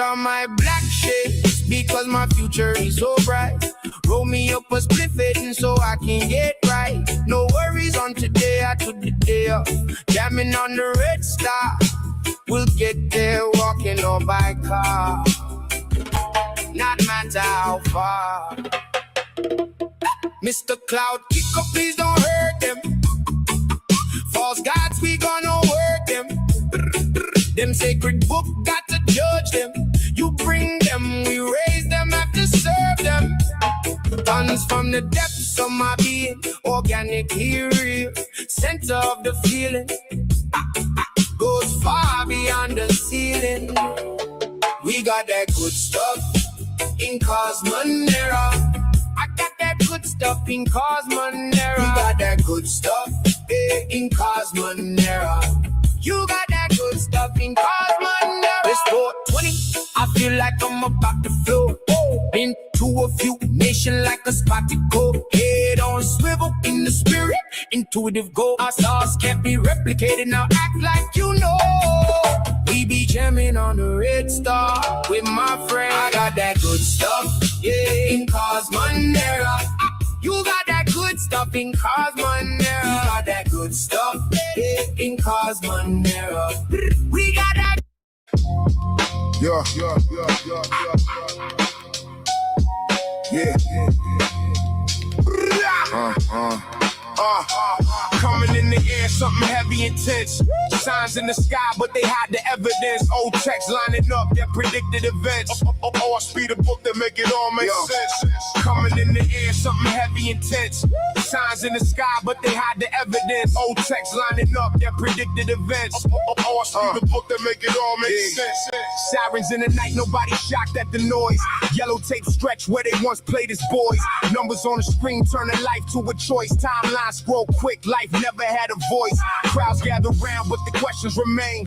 on my black shades because my future is so bright. Roll me up a spliff it so I can get right. No worries on today, I took the day off. Jamming on the red star. We'll get there walking or by car. Not matter how far. Mr. Cloud Kicker, please don't hurt them. False gods, we gonna work them. Them sacred book got to judge them. You bring them, we raise them, have to serve them. Tons from the depths of my being, organically real. Center of the feeling goes far beyond the ceiling. We got that good stuff in Cosmonera. I got that good stuff in Cosmonera. We got that good stuff in Cosmonera. You got that good stuff in Cosmonera. It's 420, I feel like I'm about to flow. Been to a few nations like a spotted coat. Head on swivel in the spirit, intuitive goal. Our stars can't be replicated, now act like you know. We be jamming on the red star with my friend. I got that good stuff, yeah, in Cosmonera. You got that good stuff in Cosmonera. You got that good stuff, yeah, in Cosmonera. We got that. Yeah. Coming in the air, something heavy, intense. Signs in the sky, but they hide the evidence. Old texts lining up that predicted events. I speed a book that make it all make sense. Coming in the air, something heavy, intense. Signs in the sky, but they hide the evidence. Old texts lining up that predicted events. I speed a book that make it all make sense. Sirens in the night, nobody shocked at the noise. Yellow tape stretch where they once played as boys. Numbers on the screen turning life to a choice. Timeline scroll quick, life never had a voice. Crowds gather round, but the questions remain.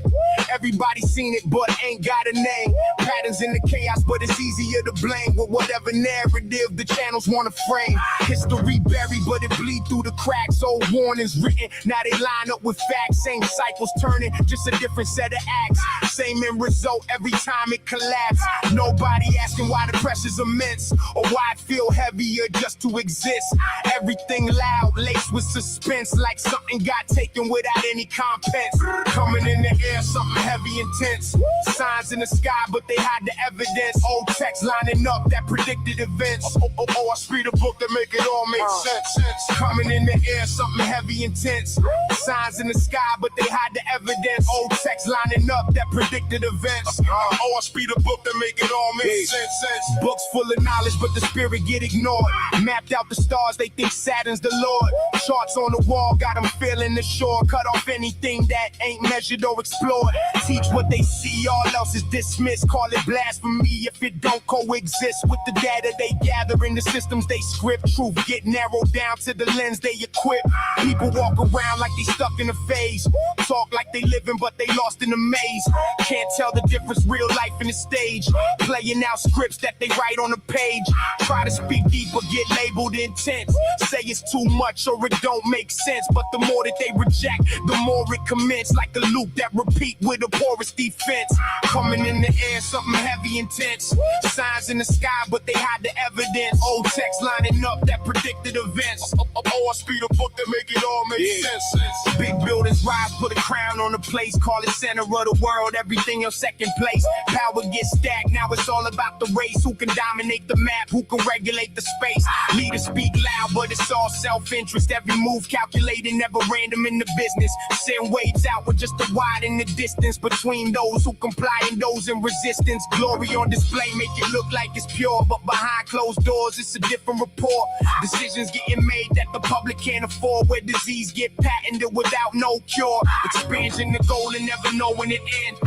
Everybody seen it, but ain't got a name. Patterns in the chaos, but it's easier to blame with whatever narrative the channels want to frame. History buried, but it bleed through the cracks. Old warnings written, now they line up with facts. Same cycles turning, just a different set of acts. Same end result every time it collapses. Nobody asking why the pressure's immense, or why it feel heavier just to exist. Everything loud, laced with suspense, like something got taken without any compense. Coming in the air, something heavy, intense. Signs in the sky, but they hide the evidence. Old text lining up that predicted events. I speed a book that make it all make sense. Coming in the air, something heavy, intense. Signs in the sky, but they hide the evidence. Old text lining up that predicted events. I speed a book that make it all make sense. Books full of knowledge, but the spirit get ignored. Mapped out the stars, they think Saturn's the Lord. Charts on the wall, got them feeling the shore. Cut off anything that ain't measured or explored. Teach what they see, all else is dismissed. Call it blasphemy if it don't coexist with the data they gather in the systems they script. Truth get narrowed down to the lens they equip. People walk around like they stuck in a phase. Talk like they living, but they lost in a maze. Can't tell the difference, real life in the stage. Playing out scripts that they write on a page. Try to speak deep but get labeled intense. Say it's too much or it don't make sense. But the more that they reject, the more it commence. Like a loop that repeat with a porous defense. Coming in the air, something heavy, intense. Signs in the sky, but they hide the evidence. Old text lining up that predicted events. I speed a book that make it all make sense. Big buildings rise, put a crown on the place. Call it center of the world, everything in second place. Power gets stacked, now it's all about the race. Who can dominate the map, who can regulate the space. Leaders speak loud, but it's all self-interest. Every move calculated, never random in the business. Send waves out with just a widen the distance between those who comply and those in resistance. Glory on display, make it look like it's pure, but behind closed doors, it's a different report. Decisions getting made that the public can't afford, where disease get patented without no cure. Expansion the goal and never knowing it ends.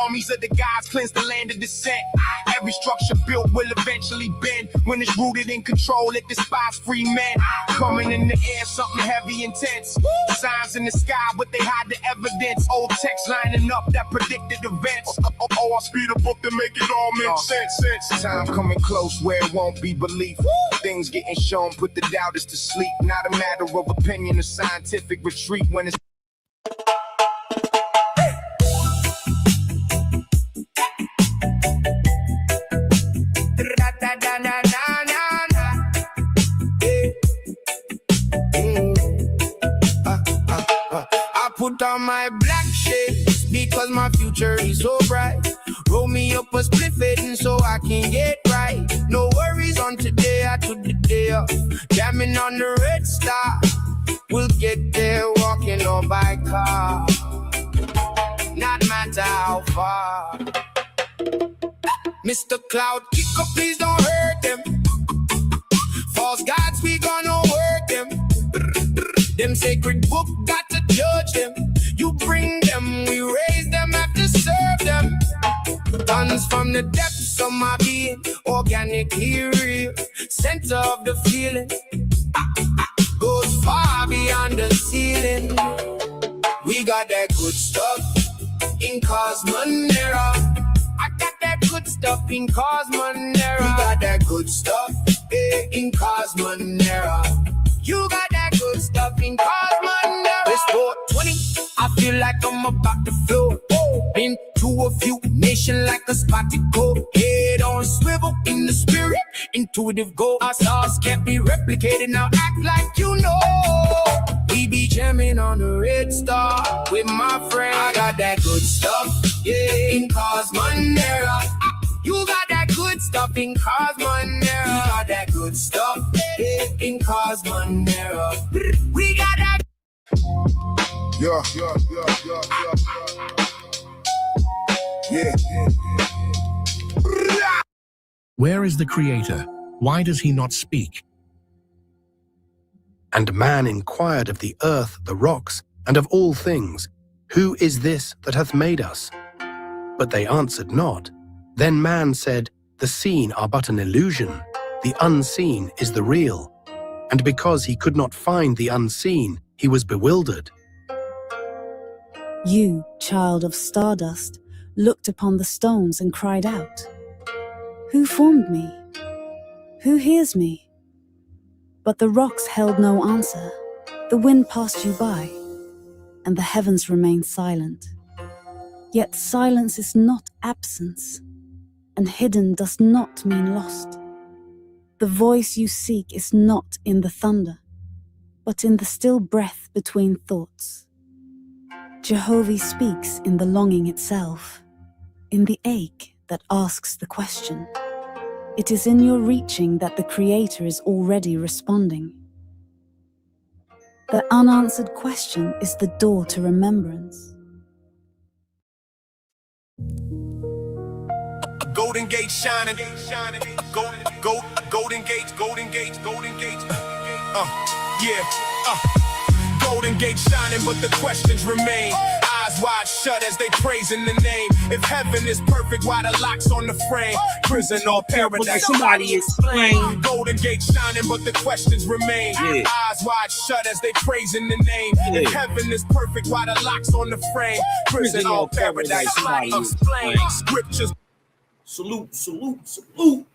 Armies of the gods cleanse the land of descent. Every structure built will eventually bend. When it's rooted in control, it despise free men. Coming in the air, something heavy, intense. Signs in the sky, but they hide the evidence. Old text lining up that predicted events. I speed a book to make it all make sense. Time coming close where it won't be belief. Things getting shown, put the doubters to sleep. Not a matter of opinion, a scientific retreat when it's my black shades because my future is so bright. Roll me up a split fitting so I can get right. No worries on today, I took the day off. Jamming on the red star. We'll get there walking or by car. Not matter how far. Mr. Cloud Kicker, please don't hurt them. False gods, we gonna work them. Them sacred book got to judge them. You bring them, we raise them, have to serve them. Tons from the depths of my being, organically real. Center of the feeling goes far beyond the ceiling. We got that good stuff in Cosmonera. I got that good stuff in Cosmonera. We got that good stuff in Cosmonera. You got that good stuff in Cosmonera. It's 420, I feel like I'm about to flow. Been to a few nations like a spotted goat. Head on swivel in the spirit, intuitive goal. Our stars can't be replicated, now act like you know. We be jamming on the red star with my friend. I got that good stuff, yeah, in Cosmonera. You got that good stuff in Cosmonera. We got that good stuff, yeah, in Cosmonera. We got that. Yeah. Where is the Creator? Why does he not speak? And man inquired of the earth, the rocks, and of all things, Who is this that hath made us? But they answered not. Then man said, The seen are but an illusion, the unseen is the real. And because he could not find the unseen, he was bewildered. You, child of stardust, looked upon the stones and cried out, Who formed me? Who hears me? But the rocks held no answer. The wind passed you by, and the heavens remained silent. Yet silence is not absence, and hidden does not mean lost. The voice you seek is not in the thunder, but in the still breath between thoughts. Jehovih speaks in the longing itself, in the ache that asks the question. It is in your reaching that the Creator is already responding. The unanswered question is the door to remembrance. Golden Gate shining, Golden Gate. Golden Gate shining, but the questions remain. Eyes wide shut as they praise in the name. If heaven is perfect, why the locks on the frame? Prison or paradise? Somebody explain. Golden Gate shining, but the questions remain. Eyes wide shut as they praise in the name. If heaven is perfect, why the locks on the frame? Prison or paradise? Somebody explain. Scriptures. Salute.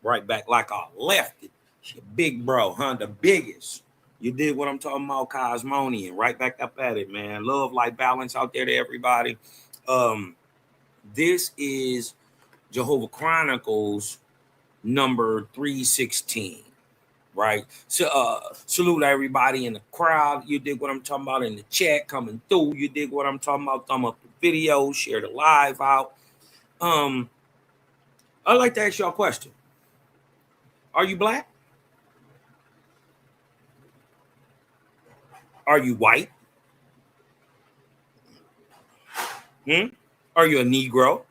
Right back like I left it. Your big bro, the biggest. You did what I'm talking about, Cosmonian. Right back up at it, man. Love, life, balance out there to everybody. This is Jehovah Chronicles number 316, right? So salute everybody in the crowd. You did what I'm talking about in the chat coming through. You did what I'm talking about. Thumb up the video, share the live out. I'd like to ask y'all a question. Are you black? Are you white? Are you a Negro?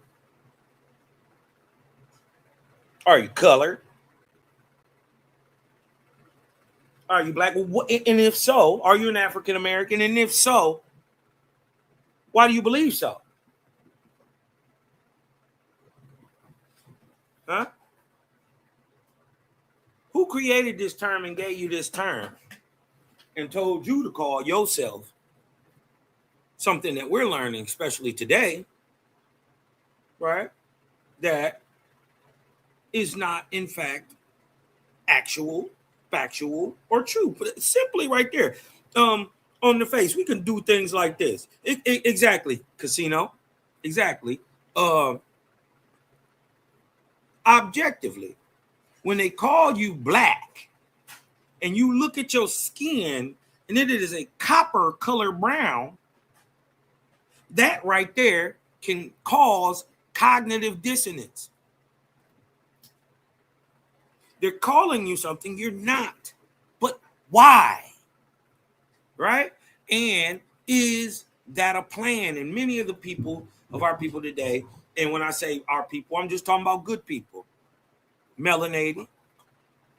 Are you colored? Are you black? And if so, are you an African American? And if so, why do you believe so? Who created this term and gave you this term and told you to call yourself something that we're learning, especially today, right? That is not, in fact, actual, factual, or true. But simply right there on the face, we can do things like this. Exactly, Casino. Exactly. Objectively, when they call you black and you look at your skin and it is a copper color brown, That right there can cause cognitive dissonance. They're calling you something you're not. But why? Right? And is that a plan? And many of the people of our people today, and when I say our people, I'm just talking about good people, melanated,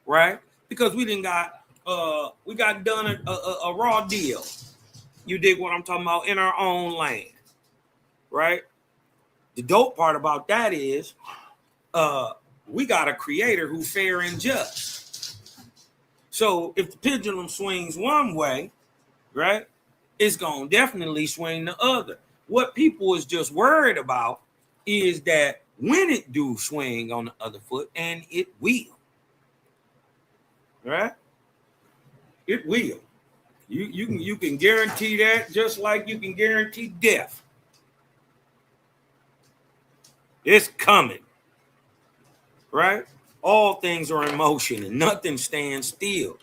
right? Because we got done a raw deal. You dig what I'm talking about? In our own land, right? The dope part about that is we got a creator who's fair and just. So if the pendulum swings one way, right, it's going to definitely swing the other. What people is just worried about is that when it do swing on the other foot, and it will, right? It will. You can guarantee that, just like you can guarantee death. It's coming, right? All things are in motion and nothing stands still,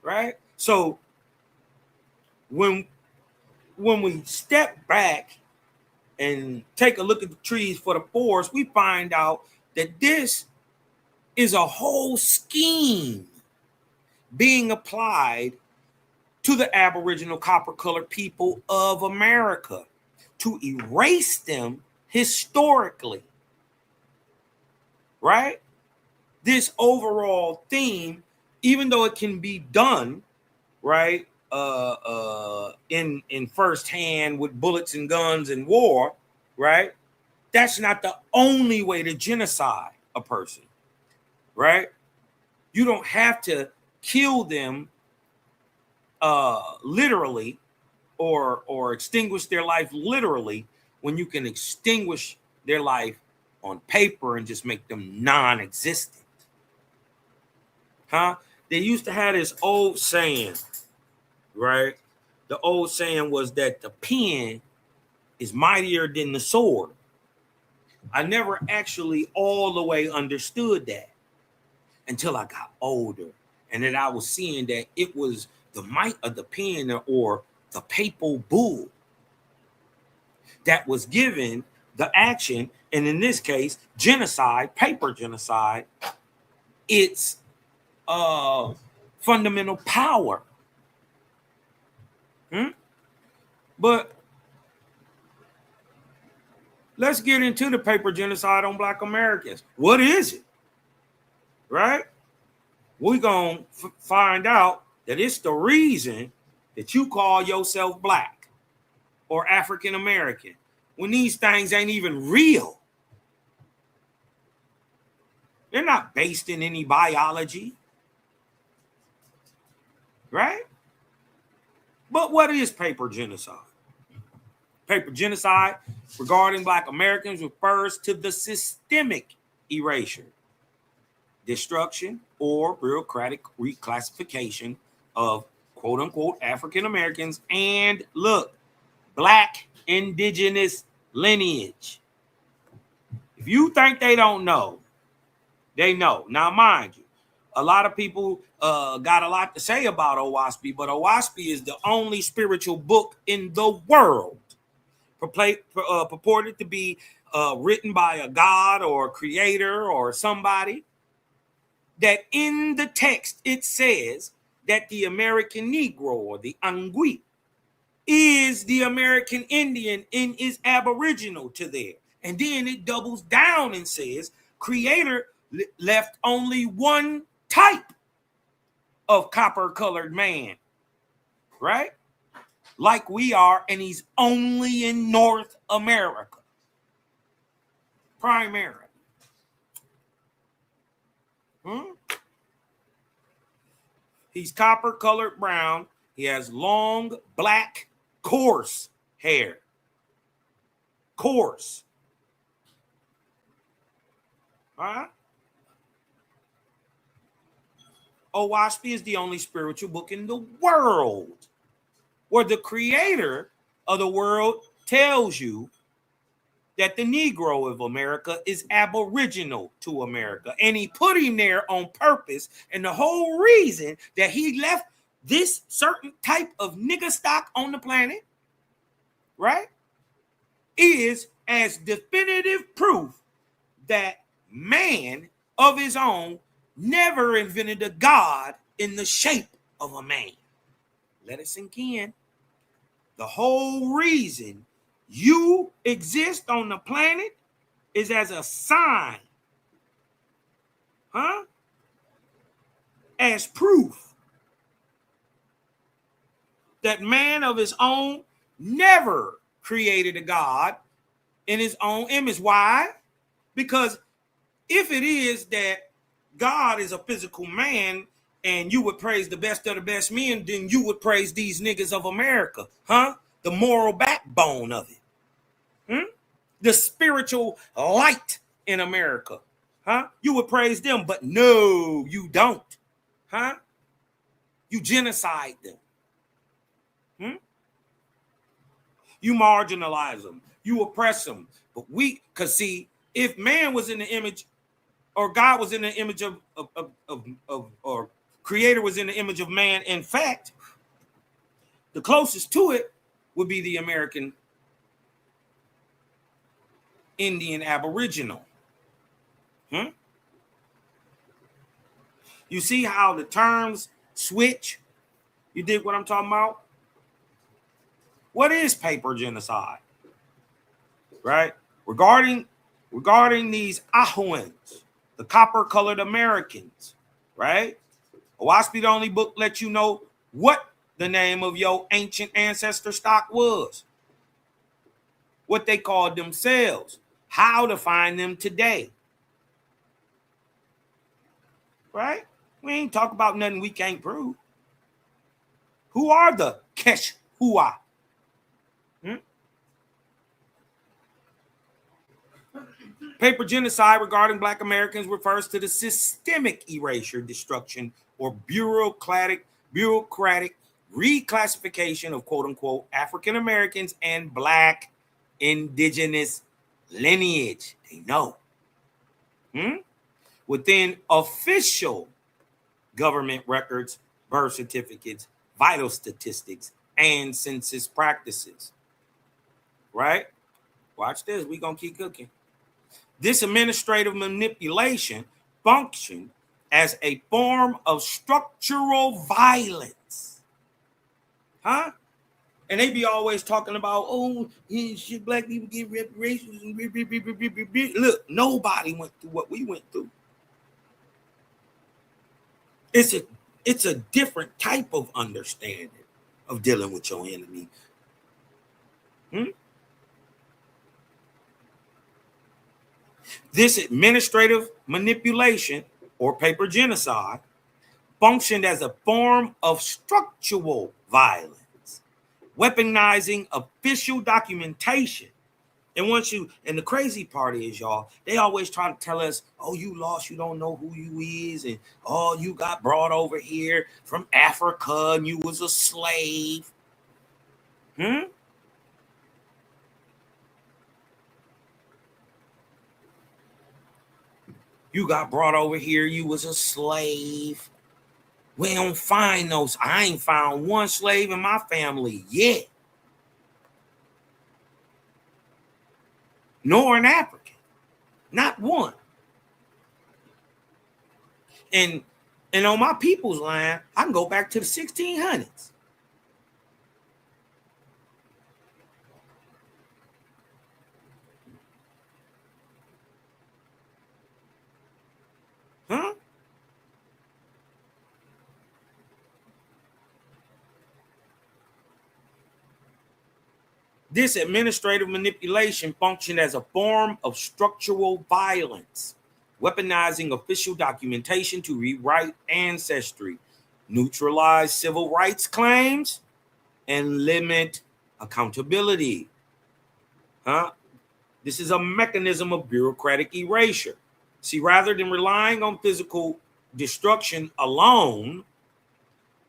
right? So when we step back and take a look at the trees for the forest, we find out that this is a whole scheme being applied to the Aboriginal copper-colored people of America to erase them historically, right? This overall theme, even though it can be done, right, in firsthand with bullets and guns and war, right? That's not the only way to genocide a person, right? You don't have to kill them literally or extinguish their life literally when you can extinguish their life on paper and just make them non-existent. Huh? They used to have this old saying, right? The old saying was that the pen is mightier than the sword. I never actually all the way understood that until I got older, and then I was seeing that it was the might of the pen, or the papal bull, that was given the action, and in this case, genocide, paper genocide, its fundamental power. But let's get into the paper genocide on Black Americans. What is it? Right? We're going to find out that it's the reason that you call yourself Black or African American when these things ain't even real. They're not based in any biology. Right? But what is paper genocide? Paper genocide regarding Black Americans refers to the systemic erasure, destruction, or bureaucratic reclassification of quote unquote African Americans and Black indigenous lineage. If you think they don't know, they know. Now, mind you, a lot of people got a lot to say about Owaspy, but Owaspy is the only spiritual book in the world purported to be written by a god or a creator or somebody, that in the text it says that the American Negro or the Angui is the American Indian and is aboriginal to there. And then it doubles down and says creator left only one type of copper-colored man, right? Like we are, and he's only in North America, primarily. He's copper-colored brown. He has long, black, coarse hair. Coarse. All right? Owaspy is the only spiritual book in the world where the creator of the world tells you that the Negro of America is aboriginal to America. And he put him there on purpose. And the whole reason that he left this certain type of nigger stock on the planet, right, is as definitive proof that man of his own never invented a God in the shape of a man. Let it sink in. The whole reason you exist on the planet is as a sign, as proof that man of his own never created a God in his own image. Why? Because if it is that God is a physical man and you would praise the best of the best men, then you would praise these niggas of America, the moral backbone of it, the spiritual light in America, you would praise them, but no, you don't, you genocide them, you marginalize them, you oppress them. But because see, if man was in the image, or God was in the image of or creator was in the image of man, in fact, the closest to it would be the American Indian Aboriginal. You see how the terms switch? You dig what I'm talking about? What is paper genocide? Right? Regarding these Ahuans, the copper-colored Americans, right? Owaspy, the only book lets you know what the name of your ancient ancestor stock was, what they called themselves, how to find them today, right? We ain't talk about nothing we can't prove. Who are the Kesh Hua? Paper genocide regarding Black Americans refers to the systemic erasure, destruction, or bureaucratic reclassification of quote-unquote African Americans and Black indigenous lineage. They know. Within official government records, birth certificates, vital statistics, and census practices. Right? Watch this. We're going to keep cooking. This administrative manipulation functioned as a form of structural violence. And they be always talking about, oh, shit, Black people get reparations. Look, nobody went through what we went through. It's a different type of understanding of dealing with your enemy. This administrative manipulation, or paper genocide, functioned as a form of structural violence, weaponizing official documentation. And the crazy part is, y'all, they always try to tell us, oh, you lost, you don't know who you is, and oh, you got brought over here from Africa and you was a slave. You got brought over here, you was a slave. We don't find those. I ain't found one slave in my family yet. Nor an African. Not one. And on my people's line, I can go back to the 1600s. This administrative manipulation functioned as a form of structural violence, weaponizing official documentation to rewrite ancestry, neutralize civil rights claims, and limit accountability. This is a mechanism of bureaucratic erasure. See, rather than relying on physical destruction alone,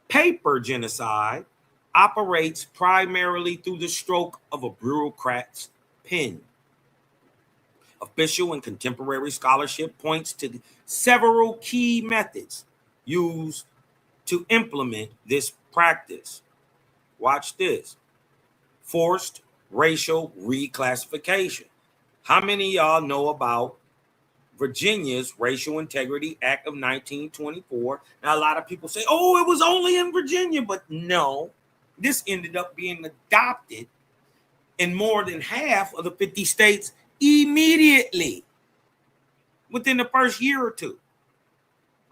paper genocide operates primarily through the stroke of a bureaucrat's pen. Official and contemporary scholarship points to several key methods used to implement this practice. Watch this. Forced racial reclassification. How many of y'all know about Virginia's Racial Integrity Act of 1924? Now, a lot of people say, oh, it was only in Virginia, but no, this ended up being adopted in more than half of the 50 states immediately within the first year or two.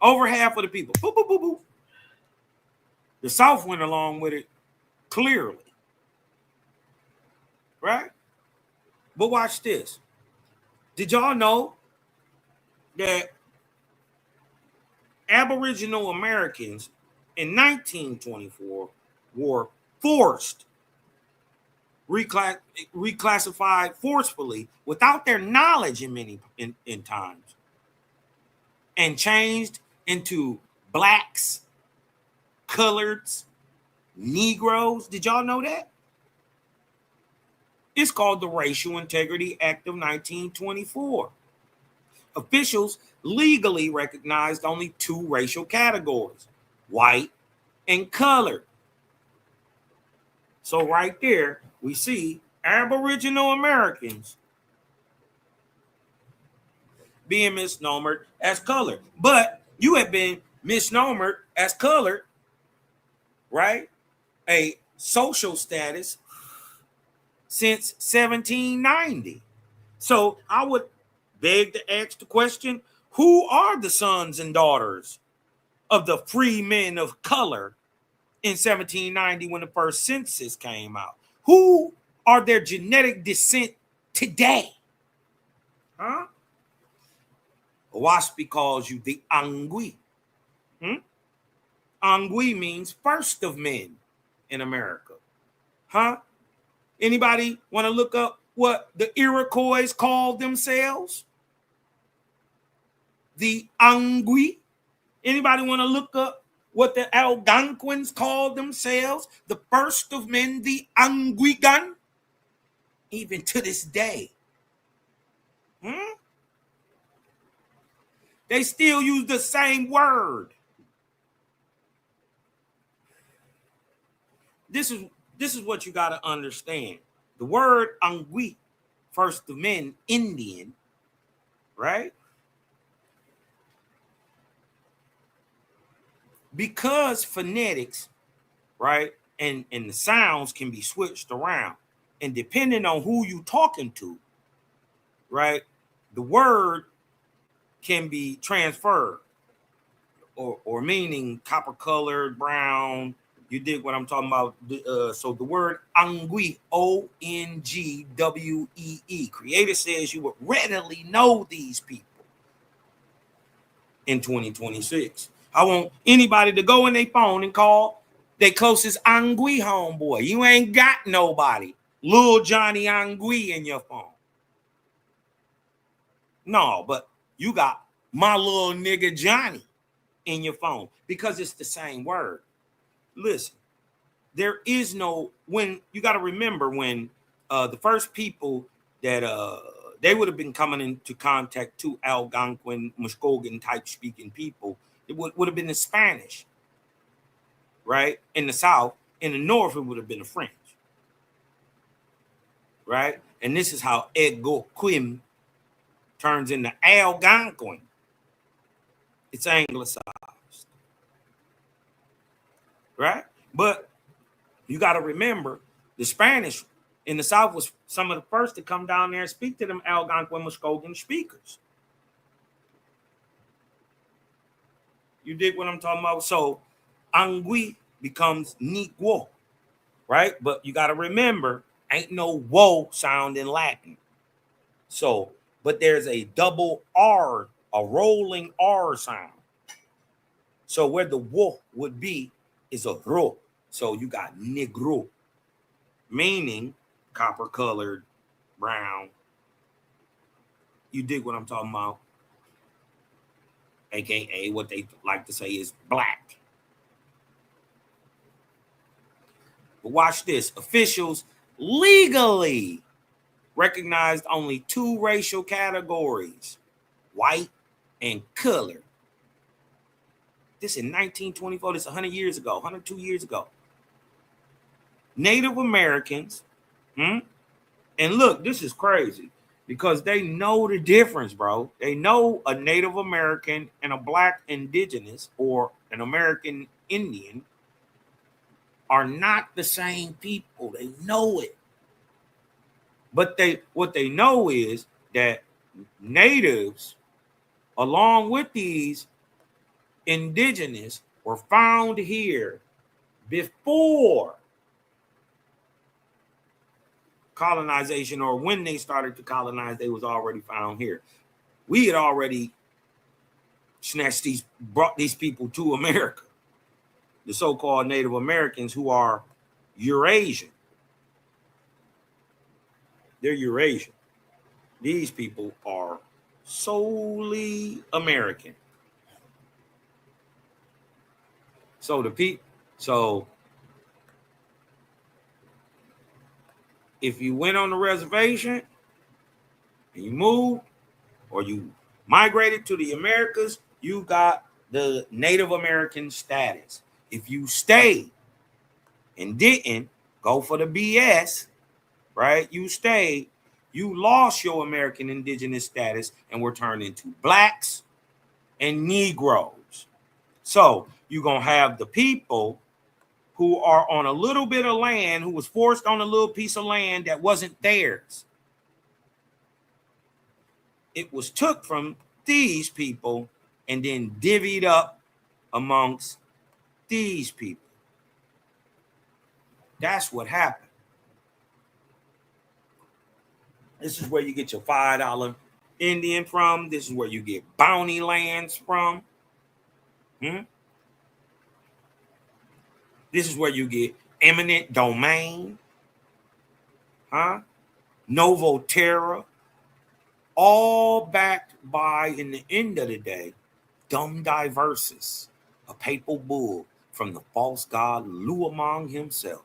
Over half of the people. Boop, boop, boop, boop. The South went along with it clearly. Right? But watch this. Did y'all know that Aboriginal Americans in 1924 were forced, reclassified forcefully without their knowledge in many in times, and changed into blacks, coloreds, negroes? Did y'all know that? It's called the Racial Integrity Act of 1924. Officials legally recognized only two racial categories, white and colored. So right there, we see Aboriginal Americans being misnomered as colored. But you have been misnomered as colored, right? A social status since 1790. So I would beg to ask the question, who are the sons and daughters of the free men of color in 1790 when the first census came out? Who are their genetic descent today? Huh? Waspi calls you the Angui. Angui means first of men in America. Huh? Anybody want to look up what the Iroquois called themselves? The Angui. Anybody want to look up what the Algonquins called themselves? The first of men, the Anguigan. Even to this day. They still use the same word. This is what you got to understand. The word Angui, first of men, Indian, right? Because phonetics, right, and the sounds can be switched around, and depending on who you talking to, right, the word can be transferred or meaning copper colored, brown. You dig what I'm talking about? So the word Angui, Ongwee, Creator says you would readily know these people in 2026. I want anybody to go in their phone and call their closest Angui homeboy. You ain't got nobody, Lil Johnny Angui, in your phone. No, but you got my little nigga Johnny in your phone because it's the same word. Listen, there is no, when you got to remember when the first people that they would have been coming into contact to Algonquin, Muskogean type speaking people, it would have been the Spanish, right? In the South. In the North, it would have been the French, right? And this is how Egoquim turns into Algonquin. It's anglicized, right? But you got to remember, the Spanish in the South was some of the first to come down there and speak to them Algonquin Muskogean speakers. You dig what I'm talking about? So Angui becomes Negro, right? But you got to remember, ain't no woe sound in Latin. So, but there's a double R, a rolling R sound. So where the wo would be is a ro. So you got negro, meaning copper colored, brown. You dig what I'm talking about? AKA what they like to say is black. But watch this. Officials legally recognized only two racial categories, white and colored. This in 1924, this 100 years ago, 102 years ago. Native Americans And look, this is crazy because they know the difference, bro. They know a Native American and a black indigenous or an American Indian are not the same people. They know it. But what they know is that natives, along with these indigenous, were found here before colonization, or when they started to colonize, they was already found here. We had already brought these people to America, the so-called Native Americans who are Eurasian. They're Eurasian. These people are solely American. So if you went on the reservation and you moved or you migrated to the Americas, you got the Native American status. If you stayed and didn't go for the BS, right? You stayed, you lost your American indigenous status and were turned into blacks and Negroes. So you're going to have the people who are on a little bit of land, who was forced on a little piece of land that wasn't theirs. It was took from these people and then divvied up amongst these people. That's what happened. This is where you get your $5 Indian from. This is where you get bounty lands from. This is where you get eminent domain. Novo terra. All backed by, in the end of the day, dumb diversus, a papal bull from the false god Luamong himself.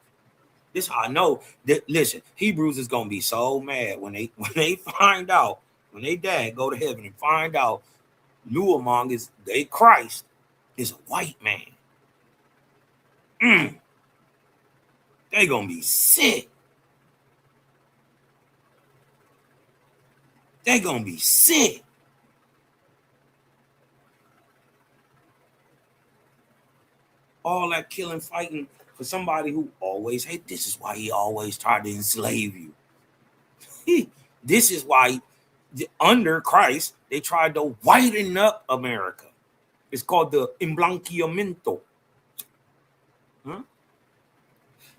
This how I know that. Listen, Hebrews is gonna be so mad when they find out, when they dad go to heaven and find out Luamong is they Christ is a white man. They gonna be sick. They gonna be sick. All that killing, fighting for somebody who always hate. This is why he always tried to enslave you. This is why under Christ they tried to whiten up America. It's called the emblanqueamiento.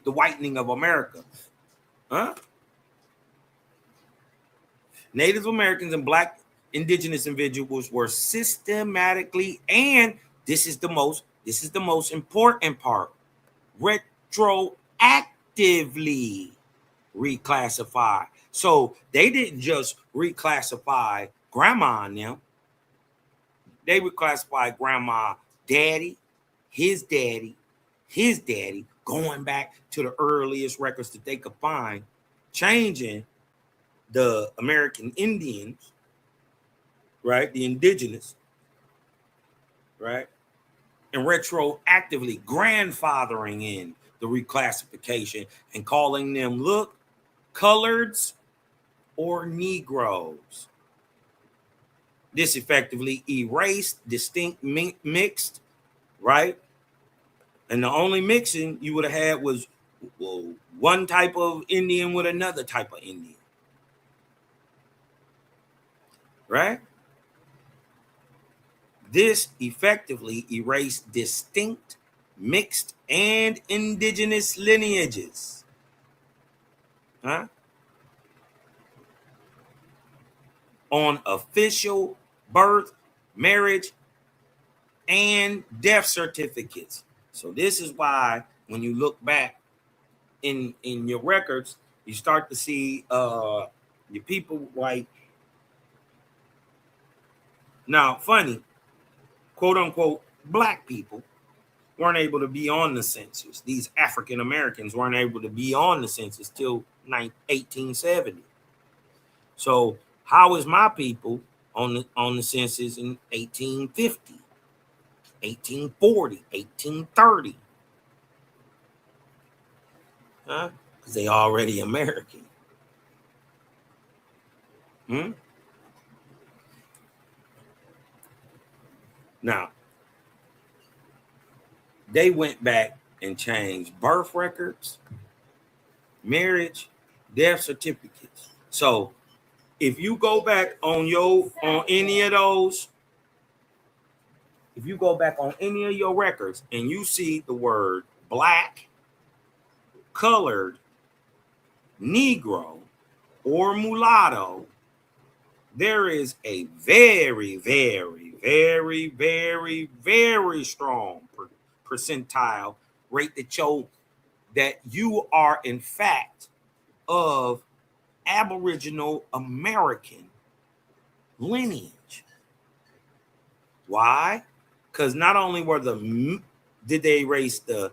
The whitening of America. Native Americans and black indigenous individuals were systematically, and this is the most important part, retroactively reclassified. So they didn't just reclassify grandma and them. They reclassified grandma, daddy, his daddy, going back to the earliest records that they could find, changing the American Indians, right? The indigenous, right? And retroactively grandfathering in the reclassification and calling them, look, coloreds or Negroes. This effectively erased distinct mixed, right? And the only mixing you would have had was one type of Indian with another type of Indian. Right? This effectively erased distinct, mixed, and indigenous lineages. On official birth, marriage, and death certificates. So this is why when you look back in your records, you start to see your people like, now funny, quote unquote, black people weren't able to be on the census. These African Americans weren't able to be on the census till 1870. So how is my people on the census in 1850, 1840, 1830? Because they already American. Now, they went back and changed birth records, marriage, death certificates. So if you go back on any of those, if you go back on any of your records and you see the word black, colored, negro, or mulatto, there is a very, very, very, very, very strong percentile rate that show that you are in fact of Aboriginal American lineage. Why? Because not only did they erase the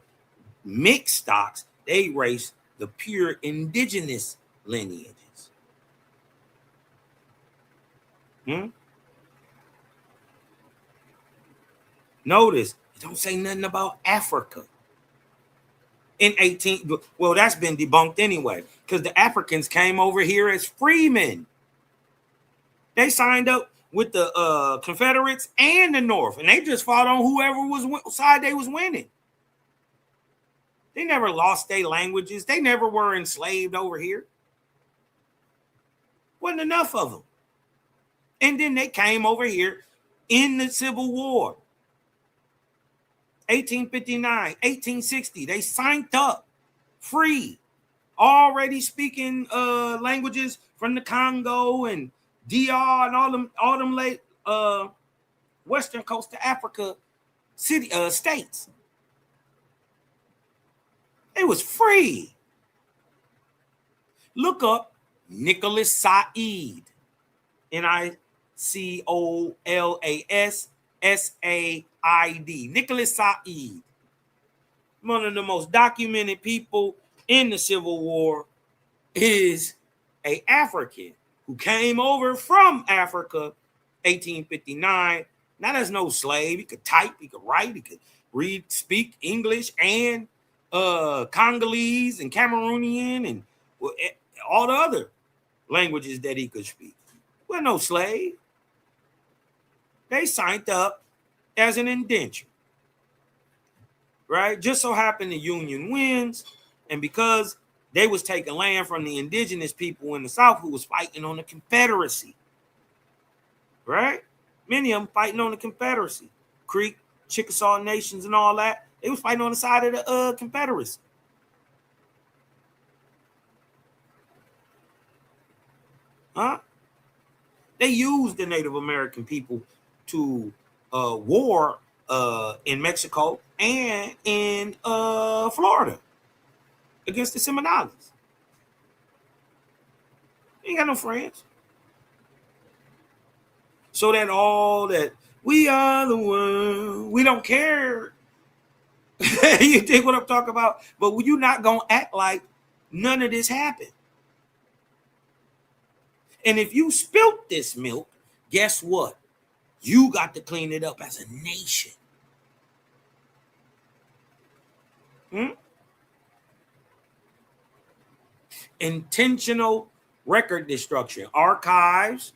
mixed stocks, they erased the pure indigenous lineages. Notice it don't say nothing about Africa. Well, that's been debunked anyway, because the Africans came over here as freemen. They signed up with the Confederates and the North, and they just fought on whoever side they was winning. They never lost their languages. They never were enslaved over here. Wasn't enough of them. And then they came over here in the Civil War. 1859, 1860, they signed up free, already speaking languages from the Congo and DR and all them late western coast of Africa states. It was free. Look up Nicholas Said, Nicolas Nicholas Said, one of the most documented people in the Civil War, is an African who came over from Africa, 1859. Now, there's no slave. He could type, he could write, he could read, speak English and Congolese and Cameroonian and all the other languages that he could speak. Well, no slave. They signed up as an indenture, right? Just so happened the Union wins, and because they was taking land from the indigenous people in the South who was fighting on the Confederacy, right? Many of them fighting on the Confederacy, Creek, Chickasaw nations and all that. They was fighting on the side of the Confederacy. They used the Native American people to war in Mexico and in Florida against the Seminoles. Ain't got no friends. So that all that we are the world, we don't care. You think what I'm talking about? But you're not gonna act like none of this happened. And if you spilt this milk, guess what? You got to clean it up as a nation. Intentional record destruction. Archives,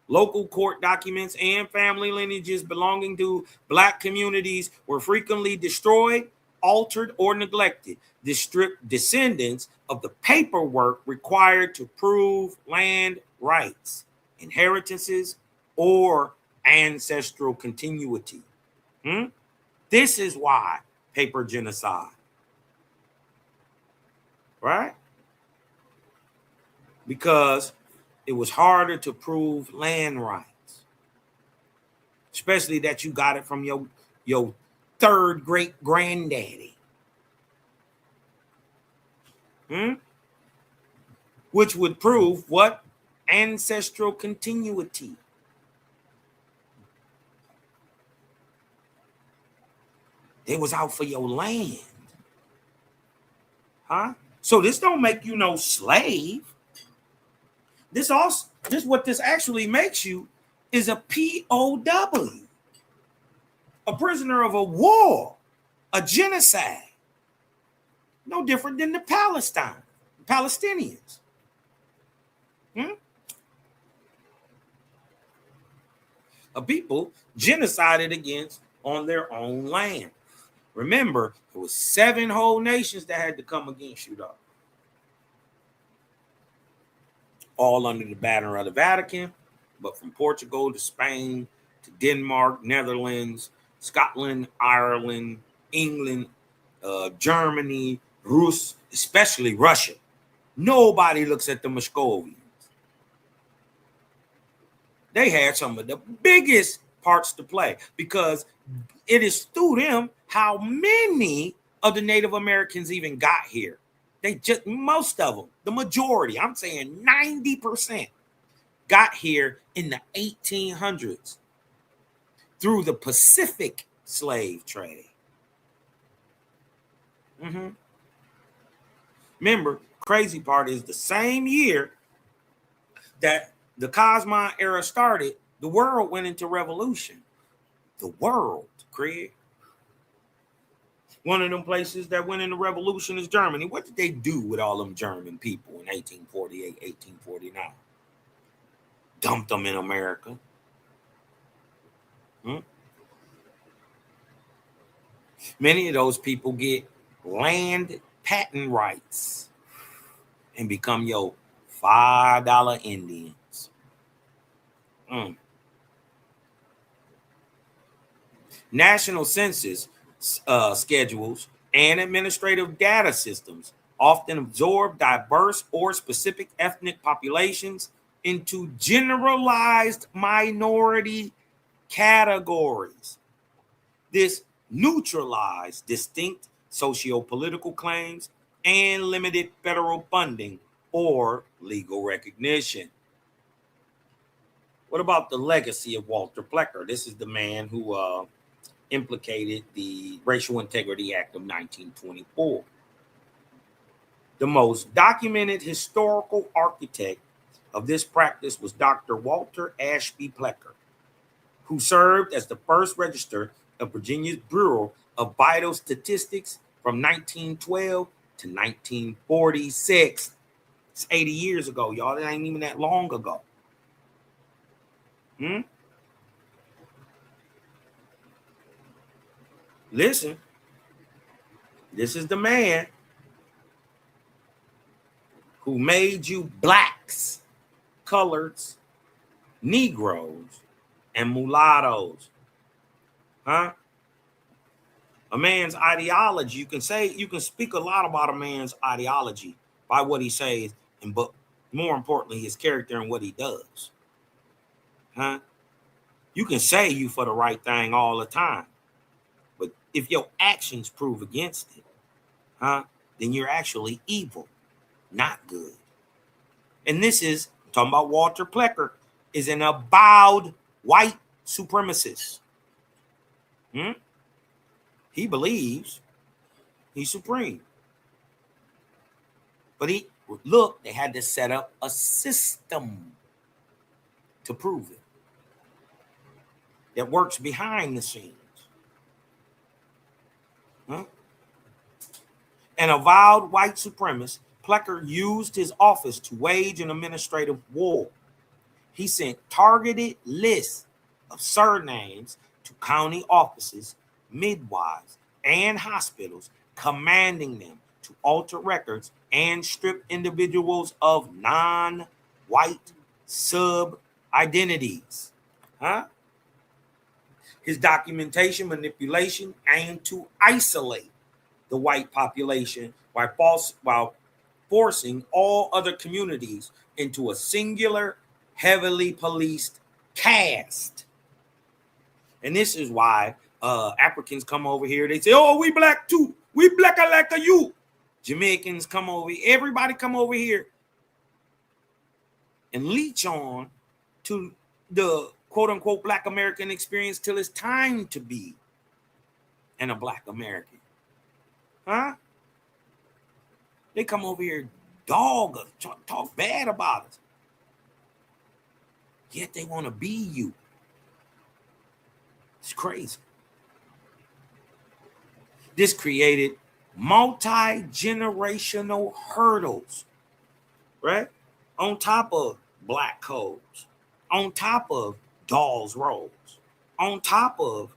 local court documents, and family lineages belonging to Black communities were frequently destroyed, altered, or neglected. This stripped descendants of the paperwork required to prove land rights, inheritances, or ancestral continuity. This is why paper genocide, right? Because it was harder to prove land rights, especially that you got it from your third great granddaddy. Which would prove what? Ancestral continuity. They was out for your land. So this don't make you no slave. This what this actually makes you is a POW, a prisoner of a war, a genocide. No different than the Palestinians. a people genocided against on their own land. Remember, it was 7 whole nations that had to come against you, though. All under the banner of the Vatican, but from Portugal to Spain to Denmark, Netherlands, Scotland, Ireland, England, Germany, Rus, especially Russia. Nobody looks at the Moscovians. They had some of the biggest parts to play because it is through them how many of the Native Americans even got here. They just, most of them, the majority, I'm saying 90%, got here in the 1800s through the Pacific slave trade. Remember, crazy part is the same year that the Cosmine era started, the world went into revolution. The world, Craig. One of them places that went into revolution is Germany. What did they do with all them German people in 1848, 1849? Dumped them in America. Many of those people get land patent rights and become your $5 Indians. National census schedules and administrative data systems often absorb diverse or specific ethnic populations into generalized minority categories. This neutralizes distinct socio-political claims and limited federal funding or legal recognition. What about the legacy of Walter Plecker? This is the man who implicated the Racial Integrity Act of 1924. The most documented historical architect of this practice was Dr. Walter Ashby Plecker, who served as the first register of Virginia's Bureau of Vital Statistics from 1912 to 1946. It's 80 years ago, y'all. That ain't even that long ago. Listen, this is the man who made you blacks, coloreds, negroes, and mulattoes. A man's ideology, you can speak a lot about a man's ideology by what he says, but more importantly, his character and what he does. You can say you for the right thing all the time, but if your actions prove against it, then you're actually evil, not good. And this is, talking about Walter Plecker, is an avowed white supremacist. He believes he's supreme. But they had to set up a system to prove it that works behind the scenes. An avowed white supremacist, Plecker used his office to wage an administrative war. He sent targeted lists of surnames to county offices, midwives, and hospitals, commanding them to alter records and strip individuals of non-white sub-identities. His documentation manipulation aimed to isolate the white population while forcing all other communities into a singular, heavily policed caste. And this is why Africans come over here. They say, oh, we black too. We blacker like you. Jamaicans come over here. Everybody come over here and leech on to the quote-unquote Black American experience till it's time to be a Black American. They come over here, dog us, talk bad about us. Yet they want to be you. It's crazy. This created multi-generational hurdles, right? On top of black codes, on top of Dawes Roads, on top of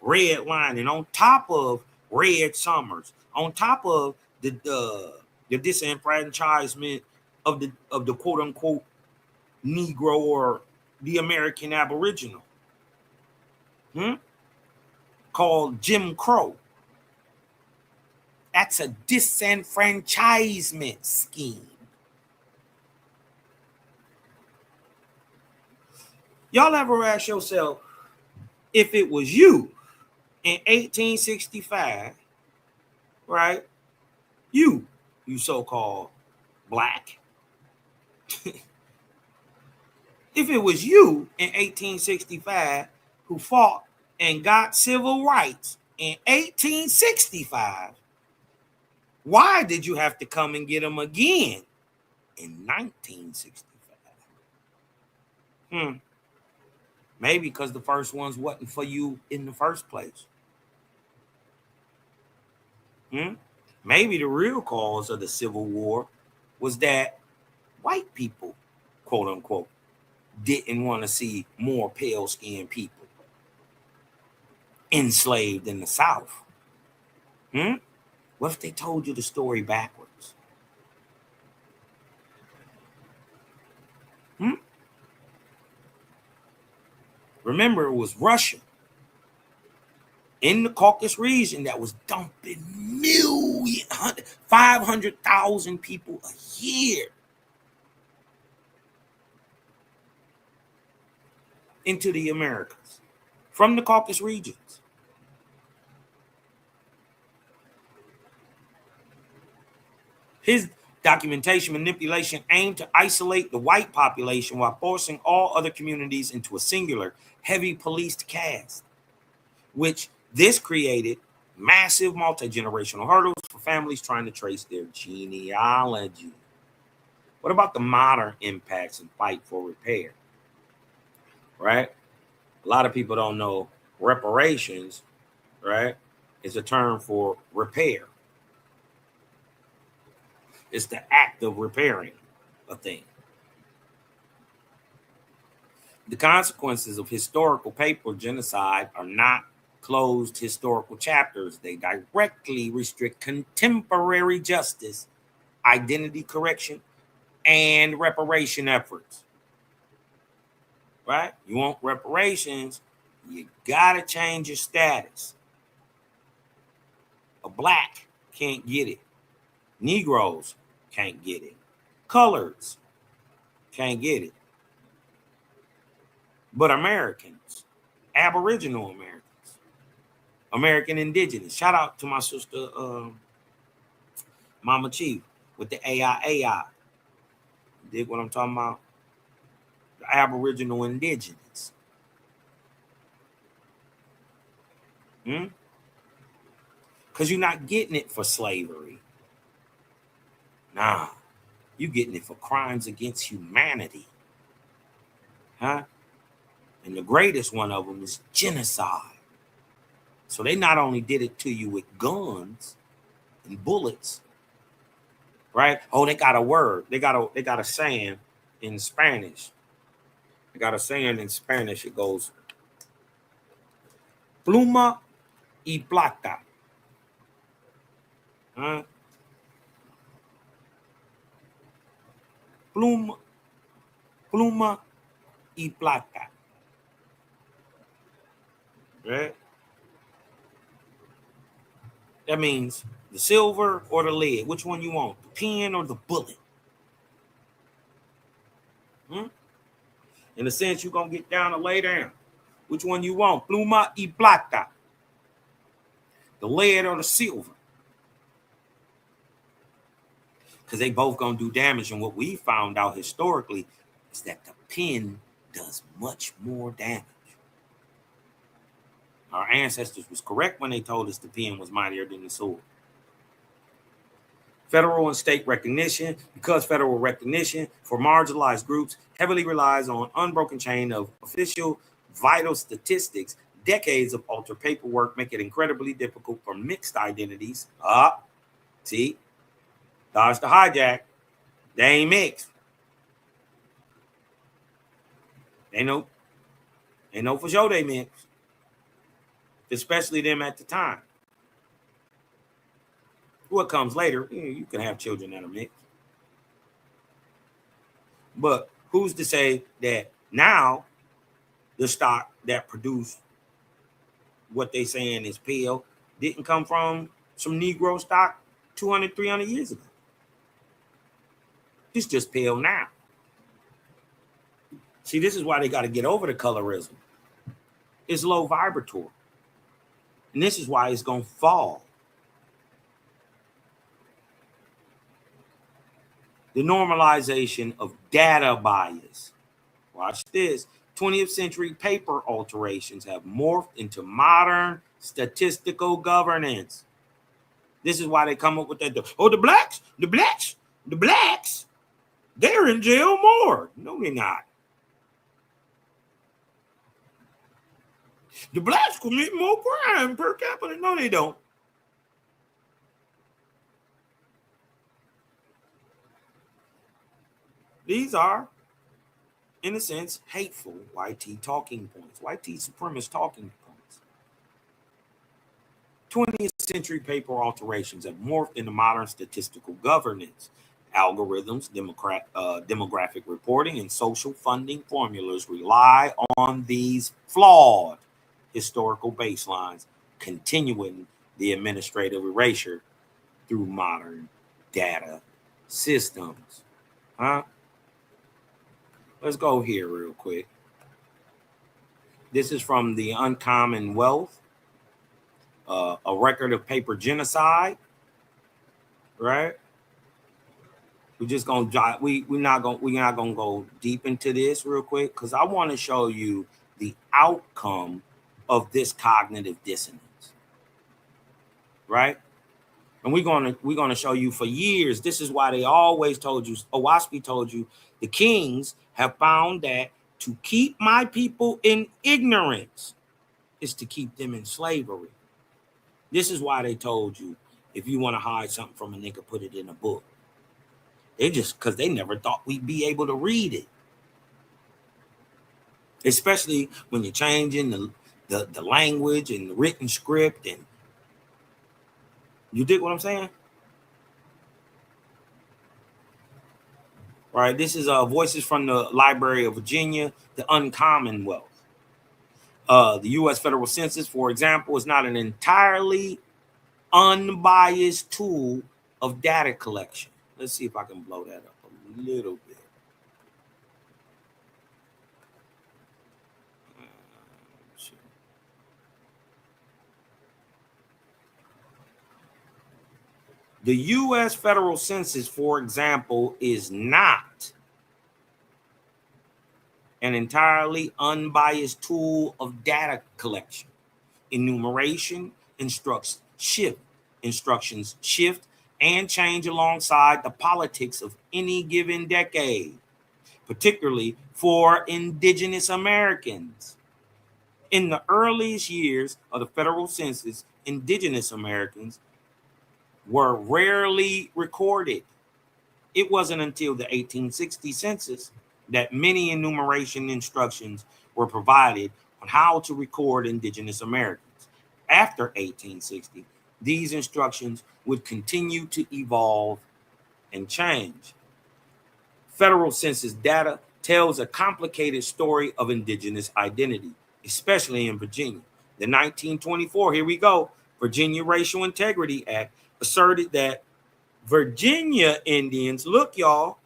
Red Lining, on top of Red Summers, on top of the disenfranchisement of the quote unquote Negro or the American Aboriginal, called Jim Crow. That's a disenfranchisement scheme. Y'all ever ask yourself, if it was you in 1865, right? You so-called black. If it was you in 1865 who fought and got civil rights in 1865, why did you have to come and get them again in 1965? Maybe because the first ones wasn't for you in the first place. Maybe the real cause of the Civil War was that white people, quote unquote, didn't want to see more pale-skinned people enslaved in the South. What if they told you the story backwards? Remember, it was Russia in the Caucasus region that was dumping 500,000 people a year into the Americas from the Caucasus regions. His documentation manipulation aimed to isolate the white population while forcing all other communities into a singular, heavy policed caste, which this created massive multi-generational hurdles for families trying to trace their genealogy. What about the modern impacts and fight for repair? Right? A lot of people don't know reparations, right, is a term for repair. It's the act of repairing a thing. The consequences of historical paper genocide are not closed historical chapters. They directly restrict contemporary justice, identity correction, and reparation efforts. Right? You want reparations, you gotta change your status. A black can't get it. Negroes can't get it. Coloreds can't get it. But Americans, Aboriginal Americans, American Indigenous. Shout out to my sister, Mama Chief, with the AI. Dig what I'm talking about? The Aboriginal Indigenous. Because you're not getting it for slavery. Nah, you're getting it for crimes against humanity. And the greatest one of them is genocide. So they not only did it to you with guns and bullets, right? Oh, they got a word. They got a saying in Spanish. They got a saying in Spanish. It goes, pluma y plata. Pluma y plata. Right? That means the silver or the lead. Which one you want? The pen or the bullet? In a sense, you're going to get down and lay down. Which one you want? Pluma y plata. The lead or the silver. Because they both going to do damage. And what we found out historically is that the pen does much more damage. Our ancestors was correct when they told us the pen was mightier than the sword. Federal and state recognition, because federal recognition for marginalized groups heavily relies on unbroken chain of official vital statistics, decades of altered paperwork make it incredibly difficult for mixed identities. See, dodge the hijack. They ain't mixed. They know for sure they mixed, especially them at the time. What comes later, you can have children that are mixed. But who's to say that now the stock that produced what they saying is pale didn't come from some Negro stock 200, 300 years ago? It's just pale now. See, this is why they got to get over the colorism. It's low vibratory. And this is why it's going to fall. The normalization of data bias. Watch this. 20th century paper alterations have morphed into modern statistical governance. This is why they come up with that. The blacks, they're in jail more. No, they're not. The blacks commit more crime per capita. No, they don't. These are, in a sense, hateful YT talking points, YT supremacist talking points. 20th century paper alterations have morphed into modern statistical governance. Algorithms, demographic reporting, and social funding formulas rely on these flawed historical baselines, continuing the administrative erasure through modern data systems. Let's go here real quick. This is from the Uncommon Wealth, a record of paper genocide, right? We're just gonna we're not gonna go deep into this real quick because I want to show you the outcome of this cognitive dissonance, right? And we're gonna show you for years. This is why they always told you, Owaspi told you, the kings have found that to keep my people in ignorance is to keep them in slavery. This is why they told you, if you want to hide something from a nigga, put it in a book. They just, because they never thought we'd be able to read it. Especially when you're changing the language and the written script. And you dig what I'm saying? Right, this is Voices from the Library of Virginia, the Uncommon Wealth. The U.S. federal census, for example, is not an entirely unbiased tool of data collection. Let's see if I can blow that up a little bit. The U.S. federal census, for example, is not an entirely unbiased tool of data collection. Enumeration instructions shift and change alongside the politics of any given decade, particularly for indigenous Americans. In the earliest years of the federal census, indigenous Americans were rarely recorded. It wasn't until the 1860 census that many enumeration instructions were provided on how to record indigenous Americans. After 1860, these instructions would continue to evolve and change. Federal census data tells a complicated story of indigenous identity, especially in Virginia. The 1924, here we go, Virginia Racial Integrity Act asserted that Virginia Indians, look y'all,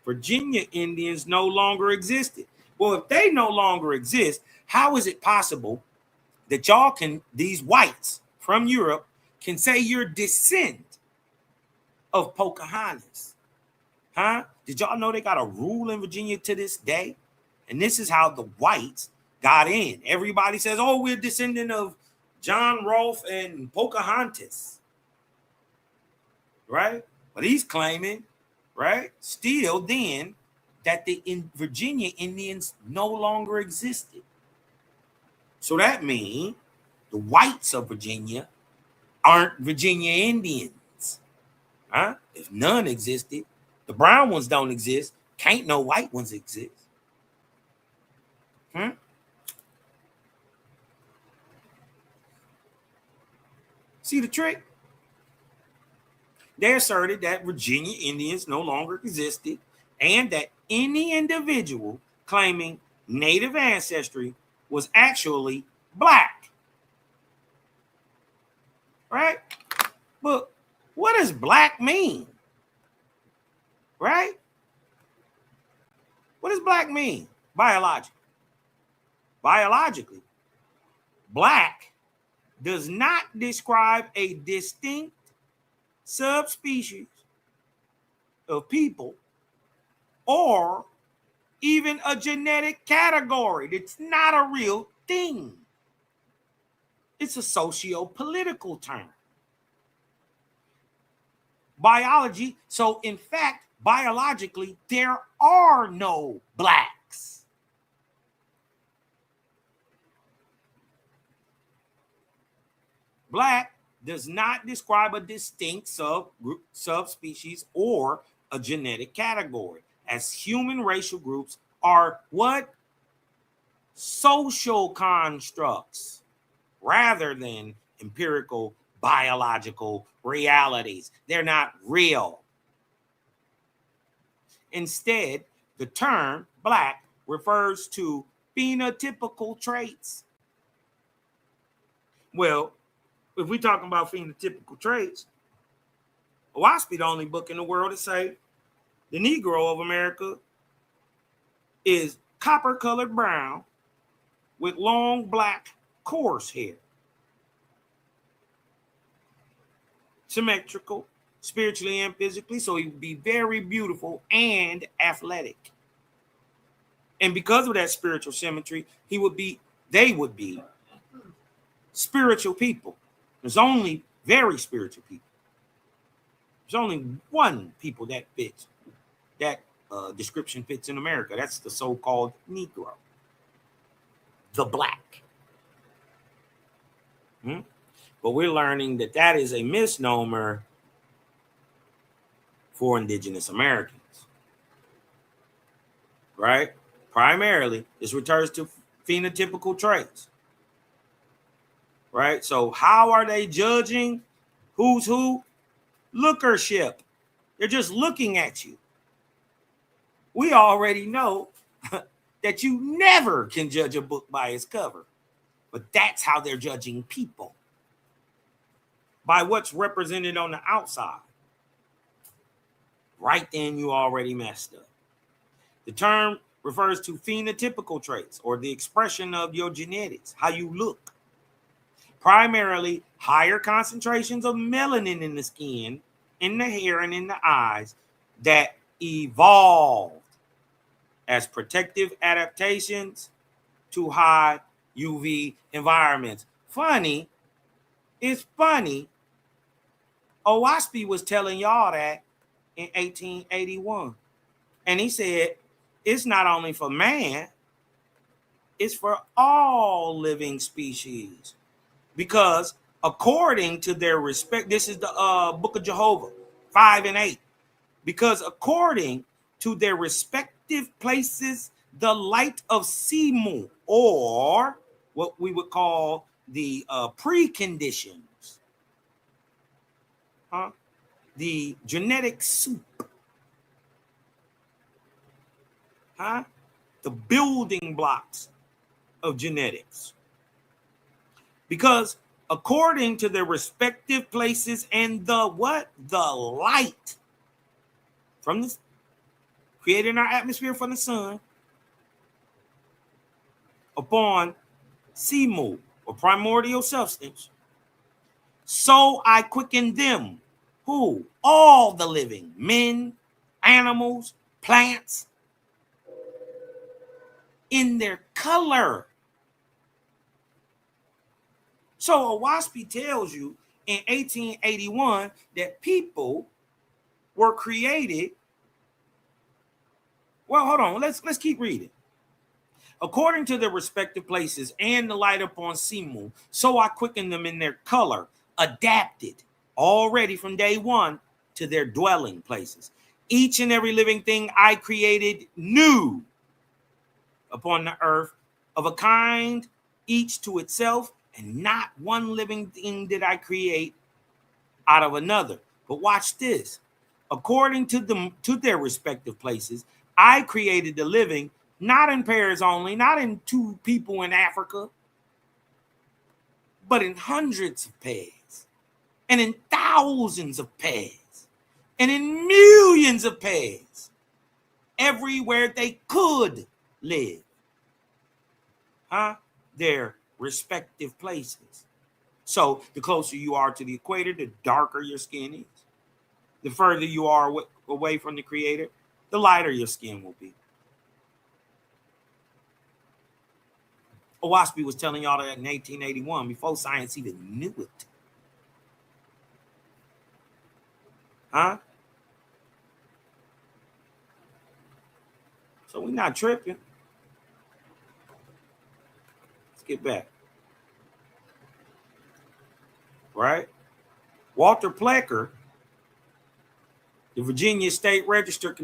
Virginia Indians no longer existed. Well, if they no longer exist, how is it possible that y'all can, these whites from Europe, can say you're descent of Pocahontas? Did y'all know they got a rule in Virginia to this day? And this is how the whites got in. Everybody says, oh, we're descendant of John Rolfe and Pocahontas. Right? But he's claiming, right, still then, that the Virginia Indians no longer existed. So that means the whites of Virginia aren't Virginia Indians. If none existed, the brown ones don't exist, can't no white ones exist. See the trick? They asserted that Virginia Indians no longer existed and that any individual claiming native ancestry was actually black. Right? But what does black mean? Right? What does black mean biologically? Biologically, black does not describe a distinct subspecies of people or even a genetic category. It's not a real thing. It's a socio-political term. Biology, so in fact, biologically, there are no blacks. Black does not describe a distinct subgroup, subspecies, or a genetic category, as human racial groups are what? Social constructs rather than empirical biological realities. They're not real. Instead, the term black refers to phenotypical traits. Well, if we're talking about phenotypical traits, WASP the only book in the world to say the Negro of America is copper-colored brown with long black coarse hair. Symmetrical, spiritually and physically, so he would be very beautiful and athletic. And because of that spiritual symmetry, they would be spiritual people. There's only very spiritual people. There's only one people that fits, that description fits in America. That's the so-called Negro, the black. But we're learning that that is a misnomer for indigenous Americans, right? Primarily, this refers to phenotypical traits, right? So how are they judging who's who? Lookership. They're just looking at you. We already know that you never can judge a book by its cover, but that's how they're judging people, by what's represented on the outside. Right then, you already messed up. The term refers to phenotypical traits, or the expression of your genetics, how you look. Primarily, higher concentrations of melanin in the skin, in the hair, and in the eyes that evolved as protective adaptations to high UV environments. It's funny. Owaspi was telling y'all that in 1881. And he said, it's not only for man, it's for all living species. Because according to their respect, this is the Book of Jehovah, 5 and 8. Because according to their respective places, the light of Simu, or what we would call the preconditions, the genetic soup, the building blocks of genetics. Because according to their respective places and the what? The light from the created in our atmosphere from the sun upon Simu, or primordial substance, so I quicken them. Who? All the living, men, animals, plants, in their color. So Owaspi tells you in 1881 that people were created. Well, hold on. Let's keep reading. According to their respective places and the light upon Simu, so I quicken them in their color, adapted already from day one to their dwelling places. Each and every living thing I created new upon the earth of a kind, each to itself, and not one living thing did I create out of another. But watch this. According to them, to their respective places, I created the living, not in pairs only, not in two people in Africa, but in hundreds of pairs, and in thousands of pairs, and in millions of pairs, everywhere they could live. Their respective places. So the closer you are to the equator, the darker your skin is. The further you are away from the creator, the lighter your skin will be. Owaspy was telling y'all that in 1881, before science even knew it. So we're not tripping. Let's get back. Right? Walter Plecker, the Virginia State Register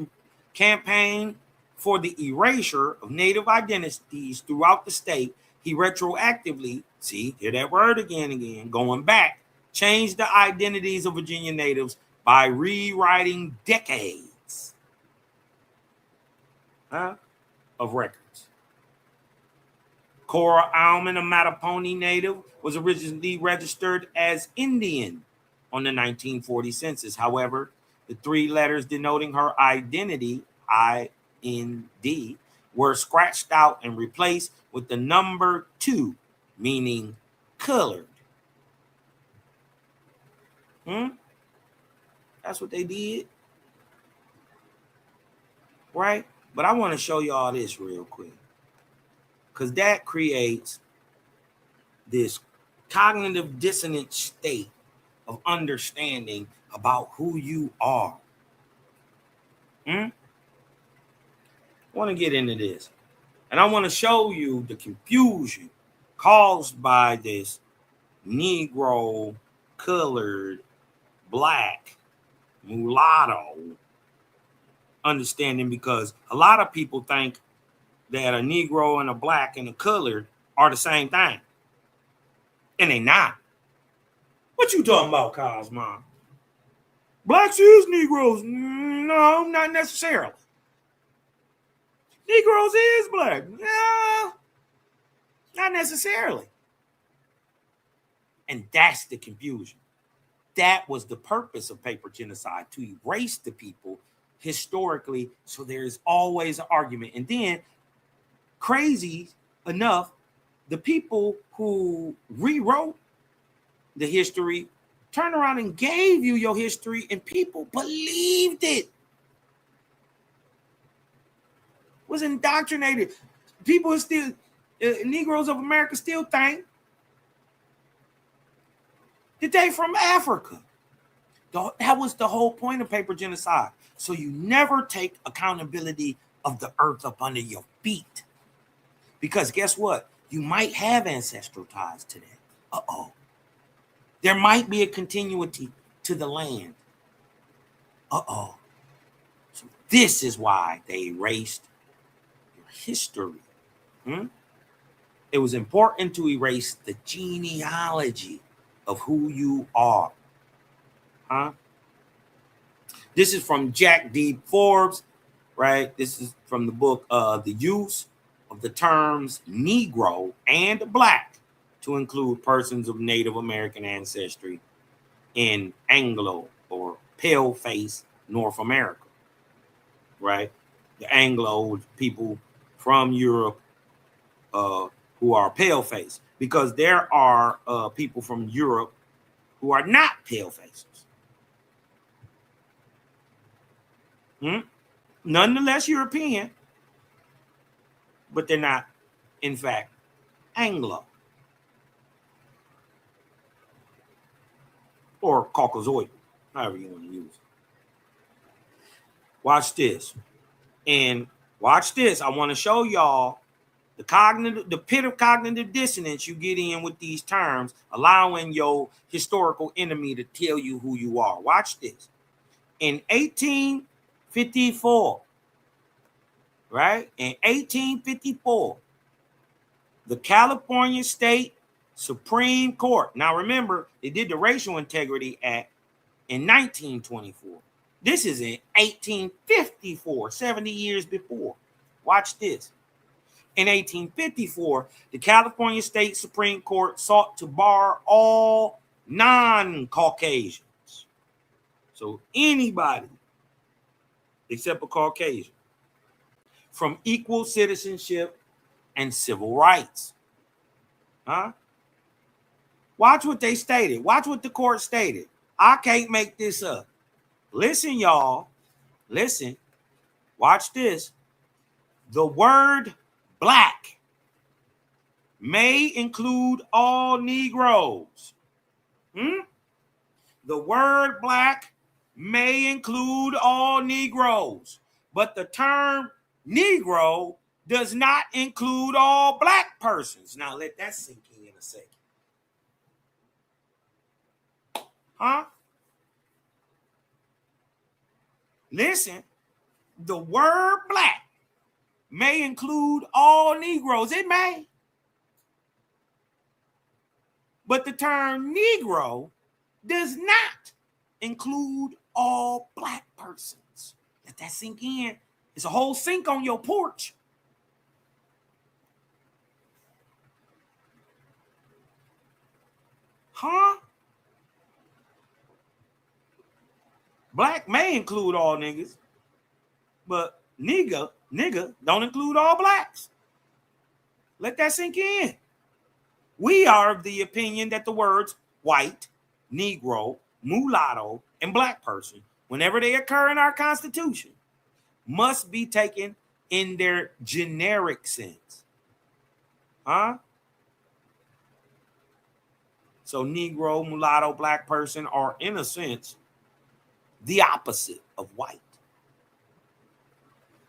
campaign for the erasure of Native identities throughout the state, he retroactively, see, hear that word again, going back, changed the identities of Virginia natives by rewriting decades of records. Cora Alman, a Mattapony native, was originally registered as Indian on the 1940 census. However, the three letters denoting her identity, I-N-D, were scratched out and replaced with the number 2, meaning colored. That's what they did. Right? But I want to show y'all this real quick, because that creates this cognitive dissonant state of understanding about who you are. I want to get into this. And I want to show you the confusion caused by this Negro, colored, black, mulatto understanding, because a lot of people think that a Negro and a black and a colored are the same thing. And they not. What you talking about, Cosmo? Blacks is Negroes. No, not necessarily. Negroes is black. No, not necessarily. And that's the confusion. That was the purpose of paper genocide, to erase the people historically, so there's always an argument. And then, crazy enough, the people who rewrote the history turned around and gave you your history, and people believed it. Was indoctrinated. People are still, Negroes of America still think that they from Africa. That was the whole point of paper genocide. So you never take accountability of the earth up under your feet. Because guess what? You might have ancestral ties to that. There might be a continuity to the land. So this is why they erased your history. It was important to erase the genealogy of who you are. This is from Jack D. Forbes, right? This is from the book, The Use of the Terms Negro and Black to include persons of Native American ancestry in Anglo or pale-face North America, right? The Anglo people from Europe who are pale-face, because there are people from Europe who are not pale-faces. Nonetheless European, but they're not, in fact, Anglo or Caucasoid, however you want to use it. Watch this. And watch this. I want to show y'all the pit of cognitive dissonance you get in with these terms, allowing your historical enemy to tell you who you are. Watch this. In 1854, right? In 1854, The California State Supreme Court. Now remember, they did the Racial Integrity Act in 1924. This is in 1854, 70 years before. Watch this. In 1854, the California State Supreme Court sought to bar all non-Caucasians. So anybody except a Caucasian from equal citizenship and civil rights. Huh? Watch what they stated. Watch what the court stated. I can't make this up. Listen, y'all. Listen. Watch this. The word black may include all Negroes. The word black may include all Negroes, but the term Negro does not include all black persons. Now let that sink in a second. Huh? Listen, the word black may include all Negroes. It may. But the term Negro does not include all black persons. Let that sink in. It's a whole sink on your porch. Huh? Black may include all niggas, but nigga don't include all blacks. Let that sink in. We are of the opinion that the words white, Negro, mulatto, and black person, whenever they occur in our Constitution, must be taken in their generic sense. Huh? So Negro, mulatto, black person are, in a sense, the opposite of white.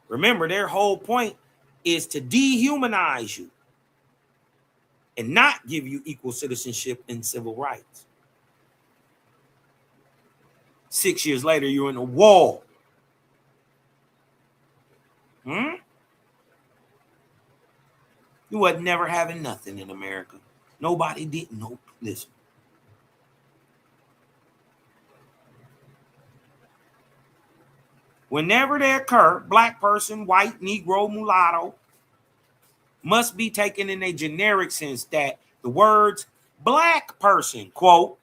Remember, their whole point is to dehumanize you and not give you equal citizenship and civil rights. 6 years later, you're in a war. You wasn't never having nothing in America. Nobody didn't know. Listen. Whenever they occur, black person, white, Negro, mulatto, must be taken in a generic sense, that the words black person, quote,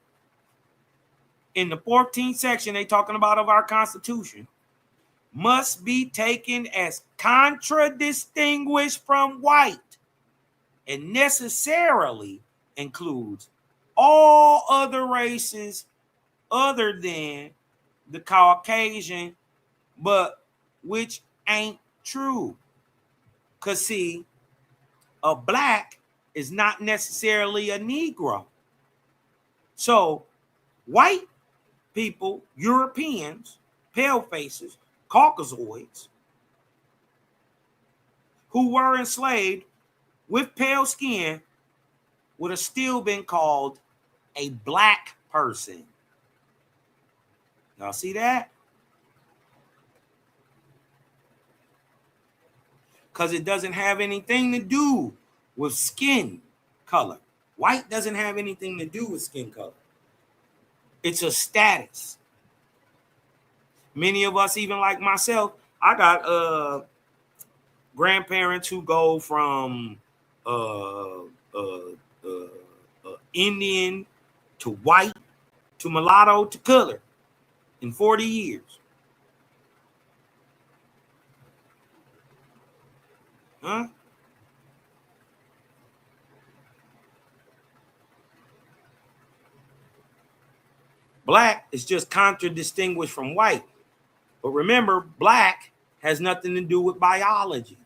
in the 14th section they talking about of our Constitution, must be taken as contradistinguished from white and necessarily includes all other races other than the Caucasian, but which ain't true. Because see, a black is not necessarily a Negro. So white people, Europeans, pale faces, Caucasoids, who were enslaved with pale skin would have still been called a black person. Y'all see that? Because it doesn't have anything to do with skin color. White doesn't have anything to do with skin color. It's a status. Many of us, even like myself, I got grandparents who go from Indian to white to mulatto to color in 40 years. Huh? Black is just contradistinguished from white. But remember, black has nothing to do with biology.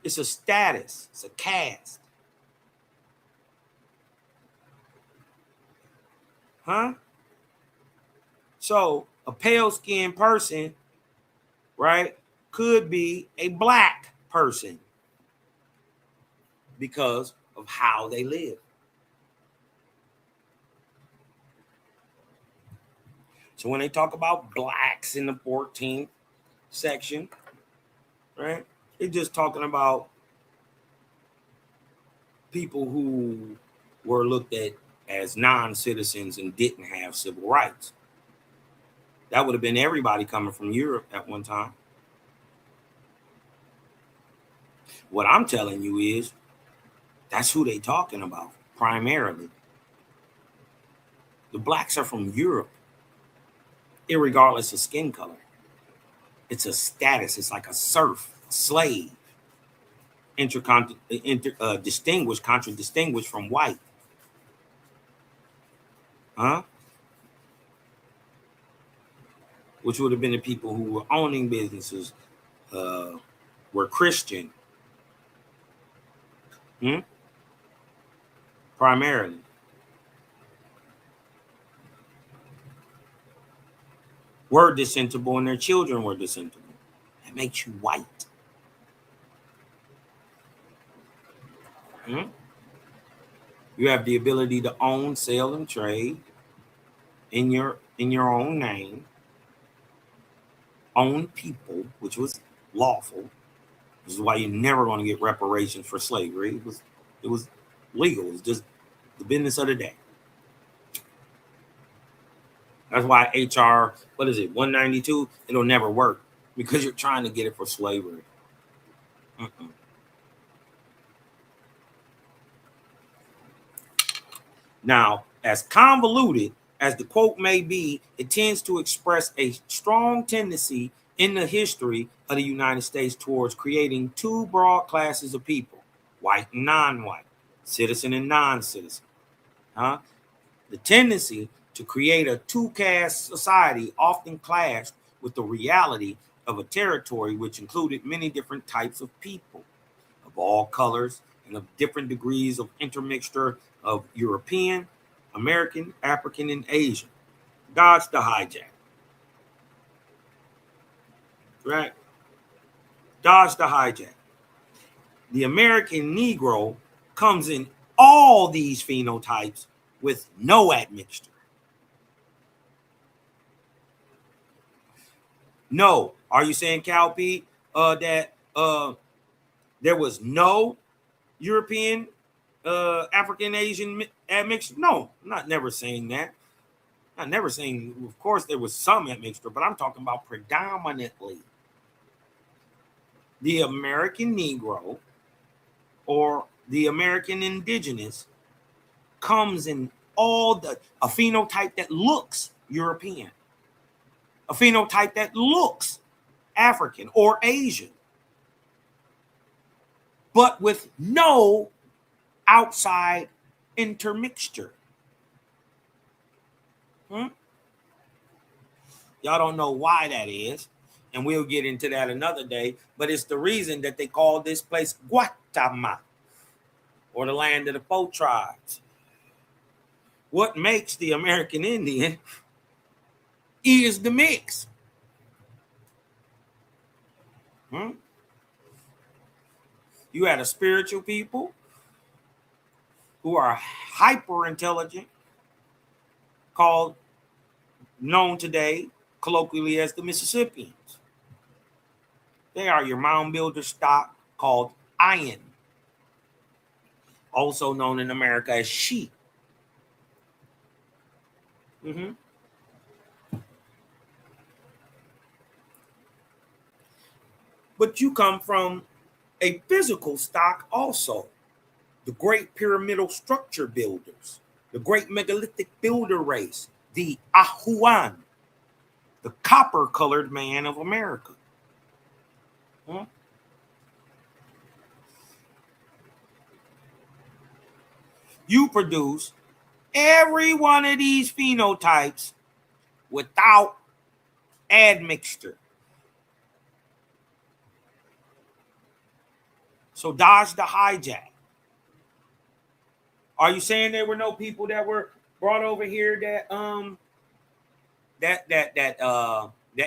It's a status. It's a caste. Huh? So a pale-skinned person, right, could be a black person because of how they live. So when they talk about blacks in the 14th section, right, They're just talking about people who were looked at as non-citizens and didn't have civil rights. That would have been everybody coming from Europe at one time. What I'm telling you is that's who they talking about primarily. The blacks are from Europe, irregardless of skin color. It's a status. It's like a serf, a slave, contradistinguished from white. Huh? Which would have been the people who were owning businesses, were Christian. Primarily. Were descendable and their children were descendable. That makes you white. You have the ability to own, sell, and trade in your own name. Own people, which was lawful. This is why you're never going to get reparations for slavery. It was legal. It was just the business of the day. That's why HR, 192, it'll never work because you're trying to get it for slavery. Now, as convoluted as the quote may be, it tends to express a strong tendency in the history of the United States towards creating two broad classes of people, white and non-white, citizen and non-citizen. The tendency to create a two-caste society often clashed with the reality of a territory which included many different types of people of all colors and of different degrees of intermixture of European, American, African, and Asian. Dodge the hijack. Right? Dodge the hijack. The American Negro comes in all these phenotypes with no admixture. No. Are you saying, Cal P, that there was no European, African, Asian admixture? No, I'm not never saying that. I'm never saying, of course, there was some admixture, but I'm talking about predominantly. The American Negro or the American indigenous comes in a phenotype that looks European, a phenotype that looks African or Asian, but with no outside intermixture. Y'all don't know why that is, and we'll get into that another day, but it's the reason that they call this place Guatemala, or the land of the four tribes. What makes the American Indian is the mix. You had a spiritual people who are hyper intelligent, known today colloquially as the Mississippians. They are your mound builder stock called Iron, also known in America as sheep. But you come from a physical stock also. The great pyramidal structure builders, the great megalithic builder race, the Ahuan, the copper-colored man of America. You produce every one of these phenotypes without admixture. So dodge the hijack. Are you saying there were no people that were brought over here that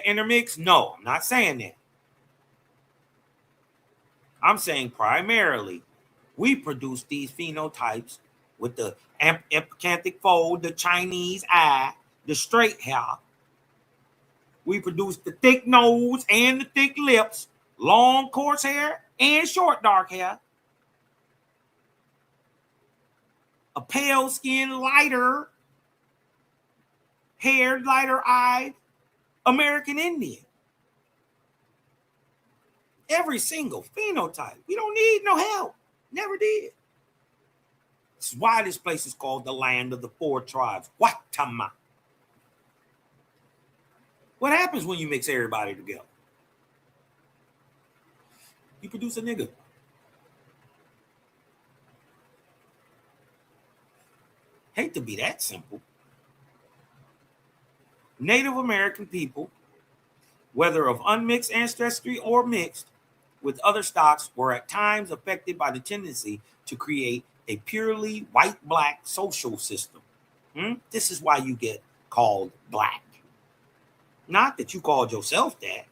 intermix? No, I'm not saying that. I'm saying primarily we produce these phenotypes with the epicanthic fold, the Chinese eye, the straight hair. We produce the thick nose and the thick lips long coarse hair and short dark hair, a pale skin, lighter haired, lighter eyed American Indian. Every single phenotype. We don't need no help. Never did. This is why this place is called the land of the four tribes. Watama. What happens when you mix everybody together? You produce a nigga. Hate to be that simple. Native American people, whether of unmixed ancestry or mixed with other stocks, were at times affected by the tendency to create a purely white-black social system. This is why you get called black. Not that you called yourself that.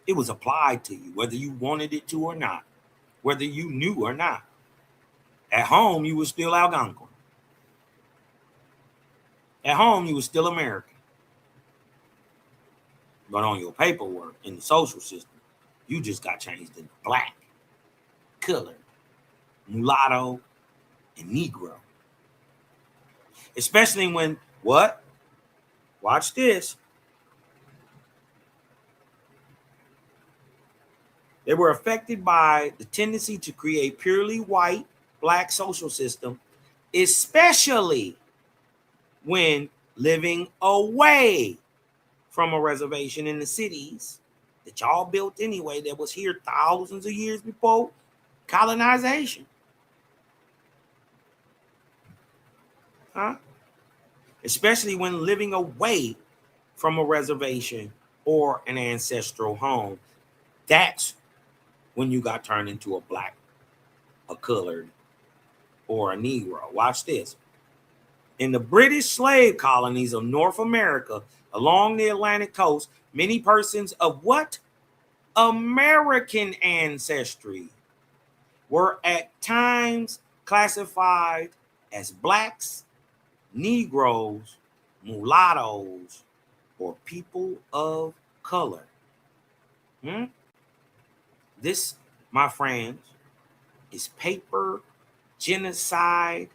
It was applied to you, whether you wanted it to or not, whether you knew or not. At home, you were still Algonquin. At home, you were still American. But on your paperwork, in the social system, you just got changed into black, colored, mulatto, and negro. Especially when, what? Watch this. They were affected by the tendency to create purely white, black social system, especially when living away from a reservation in the cities that y'all built anyway, that was here thousands of years before colonization. Especially when living away from a reservation or an ancestral home. That's when you got turned into a black, a colored, or a Negro. Watch this. In the British slave colonies of North America, along the Atlantic coast, many persons of what? American ancestry were at times classified as blacks, Negroes, mulattoes, or people of color. This, my friends, is paper genocide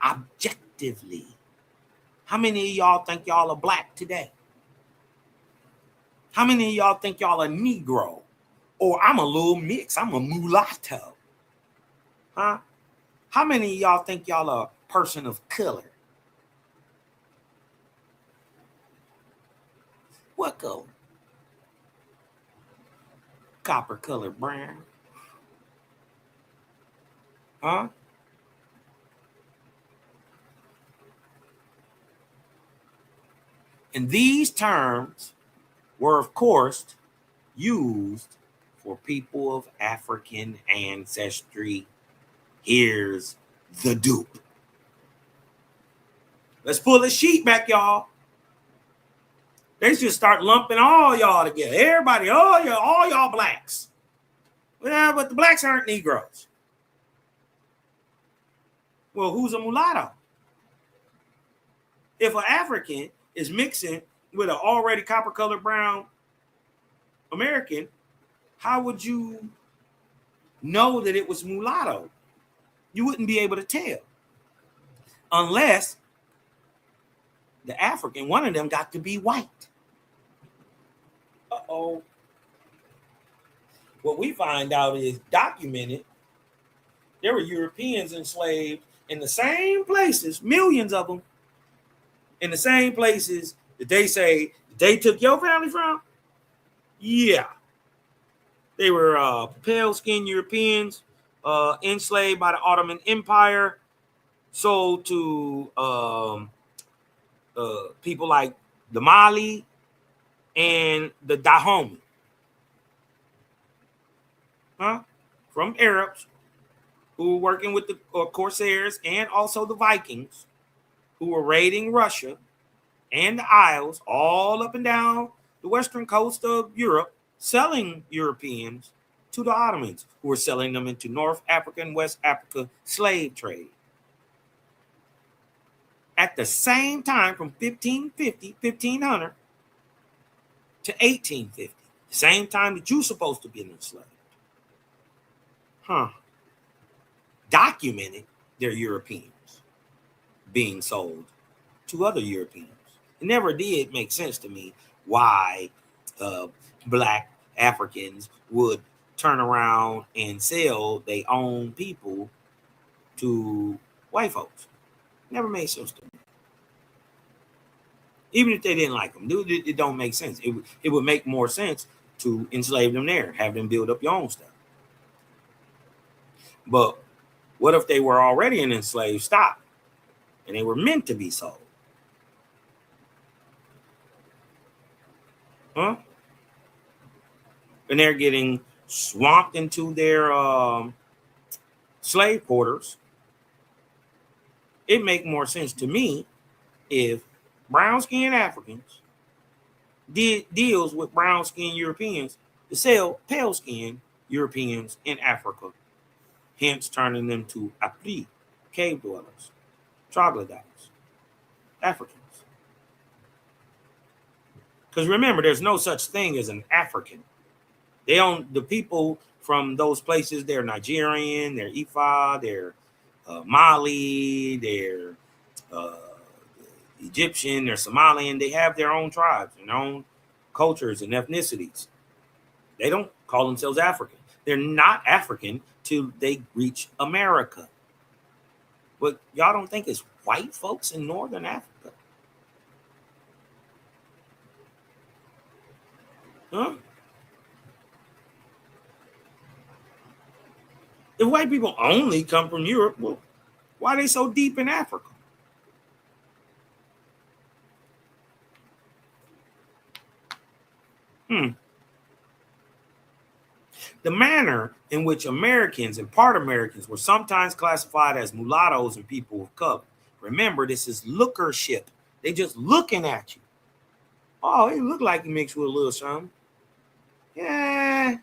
objectively. How many of y'all think y'all are black today? How many of y'all think y'all are Negro? Or I'm a little mix, I'm a mulatto. How many of y'all think y'all are a person of color? What color? Copper colored brown. And these terms were, of course, used for people of African ancestry. Here's the dupe. Let's pull the sheet back, y'all. They just start lumping all y'all together. Everybody, all y'all blacks. Well, but the blacks aren't Negroes. Well, who's a mulatto? If an African is mixing with an already copper-colored brown American, how would you know that it was mulatto? You wouldn't be able to tell. Unless the African, one of them got to be white. Uh-oh. What we find out is documented. There were Europeans enslaved in the same places, millions of them, in the same places that they say they took your family from. Yeah. They were pale-skinned Europeans enslaved by the Ottoman Empire, sold to people like the Mali and the Dahomey. From Arabs who were working with the Corsairs and also the Vikings who were raiding Russia and the Isles all up and down the western coast of Europe, selling Europeans to the Ottomans who were selling them into North Africa and West Africa slave trade. At the same time, from 1500 to 1850, the Same time that you're supposed to be enslaved. Documented they're Europeans being sold to other Europeans. It never did make sense to me why black Africans would turn around and sell their own people to white folks. Never made sense to me. Even if they didn't like them, it don't make sense. It would make more sense to enslave them there, have them build up your own stuff. But what if they were already an enslaved stock and they were meant to be sold? And they're getting swamped into their slave quarters. It make more sense to me if brown-skinned Africans did deals with brown-skinned Europeans to sell pale-skinned Europeans in Africa, hence turning them to Apri, cave dwellers, troglodytes, Africans. Because remember, there's no such thing as an African. The people from those places, they're Nigerian, they're Ifa, they're Mali, they're Egyptian, they're Somalian. They have their own tribes and their own cultures and ethnicities. They don't call themselves African. They're not African till they reach America. But y'all don't think it's white folks in Northern Africa? If white people only come from Europe, well, why are they so deep in Africa? The manner in which Americans and part Americans were sometimes classified as mulattoes and people of color. Remember, this is lookership. They just looking at you. Oh, he look like he mixed with a little something. Yeah,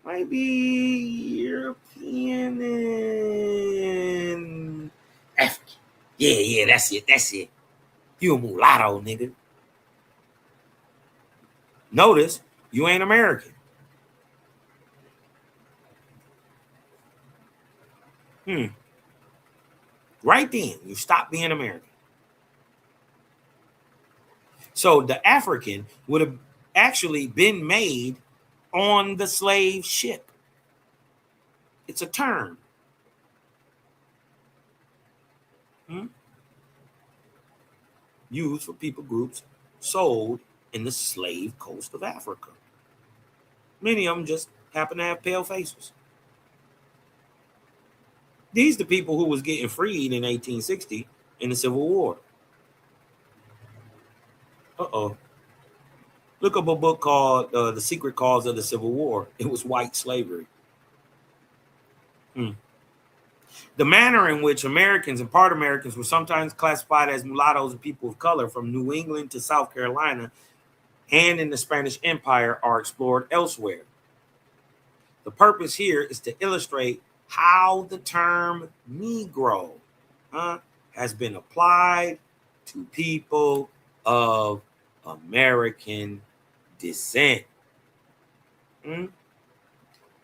might be European and African. Yeah, that's it. You a mulatto, nigga. Notice, you ain't American. Right then, you stop being American. So the African would have actually been made on the slave ship. It's a term. Used for people groups sold in the slave coast of Africa. Many of them just happen to have pale faces. These are the people who was getting freed in 1860 in the Civil War. Look up a book called The Secret Cause of the Civil War. It was white slavery. The manner in which Americans and part Americans were sometimes classified as mulattoes and people of color from New England to South Carolina and in the Spanish Empire are explored elsewhere. The purpose here is to illustrate how the term Negro has been applied to people of American descent.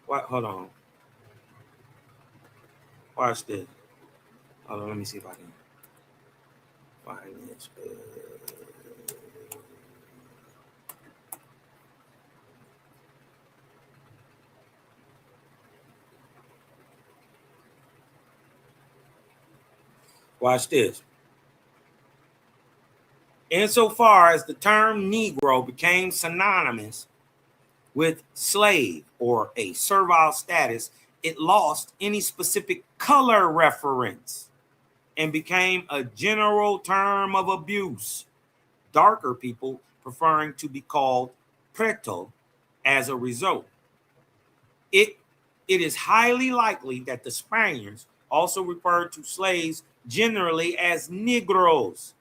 What? Hold on. Watch this. Hold on, let me see if I can find this. Watch this. Insofar as the term Negro became synonymous with slave or a servile status, it lost any specific color reference and became a general term of abuse. Darker people preferring to be called preto as a result. It is highly likely that the Spaniards also referred to slaves generally as negroes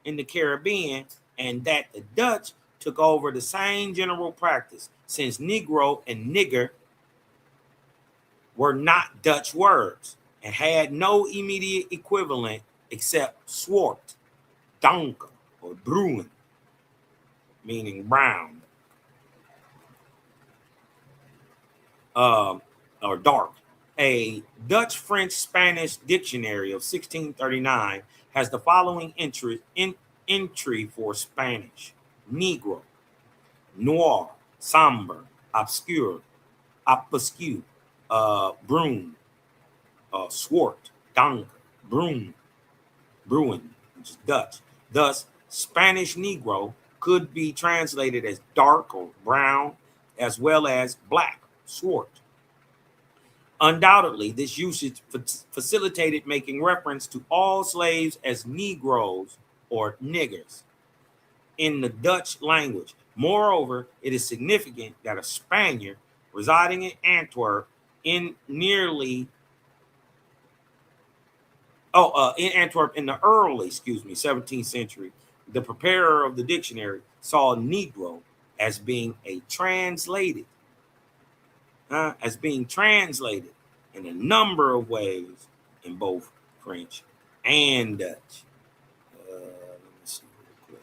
in the Caribbean, and that the Dutch took over the same general practice, since Negro and nigger were not Dutch words and had no immediate equivalent except zwart, donker, or bruin, meaning brown. or dark. A Dutch-French-Spanish dictionary of 1639 has the following entry for Spanish: Negro, noir, somber, obscure, brune, swart, donker, bruin, which is Dutch. Thus, Spanish Negro could be translated as dark or brown, as well as black, swart. Undoubtedly, this usage facilitated making reference to all slaves as Negroes or niggers in the Dutch language. Moreover, it is significant that a Spaniard residing in Antwerp in the early 17th century, the preparer of the dictionary saw Negro as being translated in a number of ways in both French and Dutch. Let me see real quick.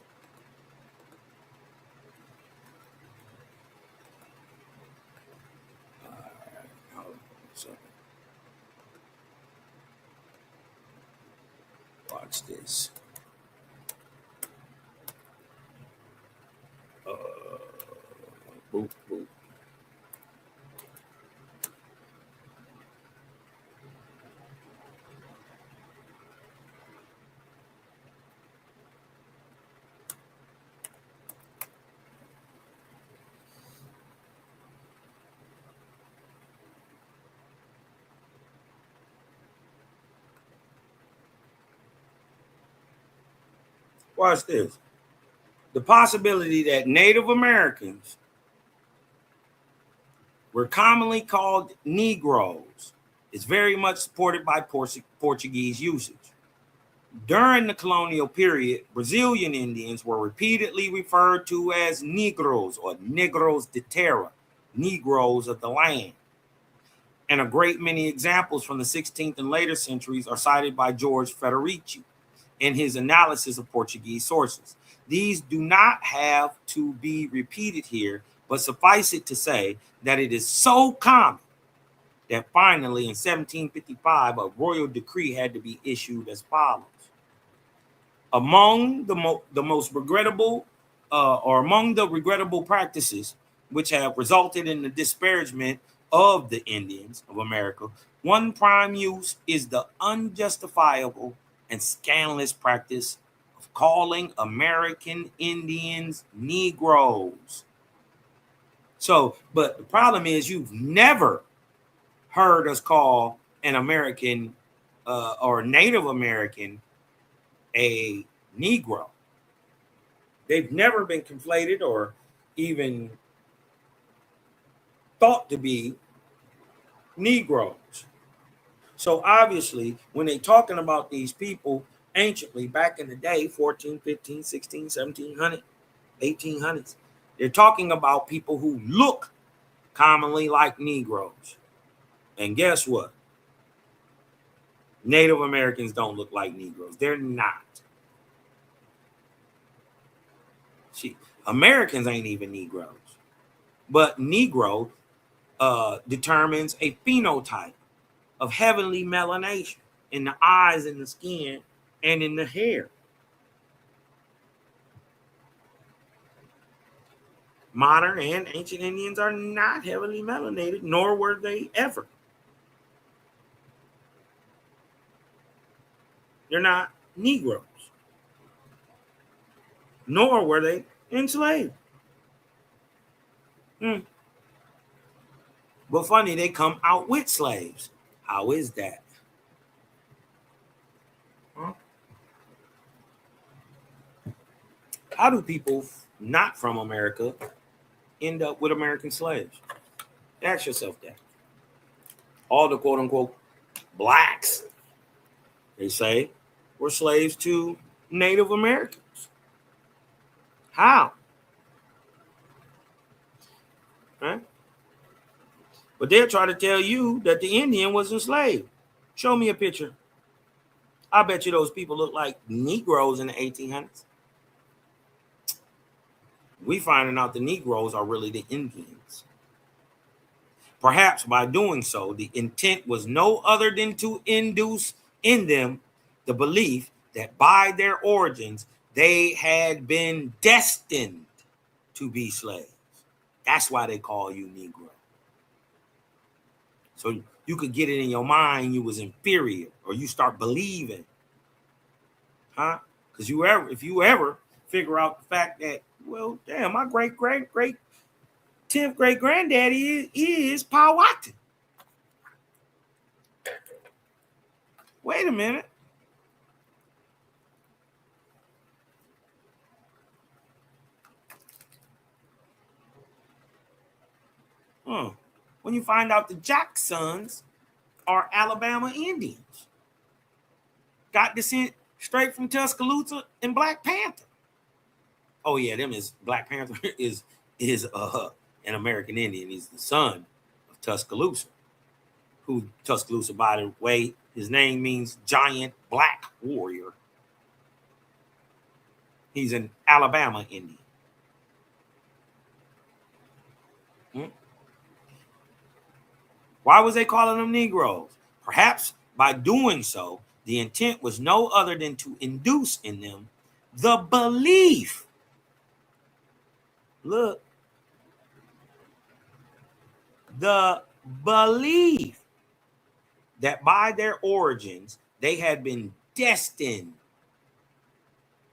All right, hold on a second. Watch this. Boop, boop. Watch this. The possibility that Native Americans were commonly called Negroes is very much supported by Portuguese usage. During the colonial period, Brazilian Indians were repeatedly referred to as Negros or Negros de Terra, Negroes of the land. And a great many examples from the 16th and later centuries are cited by George Federici in his analysis of Portuguese sources. These do not have to be repeated here, but suffice it to say that it is so common that finally in 1755 a royal decree had to be issued as follows. Among the most regrettable among the regrettable practices which have resulted in the disparagement of the Indians of America, one prime use is the unjustifiable and scandalous practice of calling American Indians Negroes. So, but the problem is you've never heard us call an American or Native American a Negro. They've never been conflated or even thought to be Negroes. So obviously, when they're talking about these people anciently back in the day, 14, 15, 16, 1700, 1800s, they're talking about people who look commonly like Negroes. And guess what? Native Americans don't look like Negroes. They're not. Americans ain't even Negroes. But Negro determines a phenotype of heavenly melanation in the eyes and the skin and in the hair. Modern and ancient Indians are not heavily melanated, nor were they ever. They're not Negroes, nor were they enslaved. But funny, they come out with slaves. How is that? How do people not from America end up with American slaves? Ask yourself that. All the quote unquote blacks, they say, were slaves to Native Americans. How? Right? But they'll try to tell you that the Indian was enslaved. Show me a picture. I bet you those people look like Negroes in the 1800s. We finding out the Negroes are really the Indians. Perhaps by doing so, the intent was no other than to induce in them the belief that by their origins they had been destined to be slaves. That's why they call you Negro. So you could get it in your mind you was inferior, or you start believing, huh? Because if you ever figure out the fact that, well, damn, my great 10th great granddaddy is Powhatan. Wait a minute. When you find out the Jacksons are Alabama Indians, got descent straight from Tuscaloosa and Black Panther. Oh yeah, them is Black Panther is an American Indian. He's the son of Tuscaloosa. Who Tuscaloosa, by the way, his name means giant black warrior. He's an Alabama Indian. Why was they calling them Negroes? Perhaps by doing so, the intent was no other than to induce in them the belief. Look, the belief that by their origins they had been destined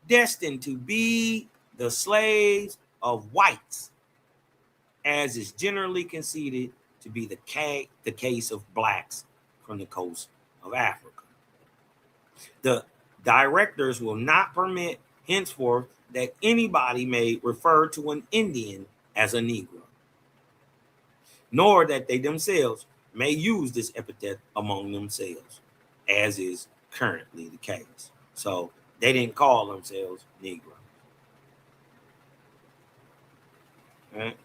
to be the slaves of whites, as is generally conceded to be the case of blacks from the coast of Africa. The directors will not permit henceforth that anybody may refer to an Indian as a Negro, nor that they themselves may use this epithet among themselves, as is currently the case. So they didn't call themselves Negro. Right?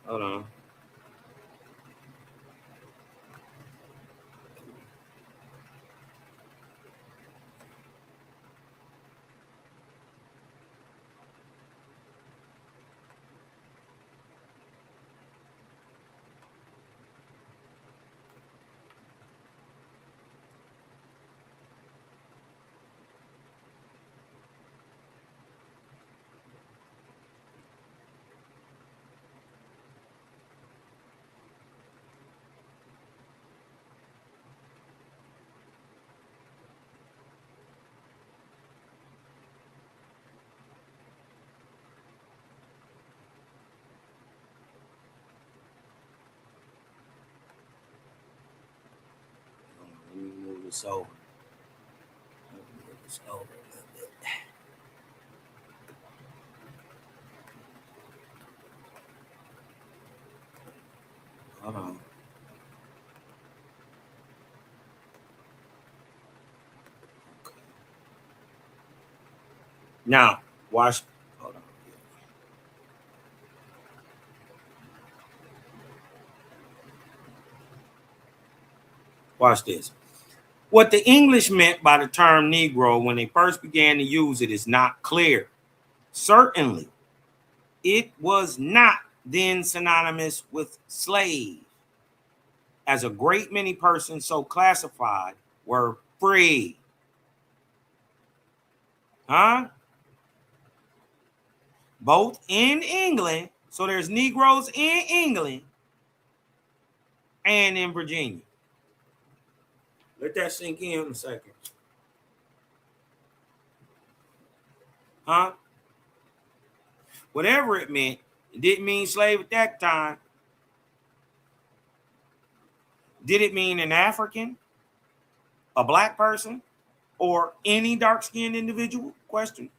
Hold on. Let me move this over. A little bit. Hold on. Okay. Now, watch. Hold on. Watch this. What the English meant by the term Negro when they first began to use it is not clear. Certainly, it was not then synonymous with slave, as a great many persons so classified were free. Huh? Both in England, so there's Negroes in England and in Virginia. Let that sink in a second. Huh? Whatever it meant, it didn't mean slave at that time. Did it mean an African, a black person, or any dark-skinned individual? Question.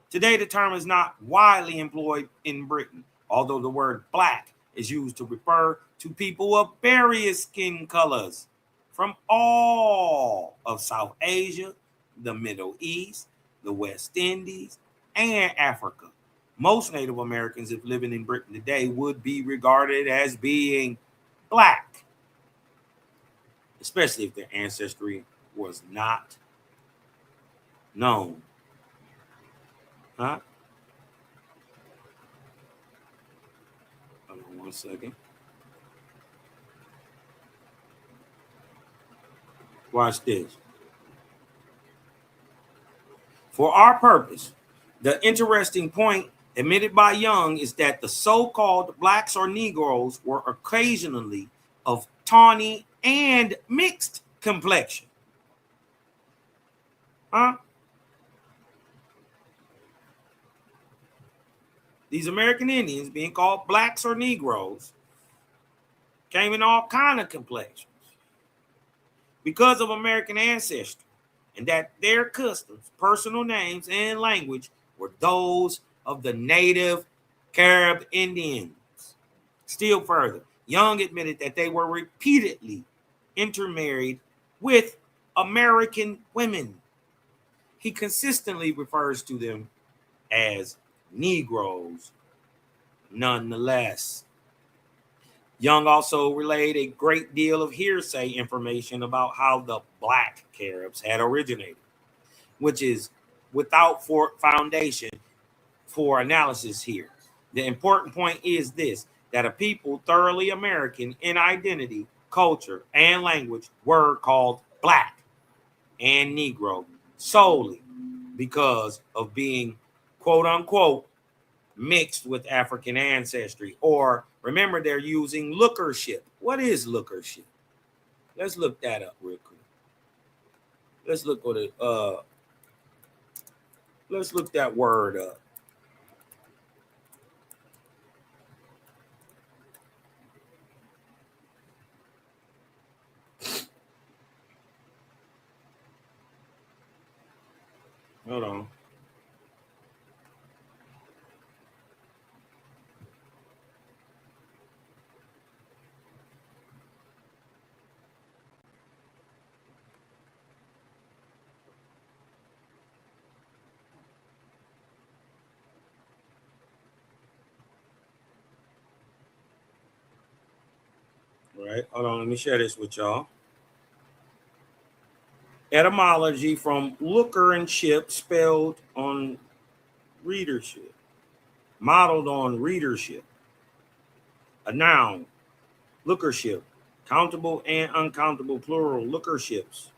Today, the term is not widely employed in Britain, although the word black is used to refer to people of various skin colors from all of South Asia, the Middle East, the West Indies, and Africa. Most Native Americans, if living in Britain today, would be regarded as being black, especially if their ancestry was not known. Huh? Hold on one second. Watch this. For our purpose, the interesting point admitted by Young is that the so-called blacks or Negroes were occasionally of tawny and mixed complexion. Huh? These American Indians, being called blacks or Negroes, came in all kind of complexions because of American ancestry, and that their customs, personal names, and language were those of the native Carib Indians. Still further, Young admitted that they were repeatedly intermarried with American women. He consistently refers to them as Negroes, nonetheless. Young also relayed a great deal of hearsay information about how the black Caribs had originated, which is without foundation for analysis here. The important point is this, that a people thoroughly American in identity, culture, and language were called black and Negro solely because of being, quote unquote, mixed with African ancestry. Or remember, they're using lookership. What is lookership? Let's look that up real quick. Let's look what it let's look that word up. Hold on. All right, hold on. Let me share this with y'all. Etymology from looker and ship, spelled on readership, modeled on readership. A noun, lookership, countable and uncountable plural lookerships.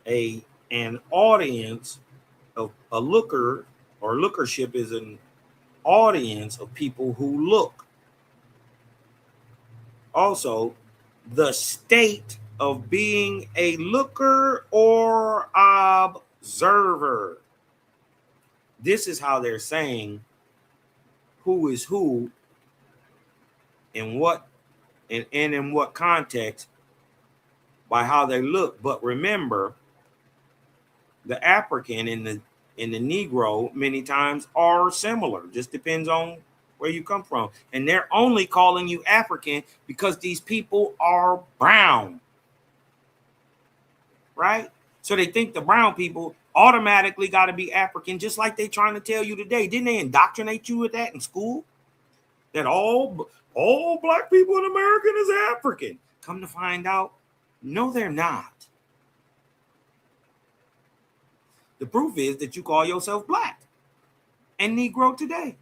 An audience of a looker or lookership is an audience of people who look. Also, the state of being a looker or observer. This is how they're saying who is who in what and in what context by how they look. But remember, the African and the Negro many times are similar. Just depends on where you come from. And they're only calling you African because these people are brown. Right? So they think the brown people automatically got to be African, just like they trying to tell you today. Didn't they indoctrinate you with that in school? That all black people in America is African. Come to find out, no, they're not. The proof is that you call yourself black and Negro today.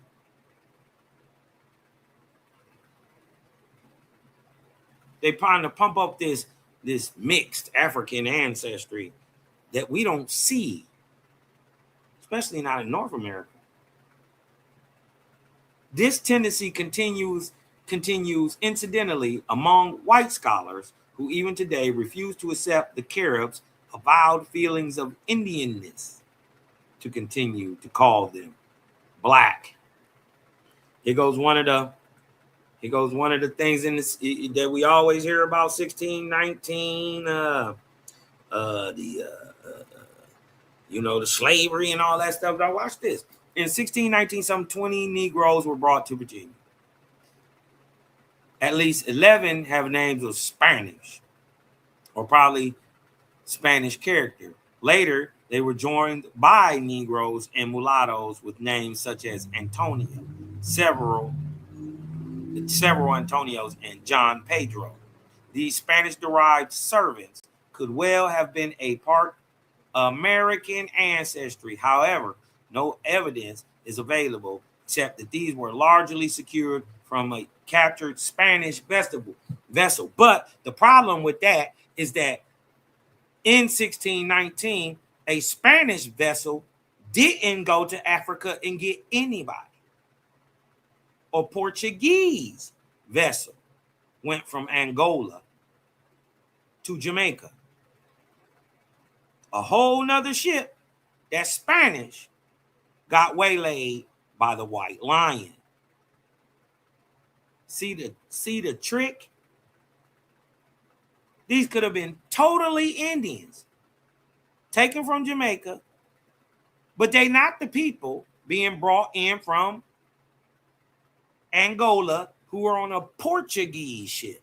They trying to pump up this mixed African ancestry that we don't see, especially not in North America. This tendency continues incidentally among white scholars who even today refuse to accept the Caribs' avowed feelings of Indianness to continue to call them black. Here goes one of the things in this that we always hear about 1619, the slavery and all that stuff. Now watch this. In 1619, some 20 Negroes were brought to Virginia. At least 11 have names of Spanish, or probably Spanish character. Later, they were joined by Negroes and mulattoes with names such as Antonio, several Antonios, and John Pedro. These Spanish-derived servants could well have been a part American ancestry. However, no evidence is available except that these were largely secured from a captured Spanish vessel. vessel. But the problem with that is that in 1619, a Spanish vessel didn't go to Africa and get anybody. A Portuguese vessel went from Angola to Jamaica. A whole nother ship that's Spanish got waylaid by the White Lion. See the trick? These could have been totally Indians taken from Jamaica, but they not the people being brought in from Angola who are on a Portuguese ship.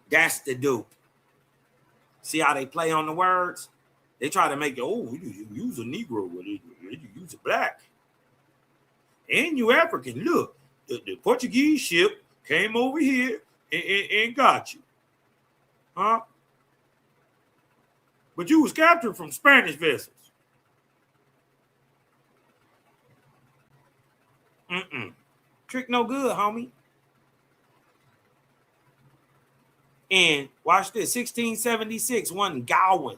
That's the dupe. See how they play on the words? They try to make it, oh, you use a Negro, you use a black. And you African. Look, the Portuguese ship came over here and got you. Huh? But you was captured from Spanish vessels. Trick no good, homie. And watch this, 1676, one Gowan,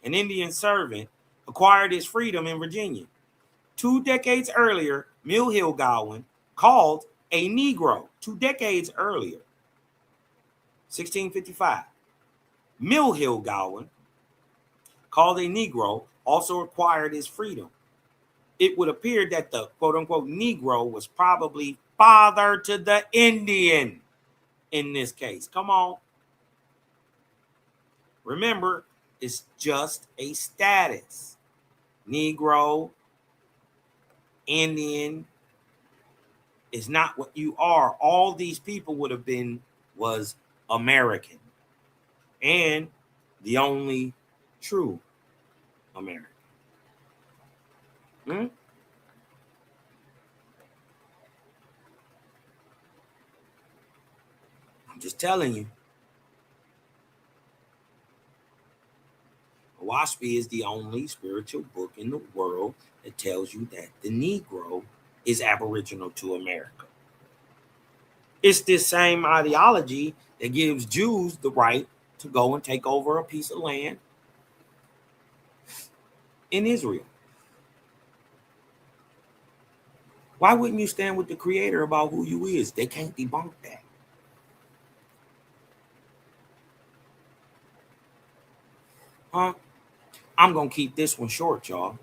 an Indian servant, acquired his freedom in Virginia. 2 decades earlier, Mill Hill Gowan called a Negro. 2 decades earlier, 1655. Mill Hill Gowan called a Negro also acquired his freedom. It would appear that the quote-unquote Negro was probably father to the Indian in this case. Come on. Remember, it's just a status. Negro, Indian is not what you are. All these people would have been was American and the only true American. I'm just telling you. Oahspe is the only spiritual book in the world that tells you that the Negro is aboriginal to America. It's this same ideology that gives Jews the right to go and take over a piece of land in Israel. Why wouldn't you stand with the Creator about who you is? They can't debunk that. Huh? I'm going to keep this one short, y'all.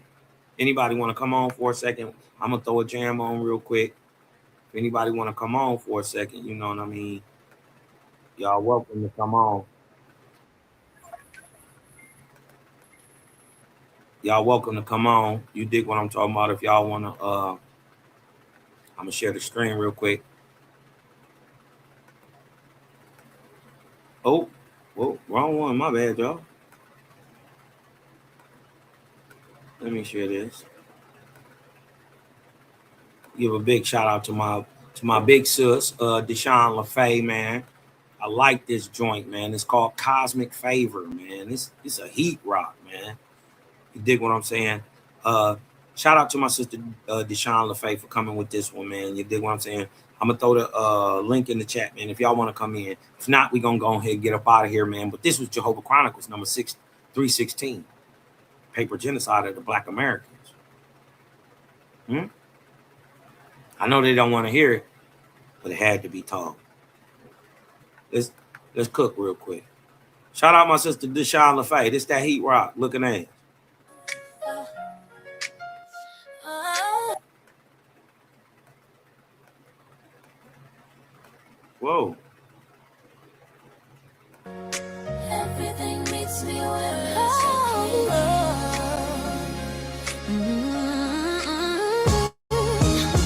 Anybody want to come on for a second? I'm going to throw a jam on real quick. If anybody want to come on for a second, you know what I mean? Y'all welcome to come on. Y'all welcome to come on. You dig what I'm talking about? If y'all want to, I'm going to share the screen real quick. Oh, whoa, wrong one. My bad, y'all. Let me share this. Give a big shout out to my big sis, Deshaun LaFay, man. I like this joint, man. It's called Cosmic Favor, man. It's a heat rock, man. You dig what I'm saying? Shout out to my sister Deshaun LaFay for coming with this one, man. You dig what I'm saying? I'm gonna throw the link in the chat, man. If y'all want to come in. If not, we're gonna go ahead and get up out of here, man. But this was Jehovah Chronicles number 316. Paper genocide of the Black Americans. I know they don't want to hear it, but it had to be told. Let's cook real quick. Shout out my sister Deshaun LaFay. This that heat rock. Looking at it. Whoa. Everything meets me where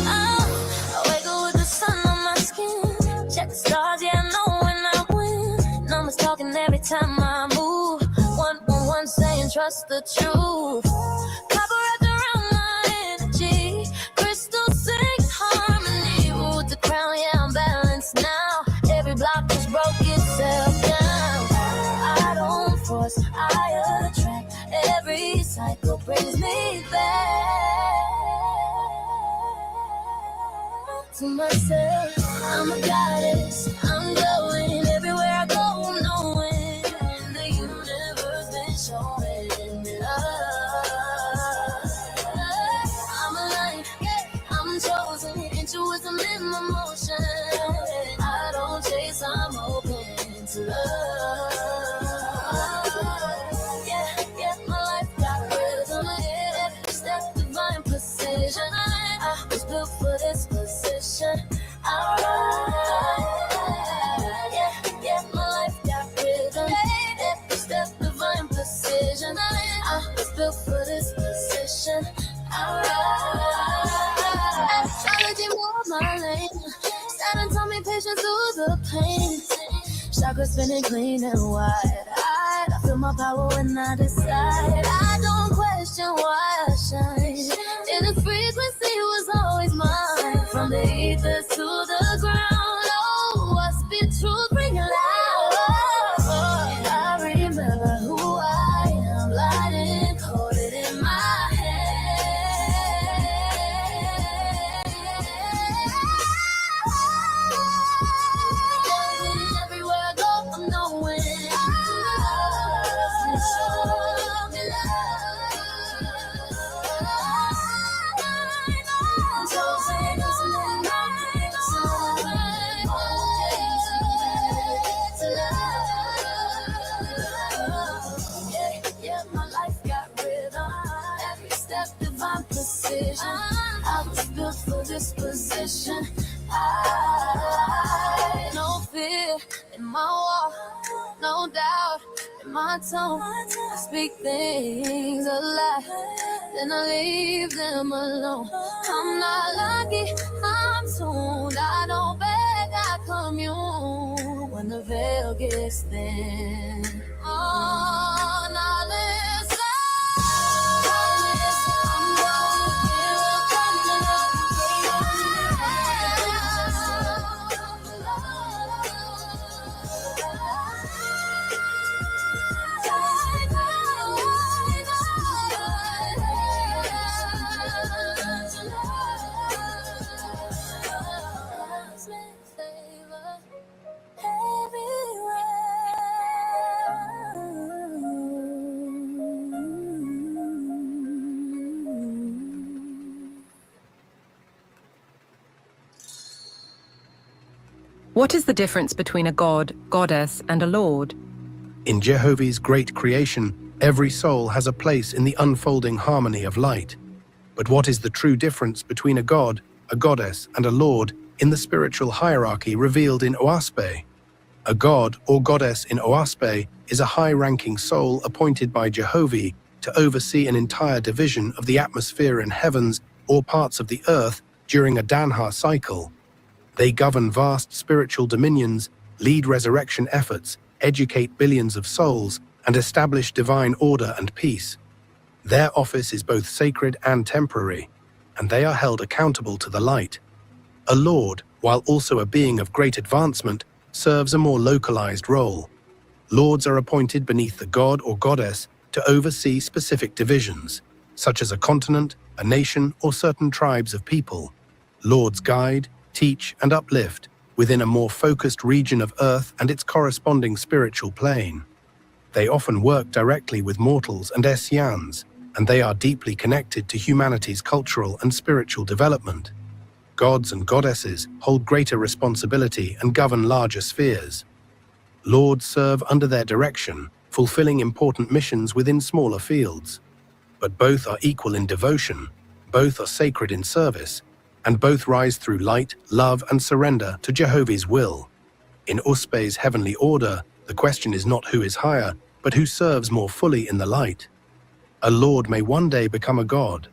I wake up with the sun on my skin. Check the stars, yeah, I know when I win. Numbers talking every time I move. 111 saying trust the truth. Copper wrapped around my energy. Crystal sing harmony. With the crown, yeah, I'm balanced now. Every block just broke itself down. I don't force, I attract. Every cycle brings me back. to myself, I'm a goddess, I'm glowing everywhere I go, I'm knowing the universe been showing me love. I'm a light, yeah, I'm chosen, intuition in my motion. I don't chase, I'm open to love. Yeah, my life got rhythm, yeah, every step divine precision. I was built for this position. Yeah, my life got rhythm, every step divine precision. I was built for this position. Astrology more my lane. Saturn taught me patience through the pain. Chakras spinning clean and wide. I feel my power when I decide. I don't question why I shine. And the frequency was always mine. From the ethers to the ground. Oh, what's been truth, bring it loud. I remember who I am. Light encoded in my head. Everywhere I go, I'm knowing. Yeah, my life got rhythm. Every step divine precision. I was built for this position. No fear in my walk, no doubt in my tone. I speak things alive, then I leave them alone. I'm not lucky, I'm tuned. I don't beg, I commune when the veil gets thin. Oh, now listen. I'm gonna feel it coming What is the difference between a god, goddess, and a lord? In Jehovah's great creation, every soul has a place in the unfolding harmony of light. But what is the true difference between a god, a goddess, and a lord in the spiritual hierarchy revealed in Oaspe? A god or goddess in Oaspe is a high-ranking soul appointed by Jehovah to oversee an entire division of the atmosphere and heavens or parts of the earth during a Danha cycle. They govern vast spiritual dominions, lead resurrection efforts, educate billions of souls, and establish divine order and peace. Their office is both sacred and temporary, and they are held accountable to the light. A lord, while also a being of great advancement, serves a more localized role. Lords are appointed beneath the god or goddess to oversee specific divisions, such as a continent, a nation, or certain tribes of people. Lords guide, teach, and uplift within a more focused region of earth and its corresponding spiritual plane. They often work directly with mortals and Esians, and they are deeply connected to humanity's cultural and spiritual development. Gods and goddesses hold greater responsibility and govern larger spheres. Lords serve under their direction, fulfilling important missions within smaller fields. But both are equal in devotion, both are sacred in service, and both rise through light, love, and surrender to Jehovah's will. In Uspe's heavenly order, the question is not who is higher, but who serves more fully in the light. A lord may one day become a god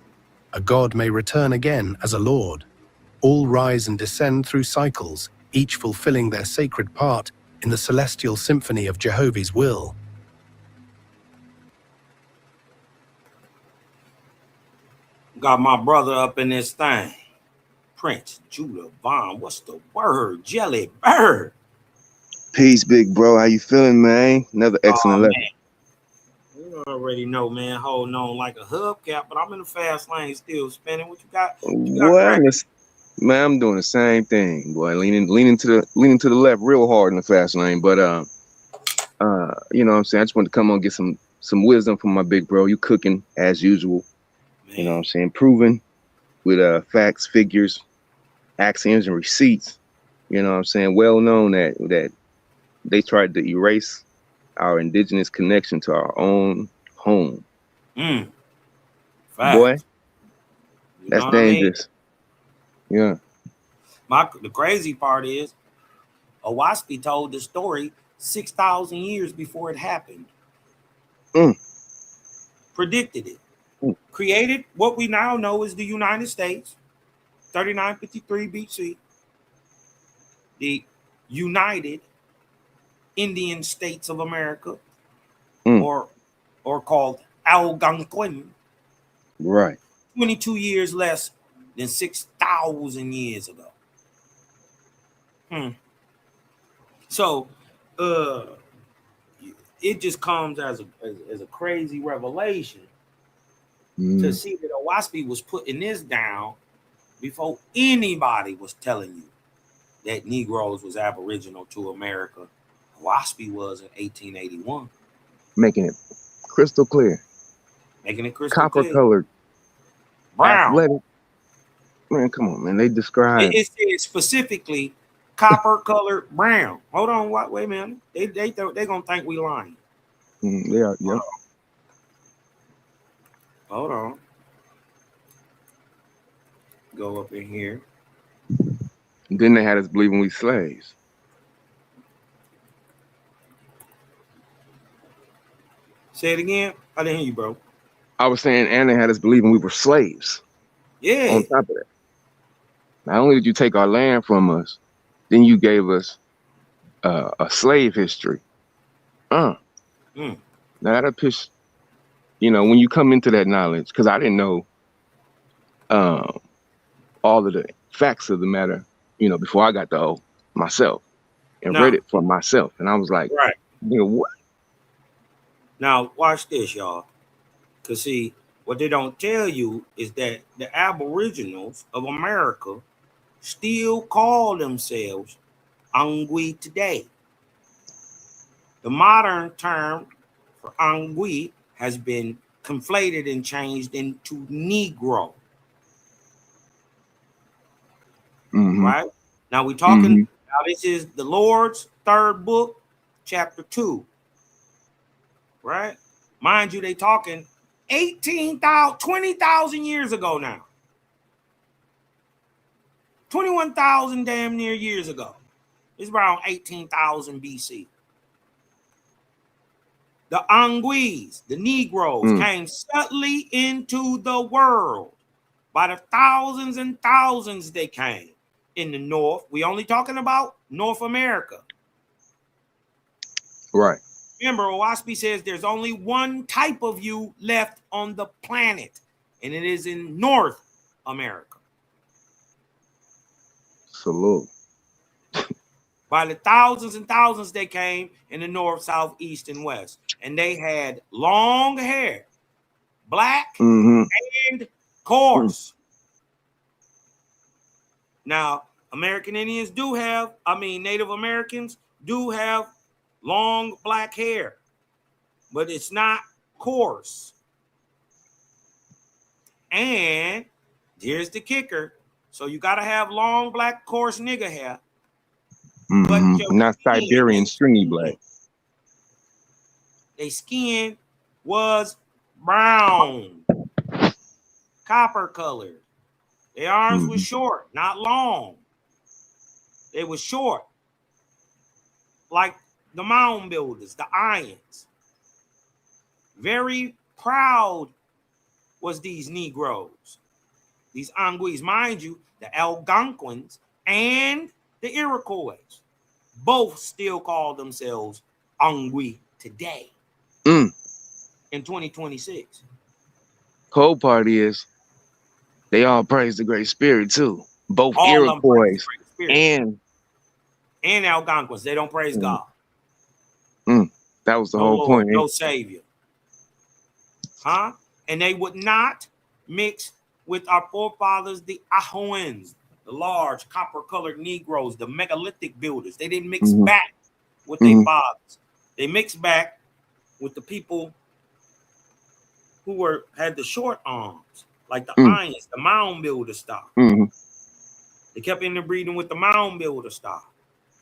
may return again as a lord. All rise and descend through cycles, each fulfilling their sacred part in the celestial symphony of Jehovah's will. Got my brother up in this thing. Prince Judah Vaughn, what's the word? Jelly Bird. Peace, big bro. How you feeling, man? Another excellent lesson. You already know, man. Holding on like a hubcap, but I'm in the fast lane still spinning. What you got? Well, Man, I'm doing the same thing, boy. Leaning to the left real hard in the fast lane. But you know what I'm saying? I just want to come on and get some wisdom from my big bro. You cooking as usual. Man. You know what I'm saying? Proven with facts, figures, axioms, and receipts. You know what I'm saying? Well known that they tried to erase our indigenous connection to our own home. Boy, Facts. You know that's what I mean? dangerous. Yeah. The crazy part is Owaspy told the story 6,000 years before it happened. Predicted it. Created what we now know as the United States, 3953 BC. The United Indian States of America, or called Algonquin. Right. 22 years less than 6,000 years ago. So it just comes as a crazy revelation to see that Owaspy was putting this down before anybody was telling you that Negroes was aboriginal to America. Owaspy was in 1881. Making it crystal clear. Making it crystal Copper clear. colored. Brown. Athletic. Man, come on, man. They describe. It says specifically copper colored brown. Hold on, wait a minute. They gonna think we lying. They are. Yep. Hold on. Go up in here. Then they had us believing we slaves. Say it again. I didn't hear you, bro. I was saying, and they had us believing we were slaves. Yeah. On top of that, not only did you take our land from us, then you gave us a slave history. Now that'll piss. You know, when you come into that knowledge, because I didn't know all of the facts of the matter, you know, before I got to O myself and read it for myself. And I was like, right. You know, what? Now, watch this, y'all. Because, see, what they don't tell you is that the aboriginals of America still call themselves Angwi today. The modern term for Angwi has been conflated and changed into Negro. Right? Now we're talking, now this is the Lord's third book, chapter 2. Right? Mind you, they talking 20,000 years ago now. 21,000 damn near years ago. It's around 18,000 BC. The Angwis, the Negroes, came subtly into the world. By the thousands and thousands they came. In the North, we only talking about North America. Right. Remember, Owaspy says there's only one type of you left on the planet, and it is in North America. Salute. By the thousands and thousands they came in the North, South, East, and West. And they had long hair, black and coarse. Now, American Indians Native Americans do have long black hair, but it's not coarse. And here's the kicker. So you got to have long black coarse nigger hair. But not Siberian stringy black. Their skin was brown, copper colored. Their arms were short, not long. They were short, like the mound builders, the Ions. Very proud was these Negroes, these Angwis. Mind you, the Algonquins and the Iroquois both still call themselves Angwi today in 2026. Cold party is they all praise the Great Spirit too. Both all Iroquois and Algonquins. They don't praise God. That was the whole Lord, point. No Savior. And they would not mix with our forefathers, the Ahoans, the large copper-colored Negroes, the megalithic builders. They didn't mix back with their fathers. They mixed back with the people who had the short arms, like the Irons, the mound builder stock. They kept interbreeding with the mound builder stock.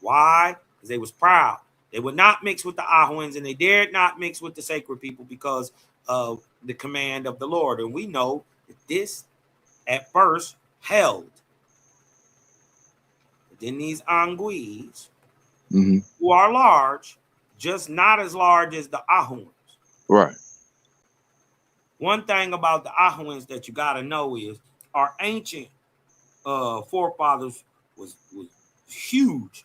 Why? Because they was proud. They would not mix with the Ahuans, and they dared not mix with the sacred people because of the command of the Lord. And we know that this at first held. But then these Anguis, who are large, just not as large as the Ahuans. Right. One thing about the Ahuans that you got to know is our ancient forefathers was huge.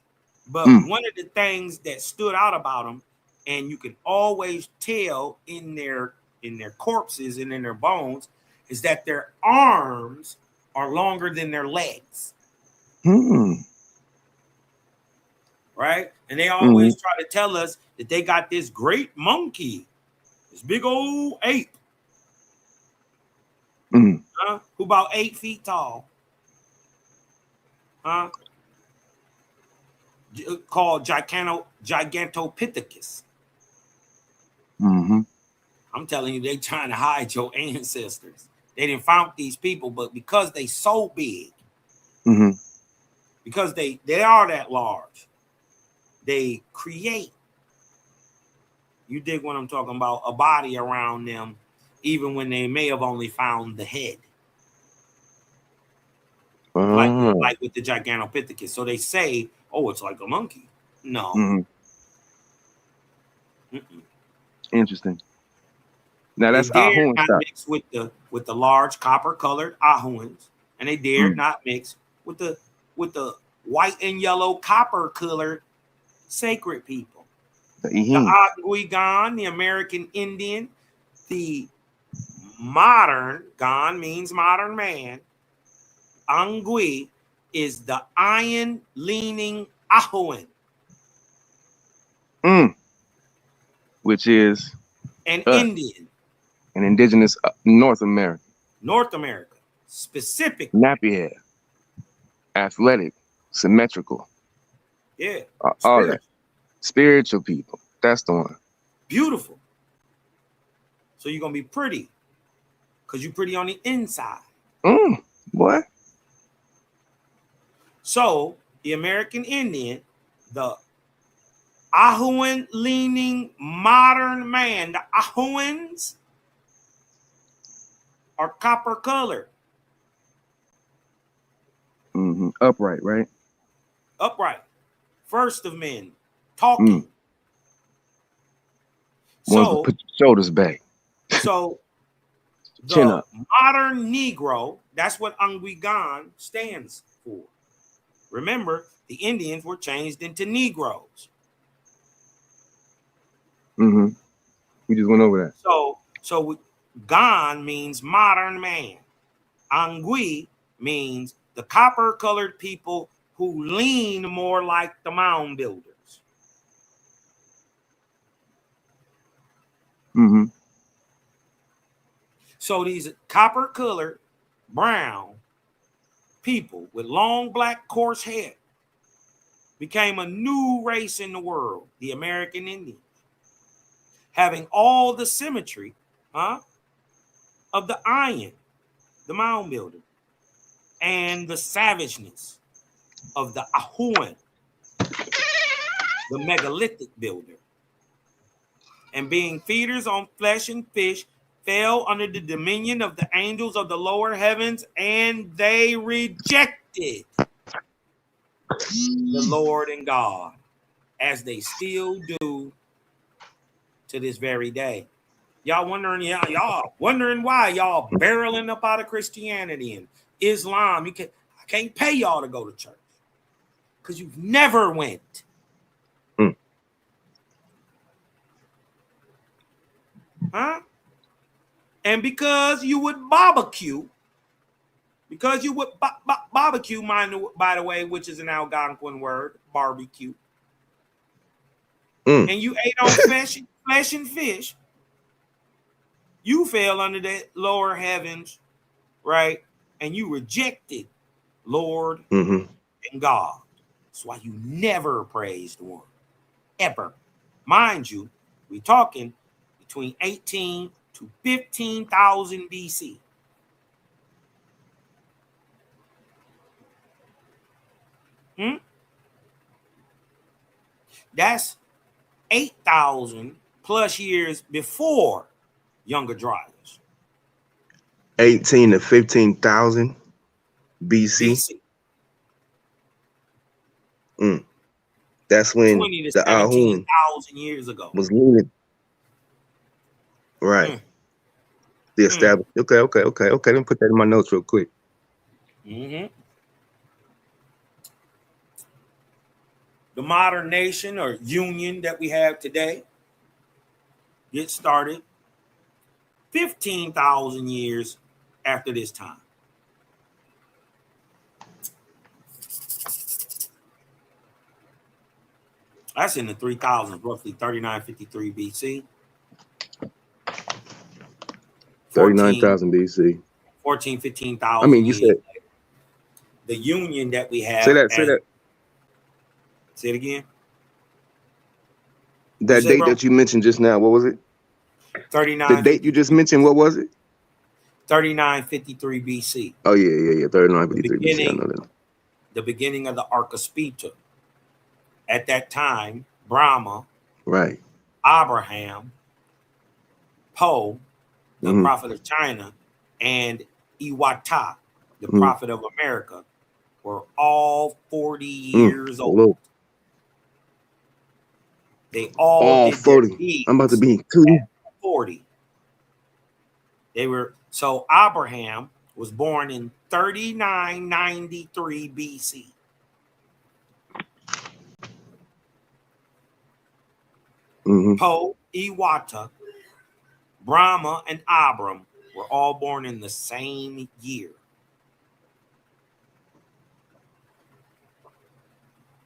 But one of the things that stood out about them, and you can always tell in their corpses and in their bones, is that their arms are longer than their legs. Right? And they always try to tell us that they got this great monkey, this big old ape, who about 8 feet tall, called Gigantopithecus. I'm telling you, they trying to hide your ancestors. They didn't found these people, but because they so big, because they are that large, they create, you dig what I'm talking about, a body around them, even when they may have only found the head. Like with the Gigantopithecus. So they say, oh, it's like a monkey. No. Interesting. Now that's they dared Ahuan not stuff. mix with the large copper-colored Ahuans, and they dared not mix with the white and yellow copper-colored sacred people. The Aguigan, the American Indian, the modern, Gan means modern man. Angui is the iron-leaning Ahuan. Which is an Indian. An indigenous North America. North America, specifically. Nappy hair. Athletic, symmetrical. Yeah. All that. Spiritual people. That's the one. Beautiful. So you're going to be pretty. Because you're pretty on the inside. What? So the American Indian, the Ahuan leaning modern man, the Ahuans are copper colored. Upright, right? Upright. First of men. Talking. So put your shoulders back. So the modern Negro, that's what Anguigan stands for. Remember, the Indians were changed into Negroes. We just went over that. So Gan means modern man. Angui means the copper-colored people who lean more like the mound builders. So these copper-colored brown people with long black coarse hair became a new race in the world, the American Indians, having all the symmetry of the iron, the mound builder, and the savageness of the Ahuan, the megalithic builder. And being feeders on flesh and fish, fell under the dominion of the angels of the lower heavens, and they rejected the Lord and God, as they still do to this very day. Y'all wondering why y'all barreling up out of Christianity and Islam. I can't pay y'all to go to church because you've never went. And because you would barbecue, by the way, which is an Algonquin word, barbecue, and you ate on flesh and fish, you fell under the lower heavens, right? And you rejected Lord, and God. That's why you never praised one, ever. Mind you, we're talking between 18 to 15,000 BC. That's 8,000 plus years before Younger Dryas. 18 to 15,000 BC. That's when 20 to the Ahun 17,000 years ago. was leading. Right. The established. Okay. Let me put that in my notes real quick. The modern nation or union that we have today gets started 15,000 years after this time. That's in the 3000s, roughly 3953 BC. 39,000 BC. 14, 15,000 I mean, you years said later. The union that we have. Say that. Say it again. That date that you mentioned just now, what was it? 39. The date you just mentioned, what was it? 3953 BC. Oh, yeah. 3953 BC. I know that. The beginning of the Archaspeta. At that time, Brahma, right, Abraham, Po, the prophet of China, and Iwata, the prophet of America, were all 40 years old. They all did 40. I'm about to be 40. They were so Abraham was born in 3993 BC. Po, Iwata, Brahma, and Abram were all born in the same year.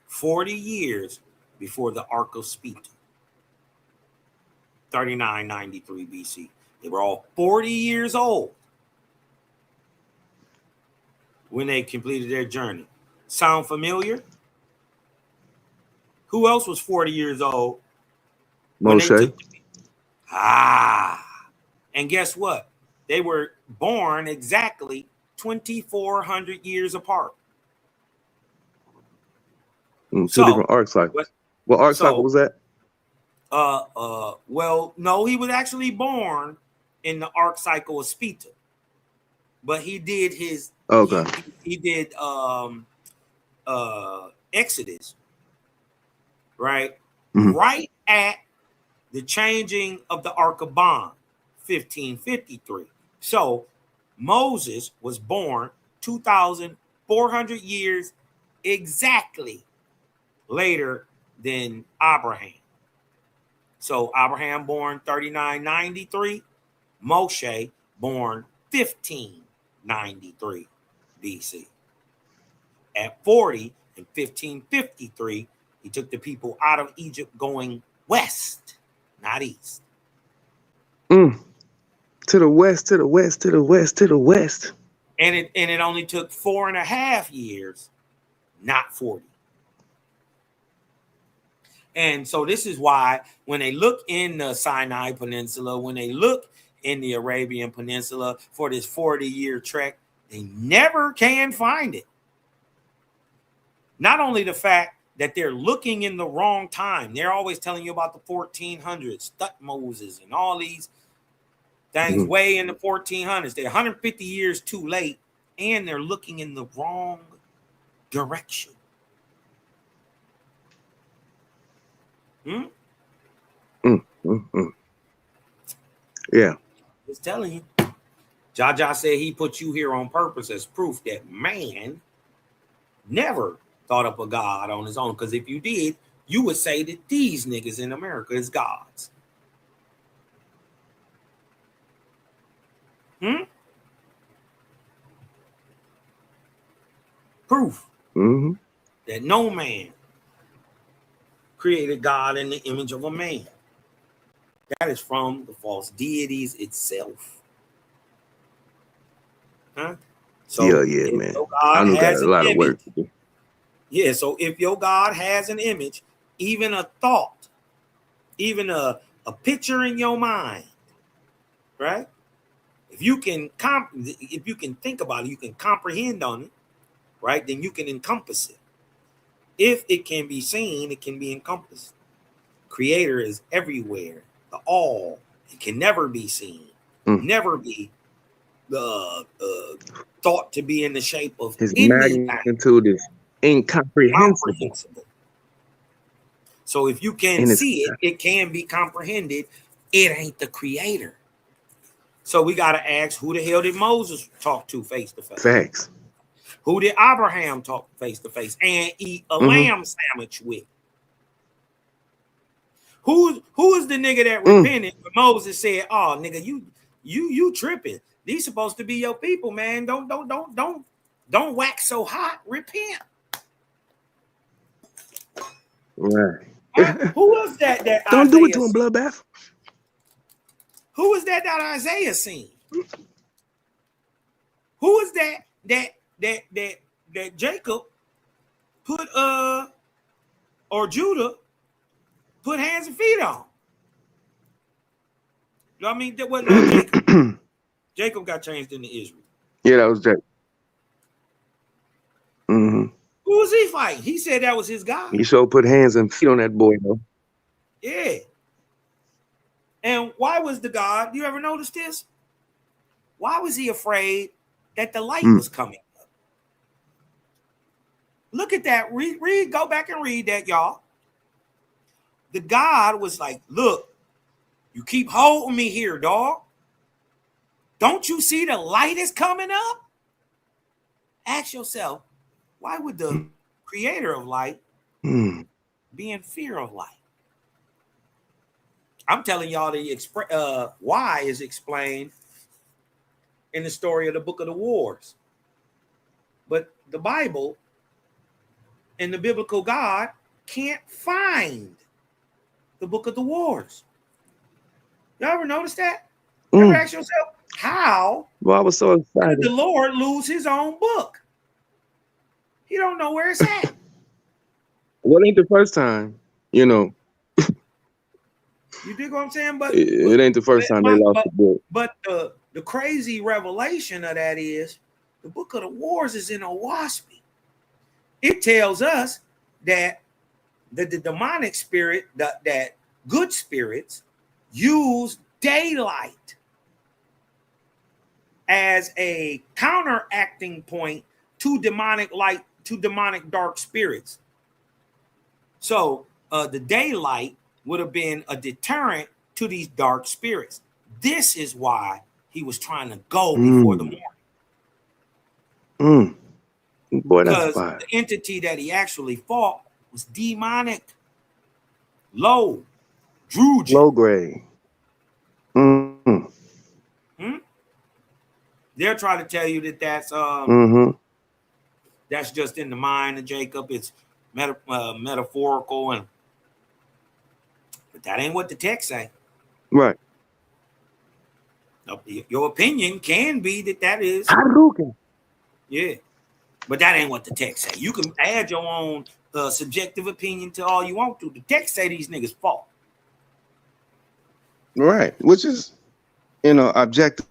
40 years before the Archaspeta. 3993 BC. They were all 40 years old when they completed their journey. Sound familiar? Who else was 40 years old? Moshe. And guess what? They were born exactly 2,400 years apart. Two different arc cycles. What arc cycle was that? Well, no, he was actually born in the arc cycle of Speta, but he did his. He did Exodus, right? Right at the changing of the Ark of Bond, 1553. So Moses was born 2,400 years exactly later than Abraham. So Abraham born 3993, Moshe born 1593 BC. At 40 in 1553, he took the people out of Egypt going west, not east. To the west, to the west, to the west, to the west. And it only took 4.5 years, not 40. And so this is why when they look in the Sinai Peninsula, when they look in the Arabian Peninsula for this 40-year trek, they never can find it. Not only the fact that they're looking in the wrong time. They're always telling you about the 1400s, Thutmoses, and all these things way in the 1400s. They're 150 years too late, and they're looking in the wrong direction. Yeah. Just telling you. Jaja said he put you here on purpose as proof that man never thought up a God on his own. Because if you did, you would say that these niggas in America is gods. Proof that no man created God in the image of a man. That is from the false deities itself. Yeah, if man. your I God know got has a an lot of image, work to do. yeah, so if your God has an image, even a thought, even a picture in your mind, right? If you can think about it, you can comprehend on it, right? Then you can encompass it. If it can be seen, it can be encompassed. Creator is everywhere, the all. It can never be seen, never be thought to be in the shape of His anything magnitude is incomprehensible. comprehensible. So if you can And it's see it, it can be comprehended. It ain't the creator. So we got to ask, who the hell did Moses talk to face to face? facts. Who did Abraham talk face to face and eat a lamb sandwich with? Who is the nigga that repented when Moses said, "Oh, nigga, you tripping? These supposed to be your people, man. Don't wax so hot. Repent." Right. Who was that Don't Isaiah do it to him, seen? bloodbath. Who was that Isaiah seen? Who is that Jacob put or Judah put hands and feet on? You know what I mean? That wasn't no Jacob. Jacob got changed into Israel. Yeah, that was Jacob. Who was he fighting? He said that was his God. He sure put hands and feet on that boy, though. Yeah. And why was the God, you ever notice this? Why was he afraid that the light was coming up? Look at that. Read, go back and read that, y'all. The God was like, look, you keep holding me here, dog. Don't you see the light is coming up? Ask yourself, why would the creator of light be in fear of light? I'm telling y'all the why is explained in the story of the Book of the Wars. But the Bible and the biblical God can't find the Book of the Wars. Y'all ever notice that? Ever ask yourself, how Well, I was so excited. did the Lord lose his own book? He don't know where it's at. Well, it ain't the first time, you know. You dig what I'm saying? But it ain't the first time they lost the book. But the crazy revelation of that is the Book of the Wars is in Owaspy. It tells us that the demonic spirit, that good spirits use daylight as a counteracting point to demonic light, to demonic dark spirits. So the daylight would have been a deterrent to these dark spirits. This is why he was trying to go before the morning. Boy, that's because fine. The entity that he actually fought was demonic, low, Druid, low grade. They'll try to tell you that that's just in the mind of Jacob. It's metaphorical, but that ain't what the text say. Right. Your opinion can be that is. Yeah, but that ain't what the text say. You can add your own subjective opinion to all you want to. The text say these niggas fought. Right, which is, objective.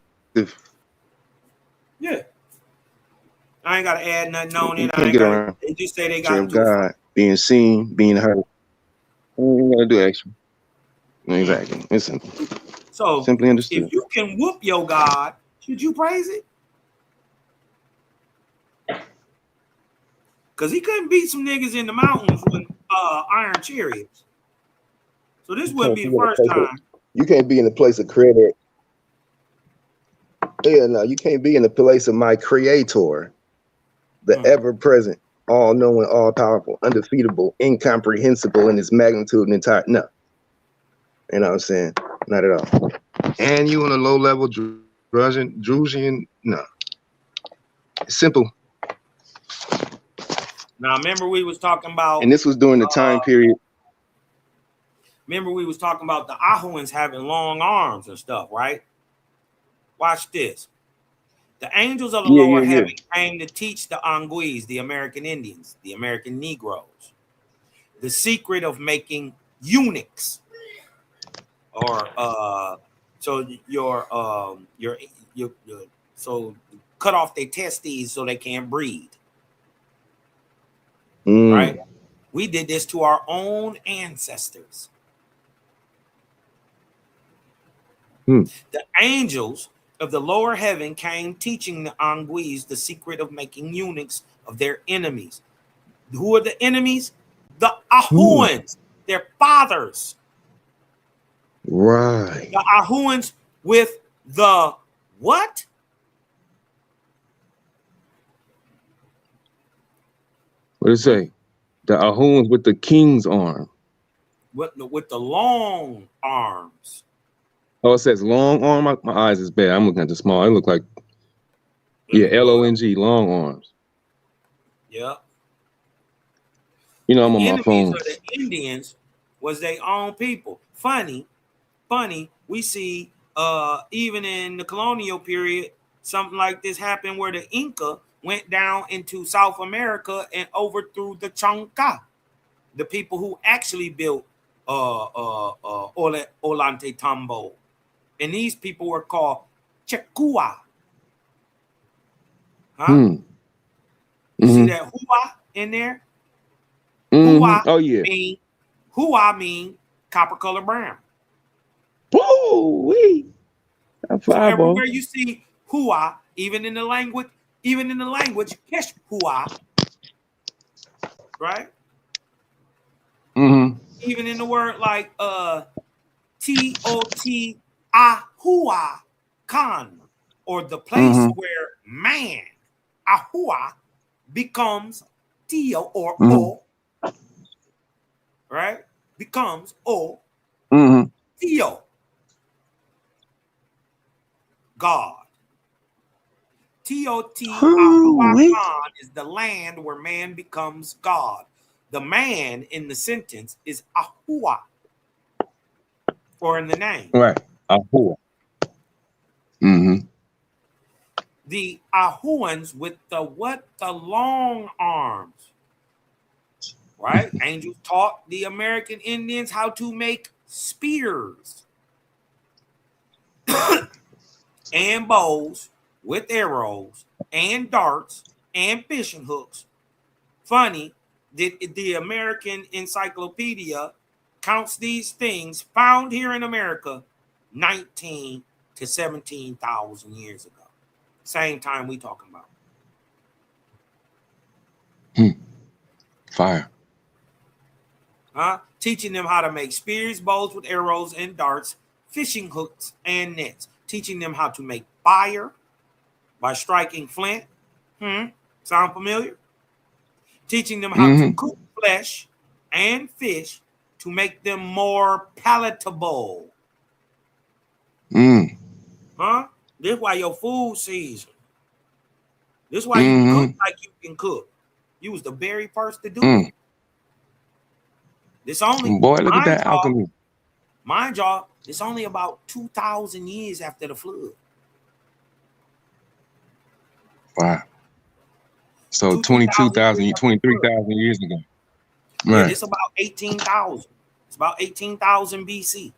Yeah. I ain't got to add nothing on it. I ain't get around. They just say they got into God being seen, being heard. You gotta do extra. Exactly. It's simple. So simply understood. If you can whoop your God, should you praise it? Because he couldn't beat some niggas in the mountains with iron chariots. So this wouldn't be the first time. You can't be in the place of creator. Yeah, no, you can't be in the place of my creator, the ever-present, all-knowing, all-powerful, undefeatable, incomprehensible in its magnitude and entire. No. You know what I'm saying? Not at all. And you on a low-level Drusian? No. It's simple. Now, remember we was talking about... And this was during the time period. Remember we was talking about the Ahuans having long arms and stuff, right? Watch this. The angels of the Yeah, lower yeah, yeah. heaven came to teach the Anguis, the American Indians, the American Negroes, the secret of making eunuchs, or so your so cut off their testes so they can't breathe. Right? We did this to our own ancestors. The angels of the lower heaven came teaching the Anguis the secret of making eunuchs of their enemies. Who are the enemies? The Ahuans, their fathers. Right. The Ahuans with the what? What does it say? The Ahuans with the king's arm. With the long arms. Oh, it says long arm. My eyes is bad. I'm looking at the small. It look like, yeah, LONG, long arms. Yeah. You know, I'm The on my enemies phone. of the Indians was their own people. Funny, we see even in the colonial period, something like this happened where the Inca went down into South America and overthrew the Chanca, the people who actually built Ollantaytambo. And these people were called Chekua. Huh? You see that hua in there? Hua Oh yeah. mean copper color brown. Woo-wee. So everywhere you see hua, even in the language, kesh hua, right? Even in the word like T-O-T ahua kan, or the place where man ahua becomes tio or o, right? Becomes o, tio, God. T-O-T ahua kan is the land where man becomes God. The man in the sentence is ahua, or in the name. Right. Ahua. The Ahuans with the what? The long arms. Right? Angels taught the American Indians how to make spears and bows with arrows and darts and fishing hooks. Funny, the American Encyclopedia counts these things found here in America 19 to 17,000 years ago. Same time we talking about. Fire. Teaching them how to make spears, bows with arrows and darts, fishing hooks and nets. Teaching them how to make fire by striking flint. Sound familiar? Teaching them how to cook flesh and fish to make them more palatable. This is why your food season. This is why you can cook like you can cook. You was the very first to do it. This only, boy, look at that alchemy. Mind y'all, it's only about 2,000 years after the flood. Wow. So 22,000, 23,000 years ago. Yeah, Right. it's about 18,000. It's about 18,000 BC.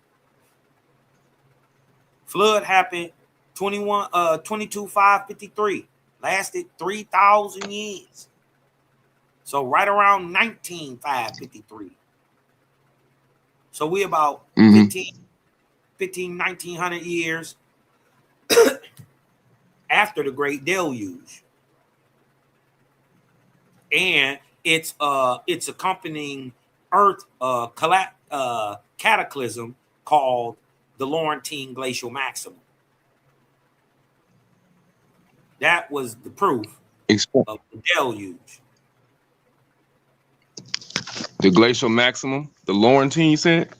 Flood happened 22,553. Lasted 3,000 years. So right around 19,553. So we about 1900 years after the Great Deluge. And it's accompanying Earth cataclysm called the Laurentine Glacial Maximum. That was the proof of the deluge. The glacial maximum, the Laurentine, you said?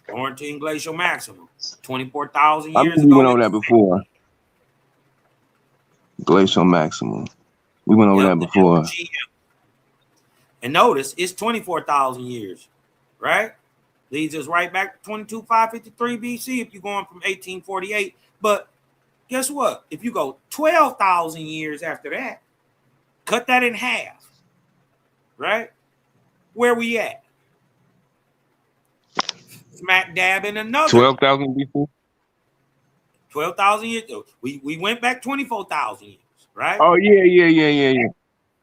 Laurentine Glacial Maximum, 24,000 I years think ago. we went over that before. Glacial maximum. We went over that before. And notice it's 24,000 years, right? Leads us right back to 22,553 BC if you're going from 1848. But Guess what? If you go 12,000 years after that, cut that in half, right? Where we at? Smack dab in another 12,000 BC. 12,000 years. We went back 24,000 years, right? Oh yeah.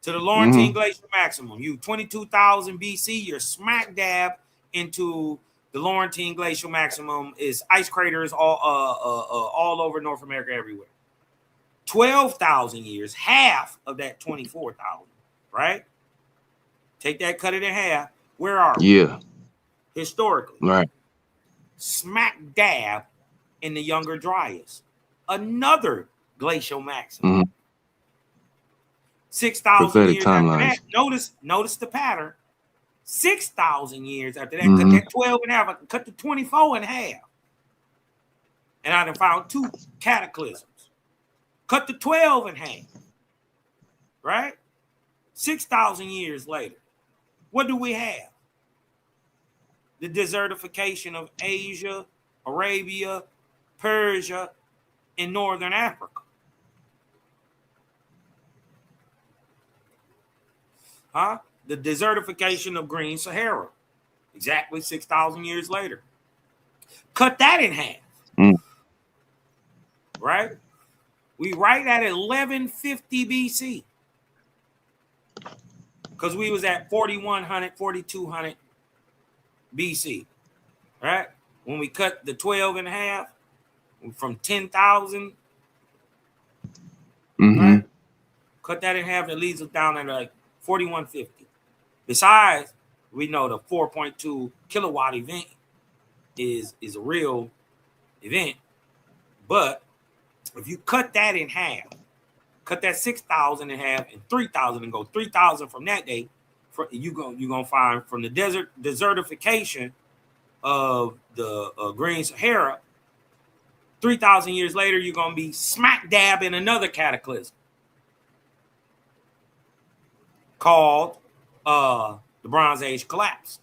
To the Laurentine Glacial maximum. You 22,000 BC, you're smack dab into the Laurentine Glacial maximum. Is ice craters all over North America, everywhere. 12,000 years, half of that 24,000, right? Take that, cut it in half. Where are we? Yeah. Historically. Right. Smack dab in the Younger Dryas. Another glacial maximum. 6,000 years after that. Notice the pattern. 6,000 years after that, cut that 12 in half, I can cut the 24 in half. And I done found 2 cataclysms. Cut the 12 in half. Right? 6,000 years later. What do we have? The desertification of Asia, Arabia, Persia, and Northern Africa. The desertification of Green Sahara. Exactly 6,000 years later. Cut that in half. Right? We right at 1150 BC. Because we was at 4100, 4200 BC. Right? When we cut the 12 in half from 10,000. Right? Cut that in half, it leaves us down at like 4150. Besides, we know the 4.2 kilowatt event is a real event. But if you cut that in half, cut that 6,000 in half and 3,000 and go 3,000 from that day, you're gonna find from the desertification of the Green Sahara, 3,000 years later, you're gonna be smack dab in another cataclysm called the Bronze Age collapse.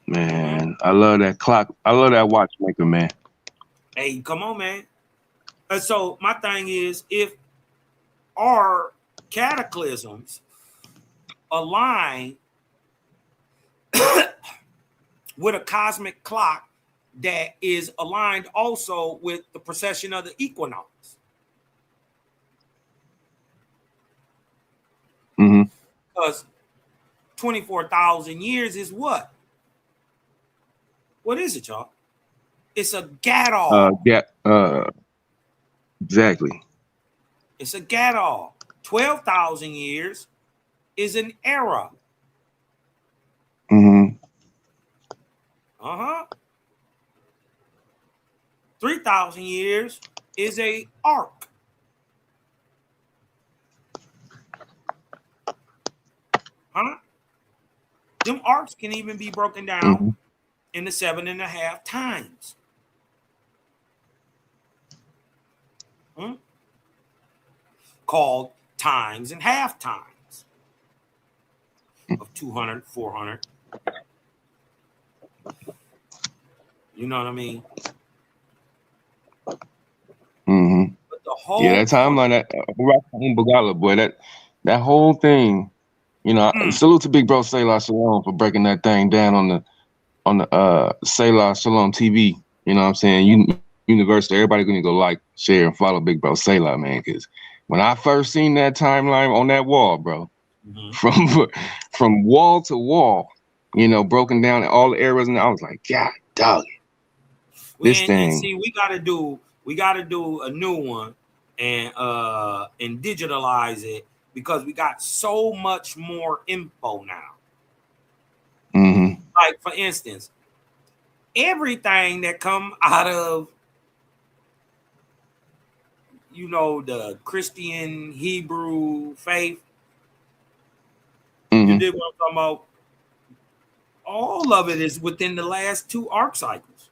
Man, I love that clock. I love that watchmaker, man. Hey, come on, man. So my thing is, if our cataclysms align with a cosmic clock that is aligned also with the precession of the equinox. Because 24,000 years is what? What is it, y'all? It's a gadol. Exactly. It's a gadol. 12,000 years is an era. 3,000 years is a arc. Them arcs can even be broken down into 7.5 times. Called times and half times of 200, 400. You know what I mean? But the whole that timeline, that boy, that whole thing, you know, salute to Big Bro Selah Shalom for breaking that thing down on the Selah Shalom TV. You know what I'm saying? Universal, everybody gonna go like, share, and follow Big Bro Selah, man. Because when I first seen that timeline on that wall, bro, from wall to wall, you know, broken down in all the areas, and I was like, God, dog, this thing. And see, we gotta do a new one and digitalize it because we got so much more info now. Like for instance, everything that come out of, you know, the Christian Hebrew faith, you dig what I'm talking about? All of it is within the last 2 arc cycles.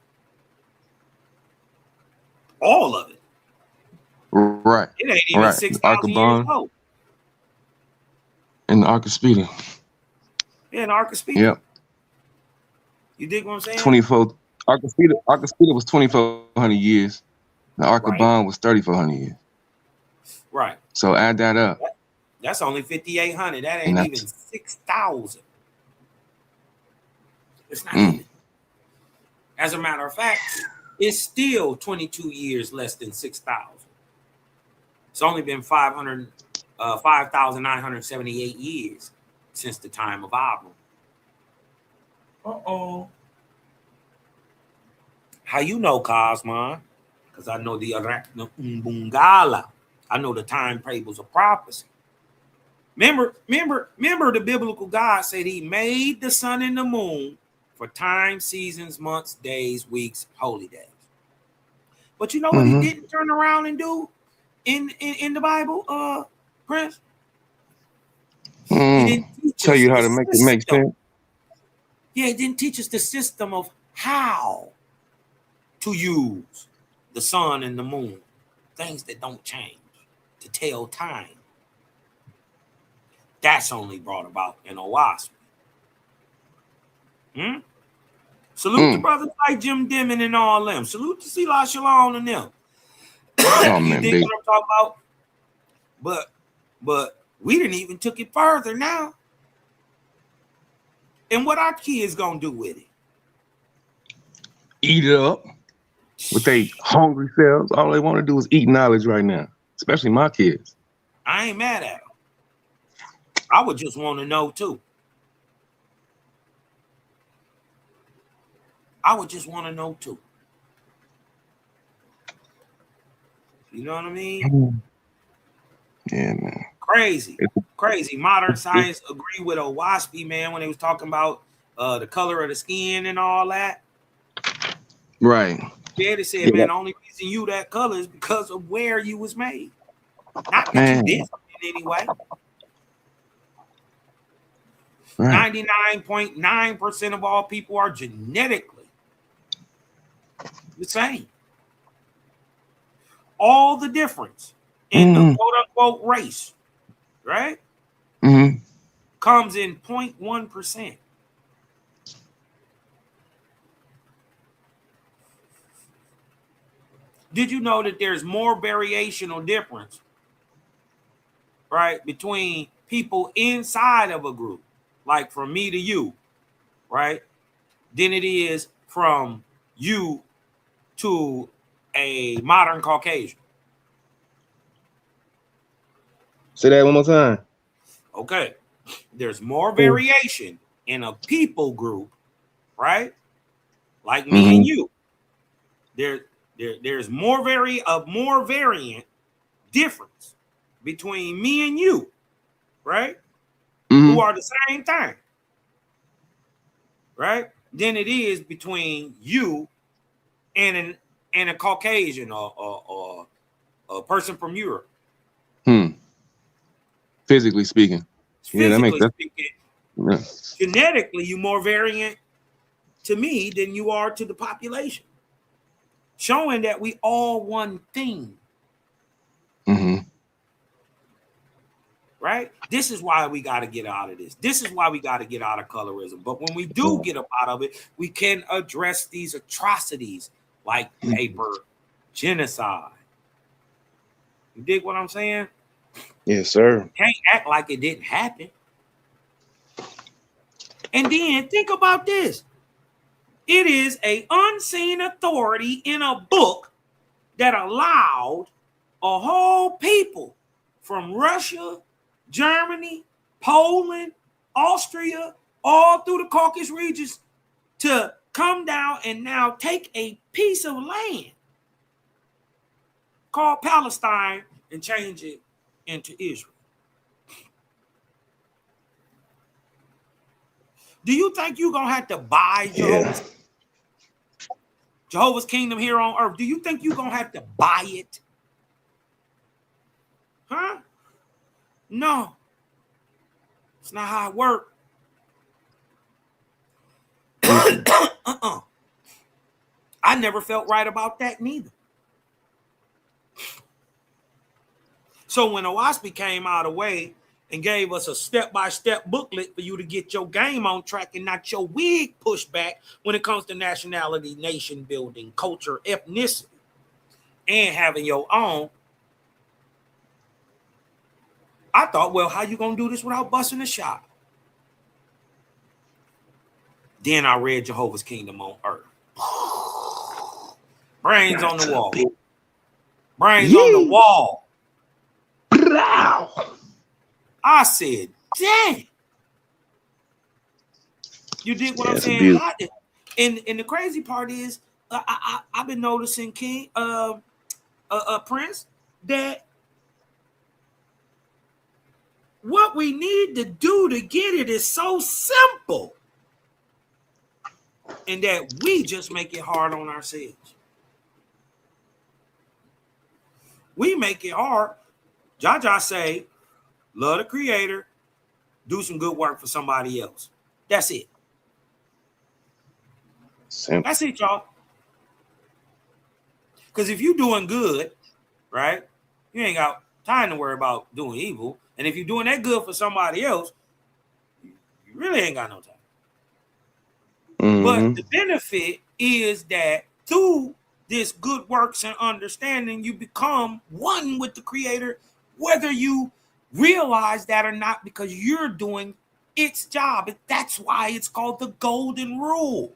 All of it. Right. It ain't even 6,000 years old. And the Arc of Speeder. Yeah, an Arc of Speeder. Yep. You dig what I'm saying? 24. Arcasita was 2,400 years. The Arcabon was 3,400 years. Right. So add that up. That's only 5,800. That ain't even 6,000. It's not even. As a matter of fact, it's still 22 years less than 6,000. It's only been 5,978 years since the time of Abram. How you know, Cosmon? Because I know the Arachna Umbungala. I know the timetables of prophecy. Remember the biblical God said he made the sun and the moon for time, seasons, months, days, weeks, holy days. But you know what he didn't turn around and do in the Bible, Prince? He didn't teach tell us you how the to make system. it make sense. Yeah, he didn't teach us the system of how to use the sun and the moon, things that don't change, to tell time. That's only brought about in Owasso. Salute to brothers like Jim Dimon and all them. Salute to Sela Shalom and them. Oh, You man, dig big. what I'm talking about? But we didn't even took it further now. And what our kids gonna do with it? Eat it up with their hungry selves. All they want to do is eat knowledge right now, especially my kids. I ain't mad at them. I would just want to know too. I would just want to know too. You know what I mean? Yeah, man. Crazy. Modern science agree with Owaspy, man, when they was talking about the color of the skin and all that. Right. Yeah, they said, man, the only reason you that color is because of where you was made. Not that you did in any way. Right. 99.9% of all people are genetically the same. All the difference in the quote-unquote race, right, comes in 0.1%. Did you know that there's more variational difference, right, between people inside of a group, like from me to you, right, than it is from you to a modern Caucasian? Say that one more time. Okay. There's more variation in a people group, right? Like me and you. There's more variant difference between me and you, right? Who are the same thing, right? Than it is between you and a Caucasian or a person from Europe. Physically speaking. That makes sense. Yeah. Genetically, you're more variant to me than you are to the population, showing that we all one thing. Right? This is why we got to get out of this. This is why we got to get out of colorism. But when we do get up out of it, we can address these atrocities like paper genocide. You dig what I'm saying? Yes, sir. Can't act like it didn't happen. And then think about this. It is an unseen authority in a book that allowed a whole people from Russia, Germany, Poland, Austria, all through the Caucasus regions to come down and now take a piece of land called Palestine and change it into Israel. Do you think you're going to have to buy Jehovah's Kingdom here on earth? Do you think you're going to have to buy it? Huh? No. It's not how it works. I never felt right about that neither. So when Owaspy came out of the way and gave us a step-by-step booklet for you to get your game on track and not your wig pushed back when it comes to nationality, nation building, culture, ethnicity, and having your own. I thought, well, how you gonna do this without busting the shop? Then I read Jehovah's Kingdom on Earth. Brains on the wall. Brains on the wall. I said, dang. You did what I'm saying? And the crazy part is, I've been noticing, King, Prince, that what we need to do to get it is so simple. And that we just make it hard on ourselves. We make it hard. Jaja say, love the creator, do some good work for somebody else. That's it. Simple. That's it, y'all. Because if you're doing good, right, you ain't got time to worry about doing evil. And if you're doing that good for somebody else, you really ain't got no time. But the benefit is that through this good works and understanding, you become one with the creator, whether you realize that or not, because you're doing its job. That's why it's called the golden rule.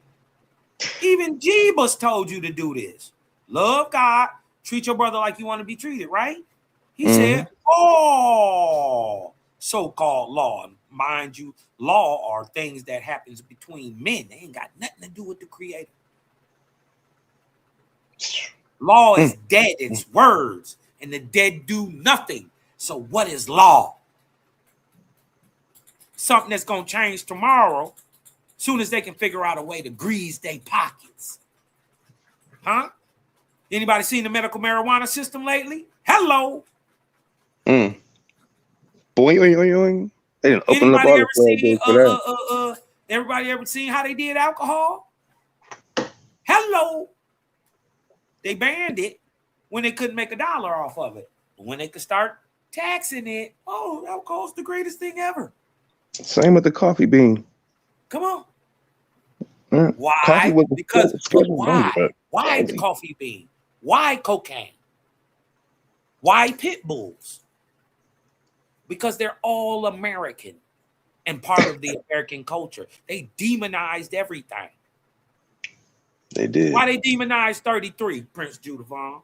Even Jeebus told you to do this. Love God, treat your brother like you want to be treated, right? He said, oh, so-called law. Mind you, law are things that happens between men. They ain't got nothing to do with the creator. Law is dead. It's words. And the dead do nothing. So what is law? Something that's going to change tomorrow soon as they can figure out a way to grease their pockets. Huh? Anybody seen the medical marijuana system lately? Hello. Boing, oing, oing. They didn't open up all the everybody ever seen how they did alcohol? Hello. They banned it when they couldn't make $1 off of it. But when they could start taxing it, oh, alcohol's the greatest thing ever. Same with the coffee bean. Come on. Why? Because why the coffee bean? Why cocaine? Why pit bulls? Because they're all American and part of the American culture. They demonized everything. They did. Why they demonized 33, Prince Judavon?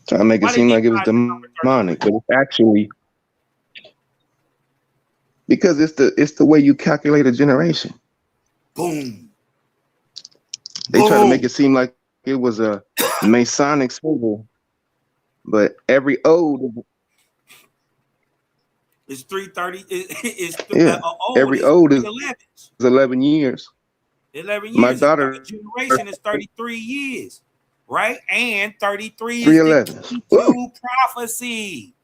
Trying to make it seem like it was demonic, but it's actually because it's the way you calculate a generation. Boom. They try to make it seem like it was a Masonic symbol, but every ode is 330. Every ode is 11 years. 11 years. My daughter generation is 33 years, right? And 33 is the key prophecy.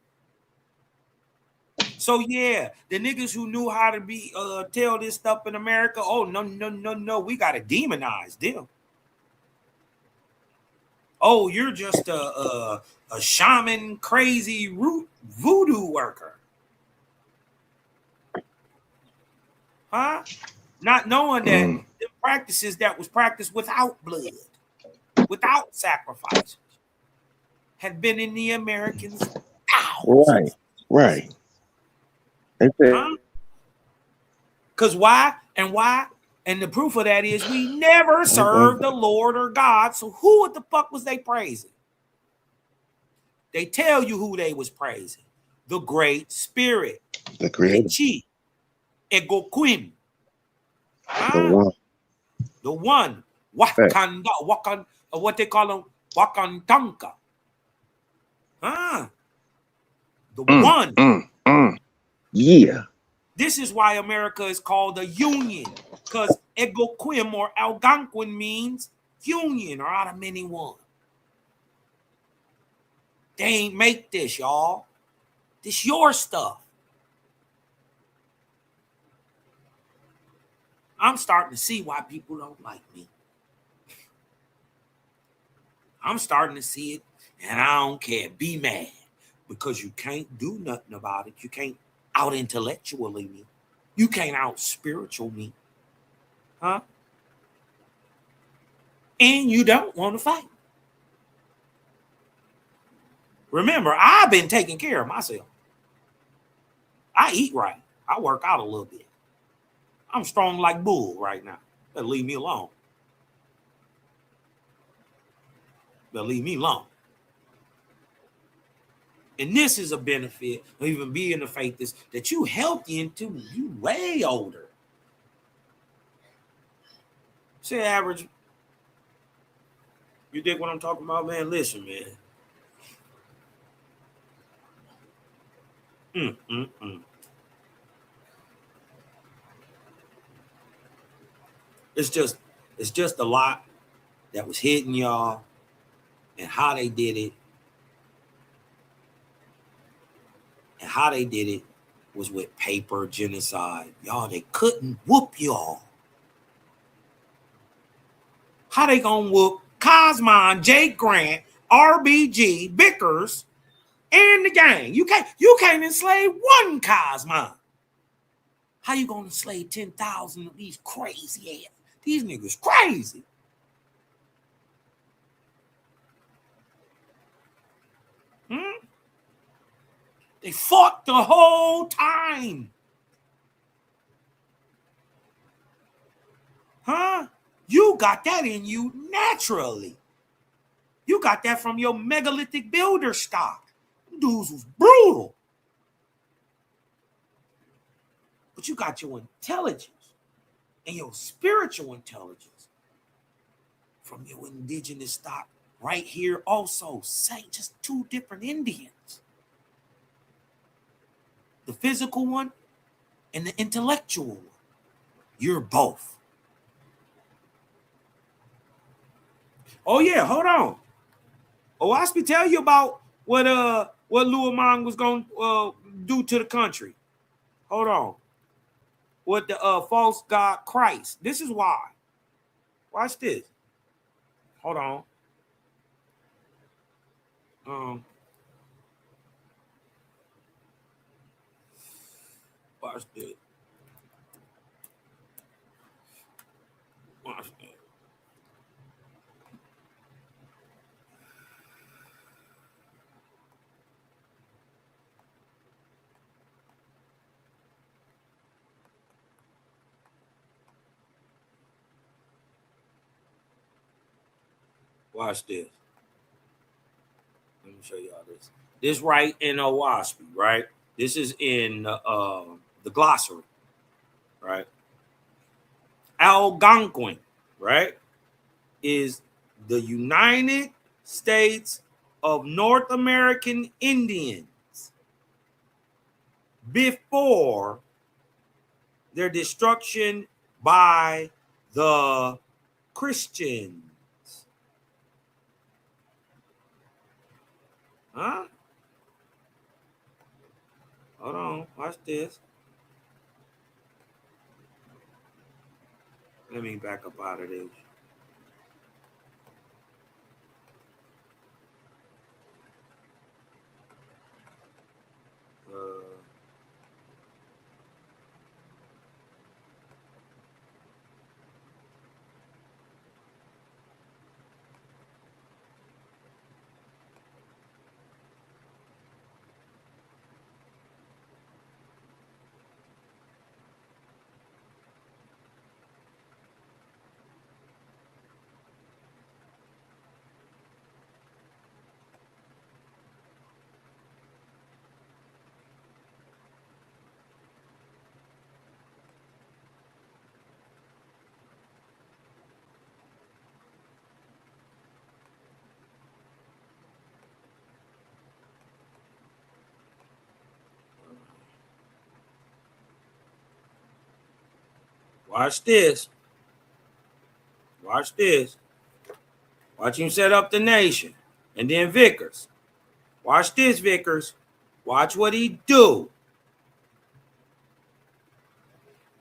So yeah, the niggas who knew how to be tell this stuff in America, oh no, we gotta demonize them. Oh, you're just a shaman, crazy voodoo worker. Huh? Not knowing that the practices that was practiced without blood, without sacrifices, had been in the Americans' thousands. Right. Because why? And the proof of that is we never served the Lord or God. So who the fuck was they praising? They tell you who they was praising. The Great Spirit. The Creator. Chi. Egoquim. The one. Wakanda. What they call them? Wakantanka. The one. Yeah. This is why America is called a union. Because Egoquim or Algonquin means union or out of many one. They ain't make this, y'all. This your stuff. I'm starting to see why people don't like me. I'm starting to see it, and I don't care. Be mad. because you can't do nothing about it. You can't out intellectually me. You can't out spiritual me. Huh? And you don't want to fight. Remember, I've been taking care of myself. I eat right. I work out a little bit. I'm strong like bull right now. Better leave me alone. Better leave me alone. And this is a benefit of even being a faith that you healthy into you way older. Say average. You dig what I'm talking about, man? Listen, man. It's just a lot that was hitting y'all and how they did it. And how they did it was with paper genocide. Y'all, they couldn't whoop y'all. How they gonna whoop Cosmon, Jay Grant, RBG, Vickers, and the gang? You can't enslave one Cosmon. How you gonna enslave 10,000 of these crazy ass? These niggas crazy. They fought the whole time. Huh? You got that in you naturally. You got that from your megalithic builder stock. Dudes was brutal. But you got your intelligence and your spiritual intelligence from your indigenous stock right here also. Same, just two different Indians. The physical one and the intellectual one. You're both. Oh yeah, hold on. Oh, I should tell you about what Lou Among was gonna do to the country. Hold on. What the false god Christ. This is why. Watch this. Hold on. Watch this. Watch this. Watch this. Let me show y'all this. This right in Owaspy, right? This is in the glossary, right? Algonquin, right, is the United States of North American Indians before their destruction by the Christians. Huh? Hold on. Watch this. Let me back up out of this. Watch this. Watch this. Watch him set up the nation. And then Vickers. Watch this, Vickers. Watch what he do.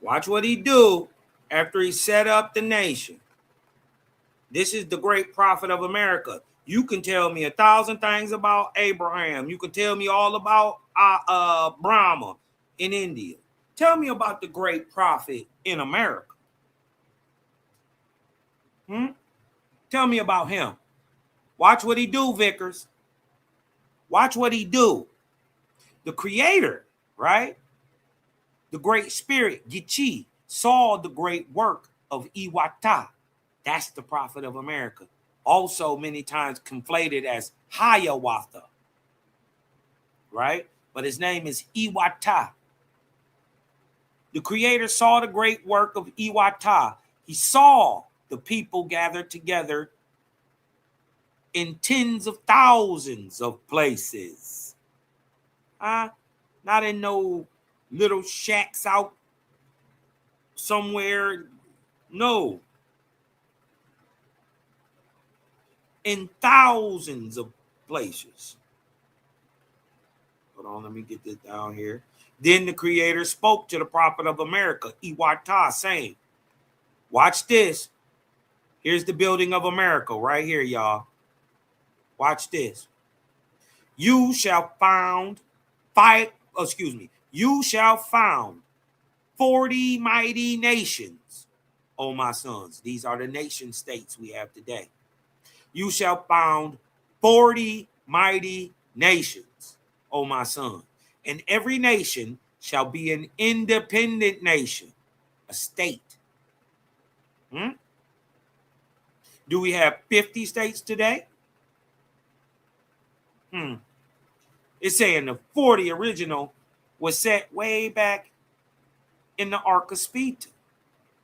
Watch what he do after he set up the nation. This is the great prophet of America. You can tell me 1,000 things about Abraham. You can tell me all about Brahma in India. Tell me about the great prophet in America. Tell me about him. Watch what he do, Vickers. Watch what he do. The creator, right? The great spirit, Gichi, saw the great work of Iwata. That's the prophet of America. Also many times conflated as Hiawatha, right? But his name is Iwata. The creator saw the great work of Iwata. He saw the people gathered together in tens of thousands of places. Not in no little shacks out somewhere. No. In thousands of places. Hold on, let me get this down here. Then the creator spoke to the prophet of America, Iwata, saying, watch this. Here's the building of America right here, y'all. Watch this. You shall found 40 mighty nations, O my sons. These are the nation states we have today. You shall found 40 mighty nations, O my son, and every nation shall be an independent nation, a state. Do we have 50 states today? It's saying the 40 original was set way back in the Ark of Spita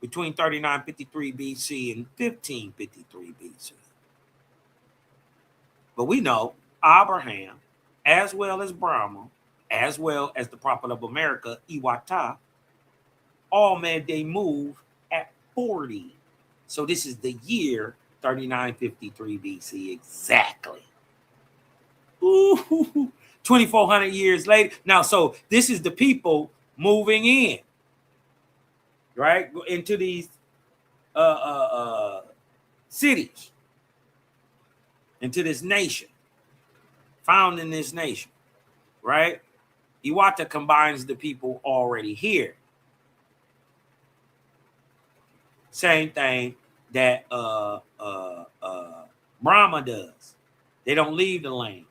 between 3953 BC and 1553 BC. But we know Abraham, as well as Brahma, as well as the prophet of America, Iwata, all made they move at 40. So this is the year 3953 BC exactly. Ooh, 2,400 years later. Now, so this is the people moving in, right, into these cities, into this nation, found in this nation, right? Iwata combines the people already here. Same thing that Brahma does. They don't leave the land.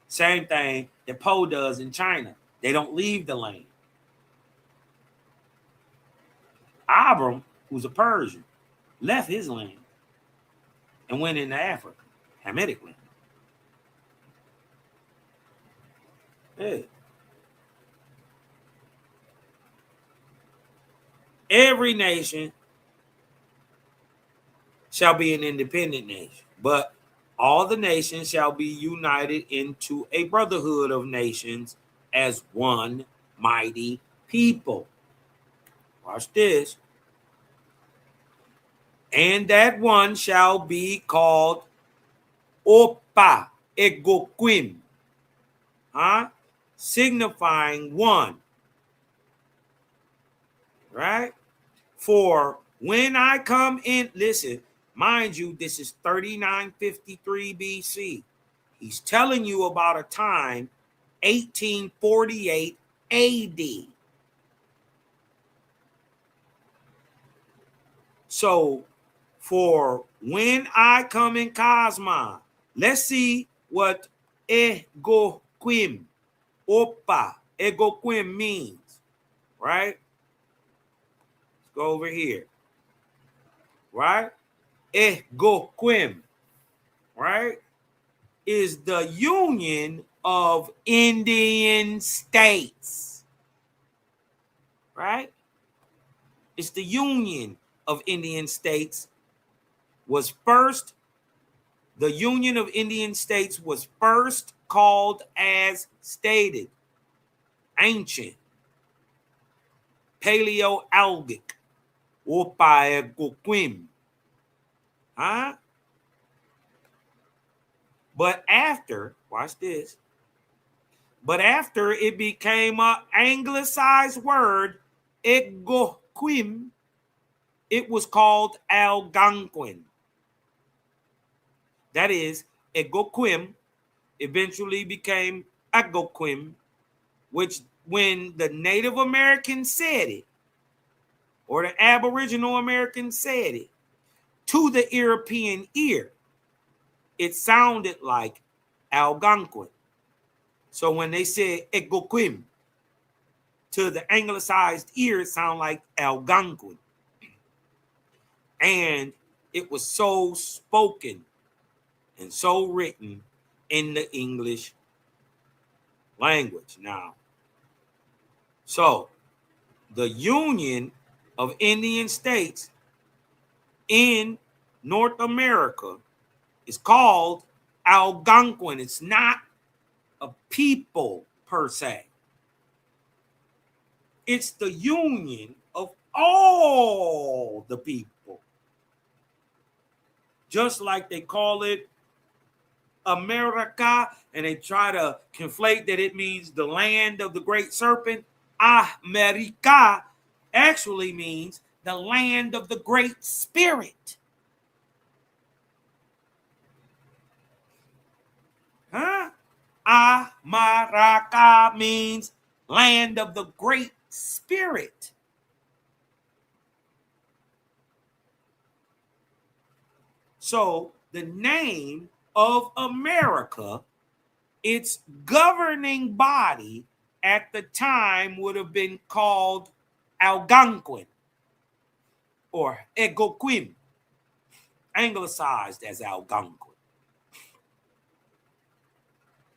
Same thing that Po does in China. They don't leave the land. Abram, who's a Persian, left his land and went into Africa, Hamitic land. Yeah. Every nation shall be an independent nation, but all the nations shall be united into a brotherhood of nations as one mighty people. Watch this. And that one shall be called Opa Egoquim, signifying one. Right? For when I come in, listen, mind you, this is 3953 BC. He's telling you about a time, 1848 AD. So, for when I come in Cosma, let's see what Egoquim, Opa, Egoquim means, right? Let's go over here, right? Egoquim, right, is the union of Indian states, right? It's the union of Indian states was first, the Union of Indian States was first called as stated, ancient, Paleoalgic, Opaegoquim. But after, watch this, but after it became an anglicized word, Egoquim, it was called Algonquin. That is, Egoquim eventually became Agoquim, which when the Native Americans said it, or the Aboriginal Americans said it, to the European ear, it sounded like Algonquin. So when they said Egoquim, to the anglicized ear, it sounded like Algonquin. And it was so spoken and so written in the English language now. So the Union of Indian States in North America is called Algonquin. It's not a people per se. It's the union of all the people. Just like they call it America, and they try to conflate that it means the land of the great serpent. America actually means the land of the great spirit. Huh? America means land of the great spirit. So the name of America, its governing body at the time would have been called Algonquin or Egoquim, anglicized as Algonquin.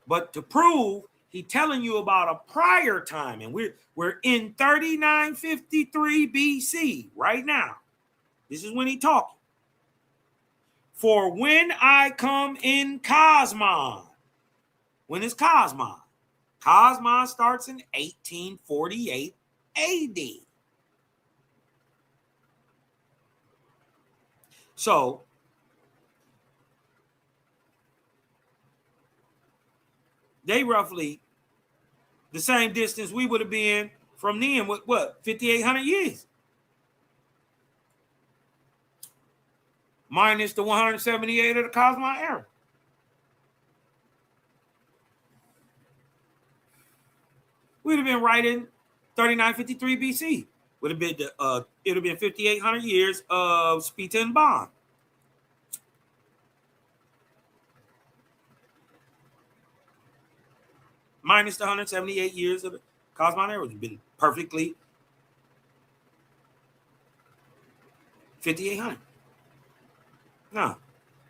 But to prove, he's telling you about a prior time, and we're in 3953 BC right now. This is when he's talking. For when I come in Cosmon. When is Cosmon? Cosmon starts in 1848 AD. So they roughly the same distance we would have been from then, what 5,800 years. Minus the 178 of the Cosmon era. We'd have been right in 3953 BC. Would have been it would have been 5,800 years of Spita and Bond. Minus the 178 years of the Cosmon era, would have been perfectly 5,800. Now,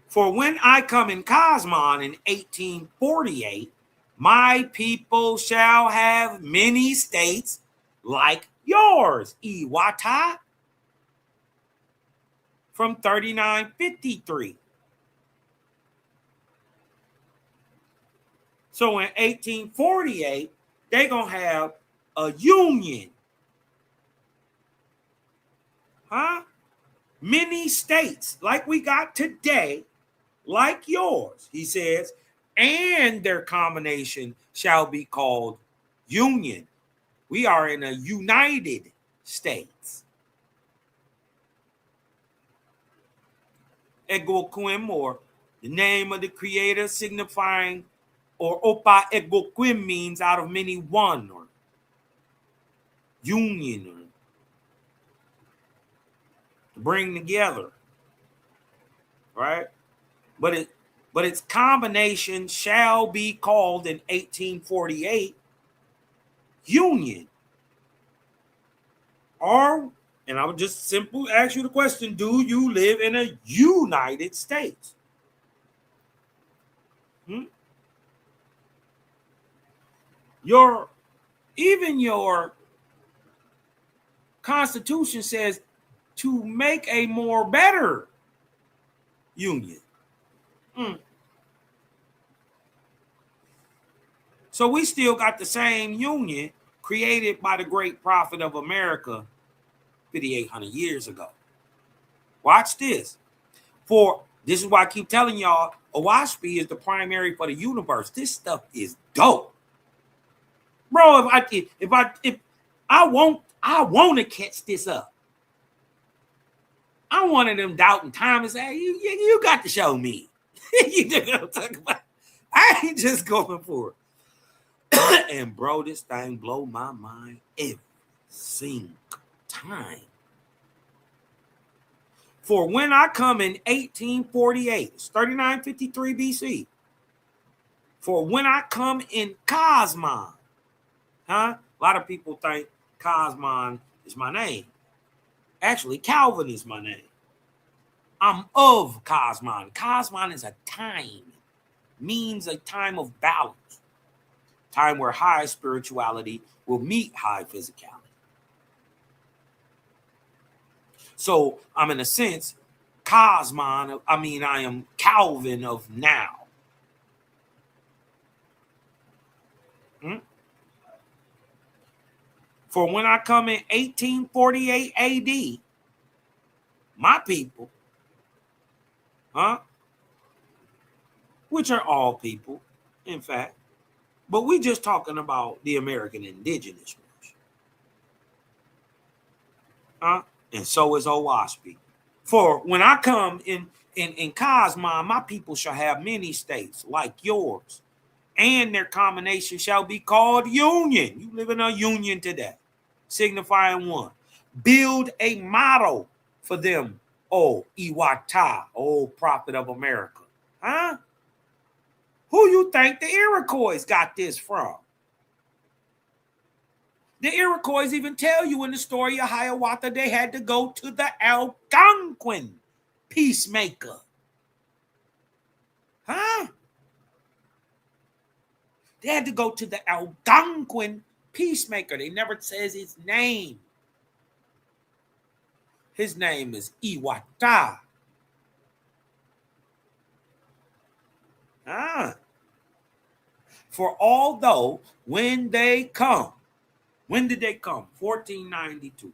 for when I come in Cosmon in 1848, my people shall have many states like yours, Iwata, from 3953. So in 1848, they're going to have a union. Huh? Many states like we got today, like yours, he says, and their combination shall be called union. We are in a United States. Egoquim, or the name of the creator, signifying, or Opa Egoquim means out of many one, or union, or bring together, right? But its combination shall be called in 1848 union. Or, and I would just simply ask you the question, do you live in a United States? Even your Constitution says to make a more better union. So we still got the same union created by the great prophet of America 5,800 years ago. Watch this. For this is why I keep telling y'all, Owaspi is the primary for the universe. This stuff is dope. Bro, if I want to catch this up. I'm one of them doubting Thomas. Hey, you got to show me. You just gonna talk about. I ain't just going for it. And bro, this thing blow my mind every single time. For when I come in 1848, it's 3953 BC. For when I come in Cosmon, huh? A lot of people think Cosmon is my name. Actually, Calvin is my name. I'm of Cosmon. Cosmon is a time, means a time of balance, time where high spirituality will meet high physicality. So I'm in a sense Cosmon. I am Calvin of now. For when I come in 1848 AD, my people, which are all people, in fact, but we just talking about the American indigenous ones, and so is Owaspy. For when I come in Cosmon, my people shall have many states like yours, and their combination shall be called union. You live in a union today, signifying one. Build a motto for them, O Iwata, O prophet of America. Huh? Who you think the Iroquois got this from? The Iroquois even tell you in the story of Hiawatha they had to go to the Algonquin peacemaker. Huh? They had to go to the Algonquin peacemaker. They never says his name. His name is Iwata. For although when they come, when did they come? 1492.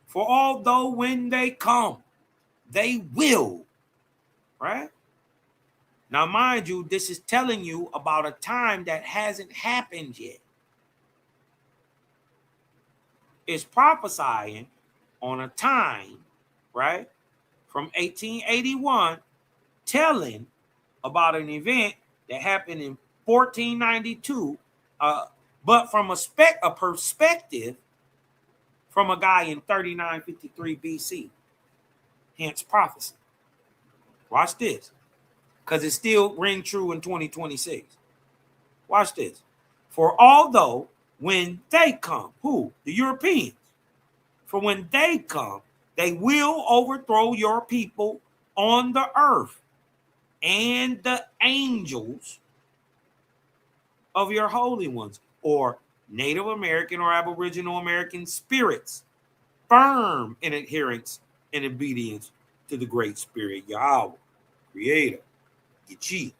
For although when they come, they will. Right? Now, mind you, this is telling you about a time that hasn't happened yet. It's prophesying on a time, right, from 1881, telling about an event that happened in 1492, but from a perspective from a guy in 3953 BC. Hence prophecy. Watch this. Because it still rings true in 2026. Watch this. For although when they come, who? The Europeans. For when they come, they will overthrow your people on the earth, and the angels of your holy ones, or Native American or Aboriginal American spirits, firm in adherence and obedience to the Great Spirit Yahweh, Creator, Yichi.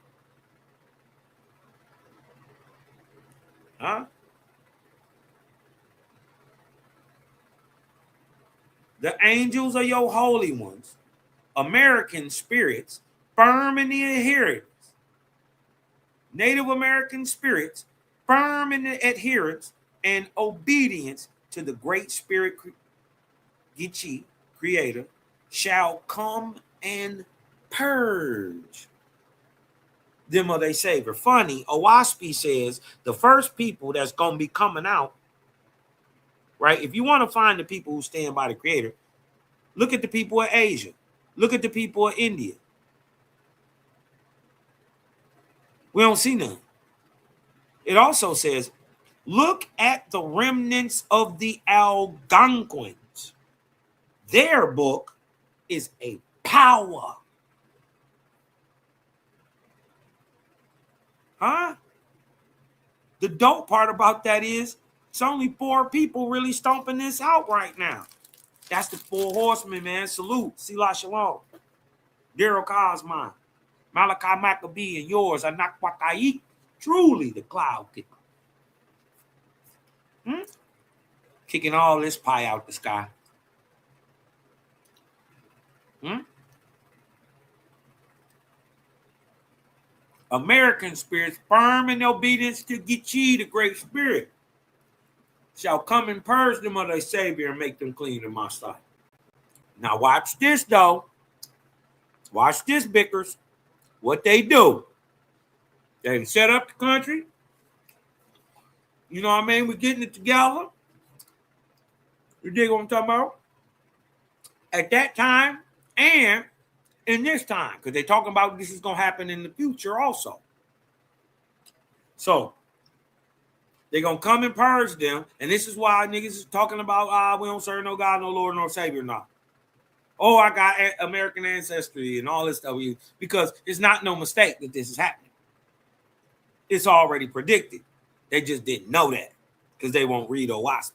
The angels are your holy ones, American spirits, firm in the adherence. Native American spirits, firm in the adherence and obedience to the Great Spirit, Yichi, Creator, shall come and purge them of their Savior. Funny, Owaspy says the first people that's going to be coming out, right? If you want to find the people who stand by the Creator, look at the people of Asia. Look at the people of India. We don't see none. It also says, look at the remnants of the Algonquins. Their book is a power. The dope part about that is it's only 4 people really stomping this out right now. That's the 4 horsemen, man. Salute. Sila Shalom. Daryl Cosmon. Malachi Maccabee and yours, Anakwakai. Truly the cloud kicker. Kicking all this pie out the sky. American spirits, firm in obedience to Gichi, the Great Spirit, shall come and purge them of their Savior and make them clean in my sight. Now watch this, though. Watch this, Bickers. What they do. They set up the country. You know what I mean? We're getting it together. You dig what I'm talking about? At that time and in this time, because they're talking about this is going to happen in the future also. So they're going to come and purge them. And this is why niggas is talking about, we don't serve no God, no Lord, no Savior now. Oh, I got American ancestry and all this stuff. Because it's not no mistake that this is happening. It's already predicted. They just didn't know that because they won't read or watch.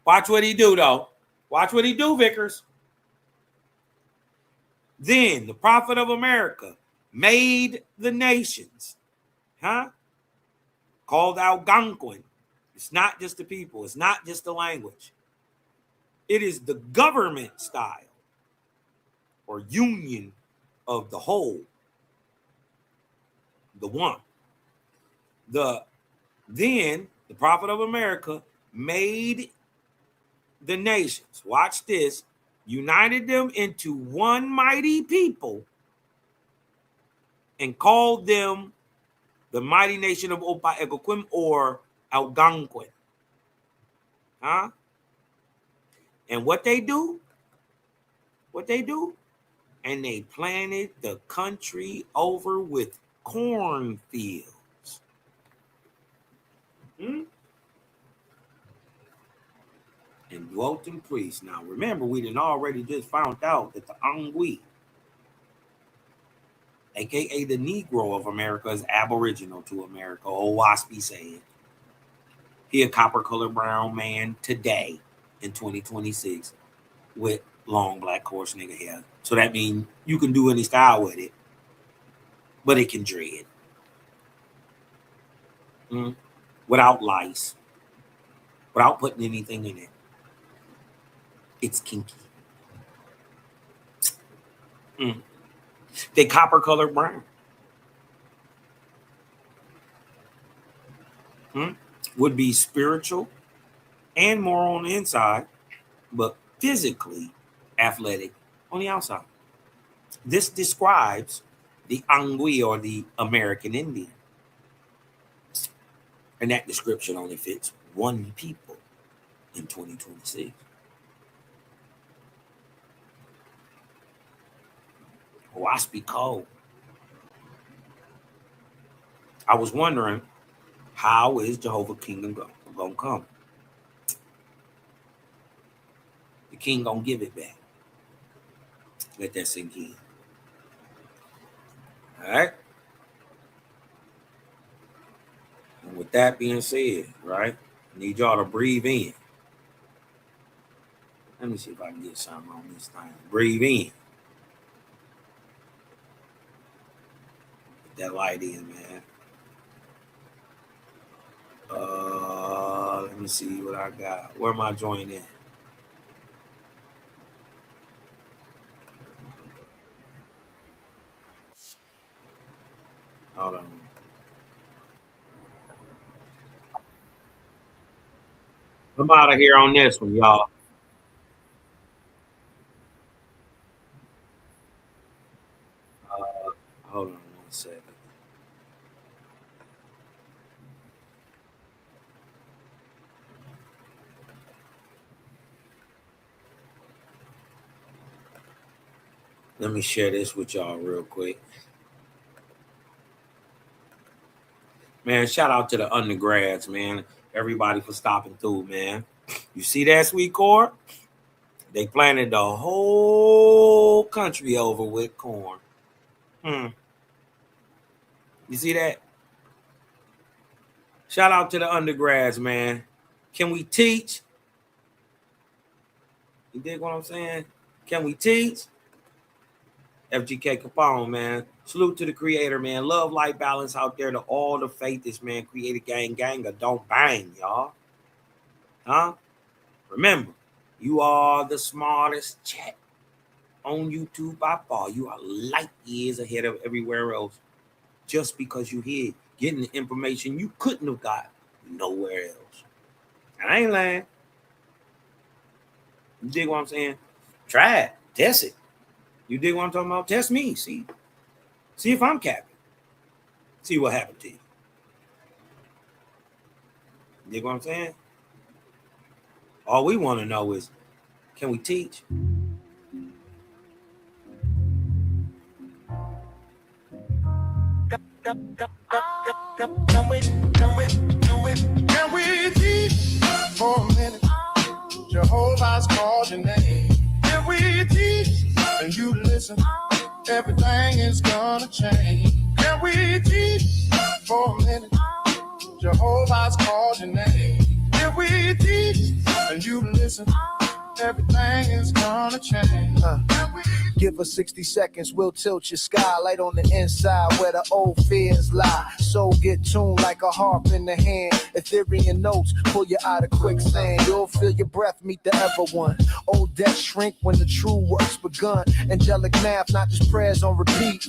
Watch what he do, though. Watch what he do, Vickers. Then the prophet of America made the nations, called Algonquin. It's not just the people. It's not just the language. It is the government style or union of the whole, the one. Then the prophet of America made the nations, watch this, united them into one mighty people and called them the mighty nation of Opa Egoquim or Algonquin. And what they do? And they planted the country over with cornfields. And dwelt in priests. Now, remember, we done already just found out that the Angwi, a.k.a. the Negro of America, is aboriginal to America. Old Waspy said. He a copper-colored brown man today in 2026 with long black coarse nigga hair. So that means you can do any style with it, but it can dread. Without lice. Without putting anything in it. It's kinky. They copper-colored brown. Would be spiritual and more on the inside, but physically athletic on the outside. This describes the Angwi or the American Indian. And that description only fits one people in 2026. Waspy cold. I was wondering, how is Jehovah Kingdom going to come? The king going to give it back. Let that sink in. All right? And with that being said, right, I need y'all to breathe in. Let me see if I can get something on this thing. Breathe in. Get that light in, man. Let me see what I got. Where am I joining in? Hold on. I'm out of here on this one, y'all. Hold on 1 second. Let me share this with y'all real quick. Man, shout out to the undergrads, man. Everybody for stopping through, man. You see that, sweet corn? They planted the whole country over with corn. You see that? Shout out to the undergrads, man. Can we teach? You dig what I'm saying? Can we teach? FGK Capone, man. Salute to the creator, man. Love, life, balance out there to all the faiths, man. Create a gang or don't bang, y'all. Remember, you are the smartest chat on YouTube by far. You are light years ahead of everywhere else just because you here getting the information you couldn't have got nowhere else. And I ain't lying. You dig what I'm saying? Try it. Test it. You dig what I'm talking about? Test me. See if I'm capping. See what happened to you. You dig what I'm saying? All we want to know is, can we teach? Can we teach for a minute? Jehovah's called your name. Can we teach and you listen? Everything is gonna change. Can we teach for a minute? Jehovah's called your name. Can we teach and you listen? Everything is gonna change. Give us 60 seconds, we'll tilt your skylight on the inside where the old fears lie. Soul get tuned like a harp in the hand. Ethereal notes pull you out of quicksand. You'll feel your breath meet the ever one. Old death shrink when the true work's begun. Angelic math, not just prayers on repeat.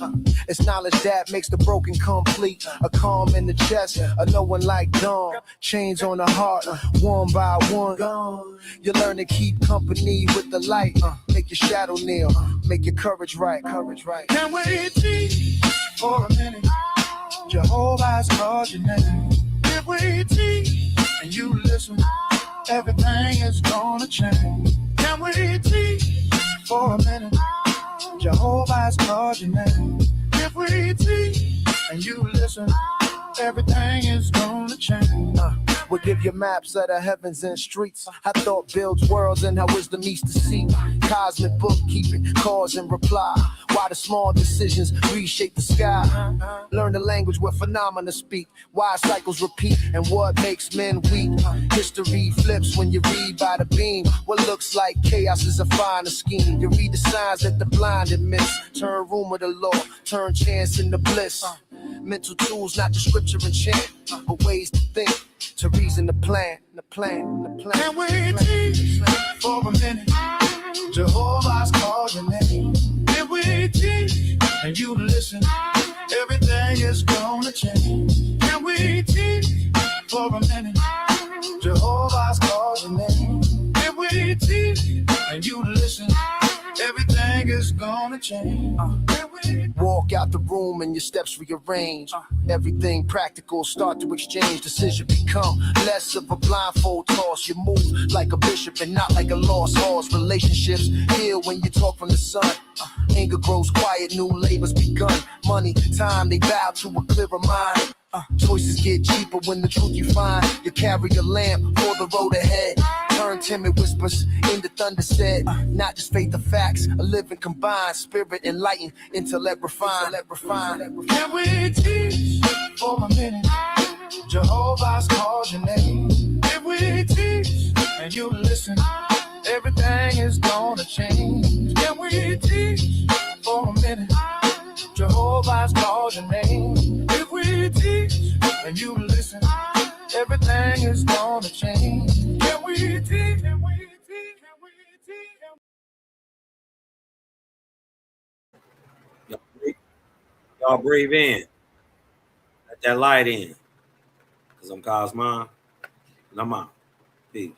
It's knowledge that makes the broken complete. A calm in the chest, a knowing like dawn. Chains on the heart, one by one. You learn to keep company with the light. Make your shadow kneel, make your courage right. Can we teach for a minute? Jehovah's called your name. If we teach and you listen, everything is gonna change. Can we teach for a minute? Jehovah's called your name. If we teach and you listen, everything is gonna change. We'll give you maps of the heavens and streets. How thought builds worlds and how wisdom meets the sea. Cosmic bookkeeping, cause and reply. Why the small decisions reshape the sky. Learn the language where phenomena speak. Why cycles repeat and what makes men weak. History flips when you read by the beam. What looks like chaos is a finer scheme. You read the signs that the blinded miss. Turn rumor to law, turn chance into bliss. Mental tools, not just scripture and chant, but ways to think, to reason, to plan. Can we teach for a minute? Jehovah's called your name. If we teach and you listen, everything is gonna change. Can we teach for a minute? Jehovah's called your name. If we teach and you listen, everything is gonna change. Walk out the room and your steps rearrange. Everything practical, start to exchange. Decision become less of a blindfold toss. You move like a bishop and not like a lost horse. Relationships heal when you talk from the sun. Anger grows quiet, new labor's begun. Money, time, they bow to a clearer mind. Choices get cheaper when the truth you find. You carry a lamp for the road ahead. Turn timid whispers into thunder said. Not just faith of facts, a living combined. Spirit enlightened, intellect refined. Can we teach for a minute? Jehovah's called your name. If we teach and you listen, everything is gonna change. Can we teach for a minute? Jehovah's called your name. If we teach and you listen, everything is gonna change. Can we teach? Can we teach? Can we teach? Y'all breathe in. Let that light in. Because I'm Cosmon. And I'm out. Peace.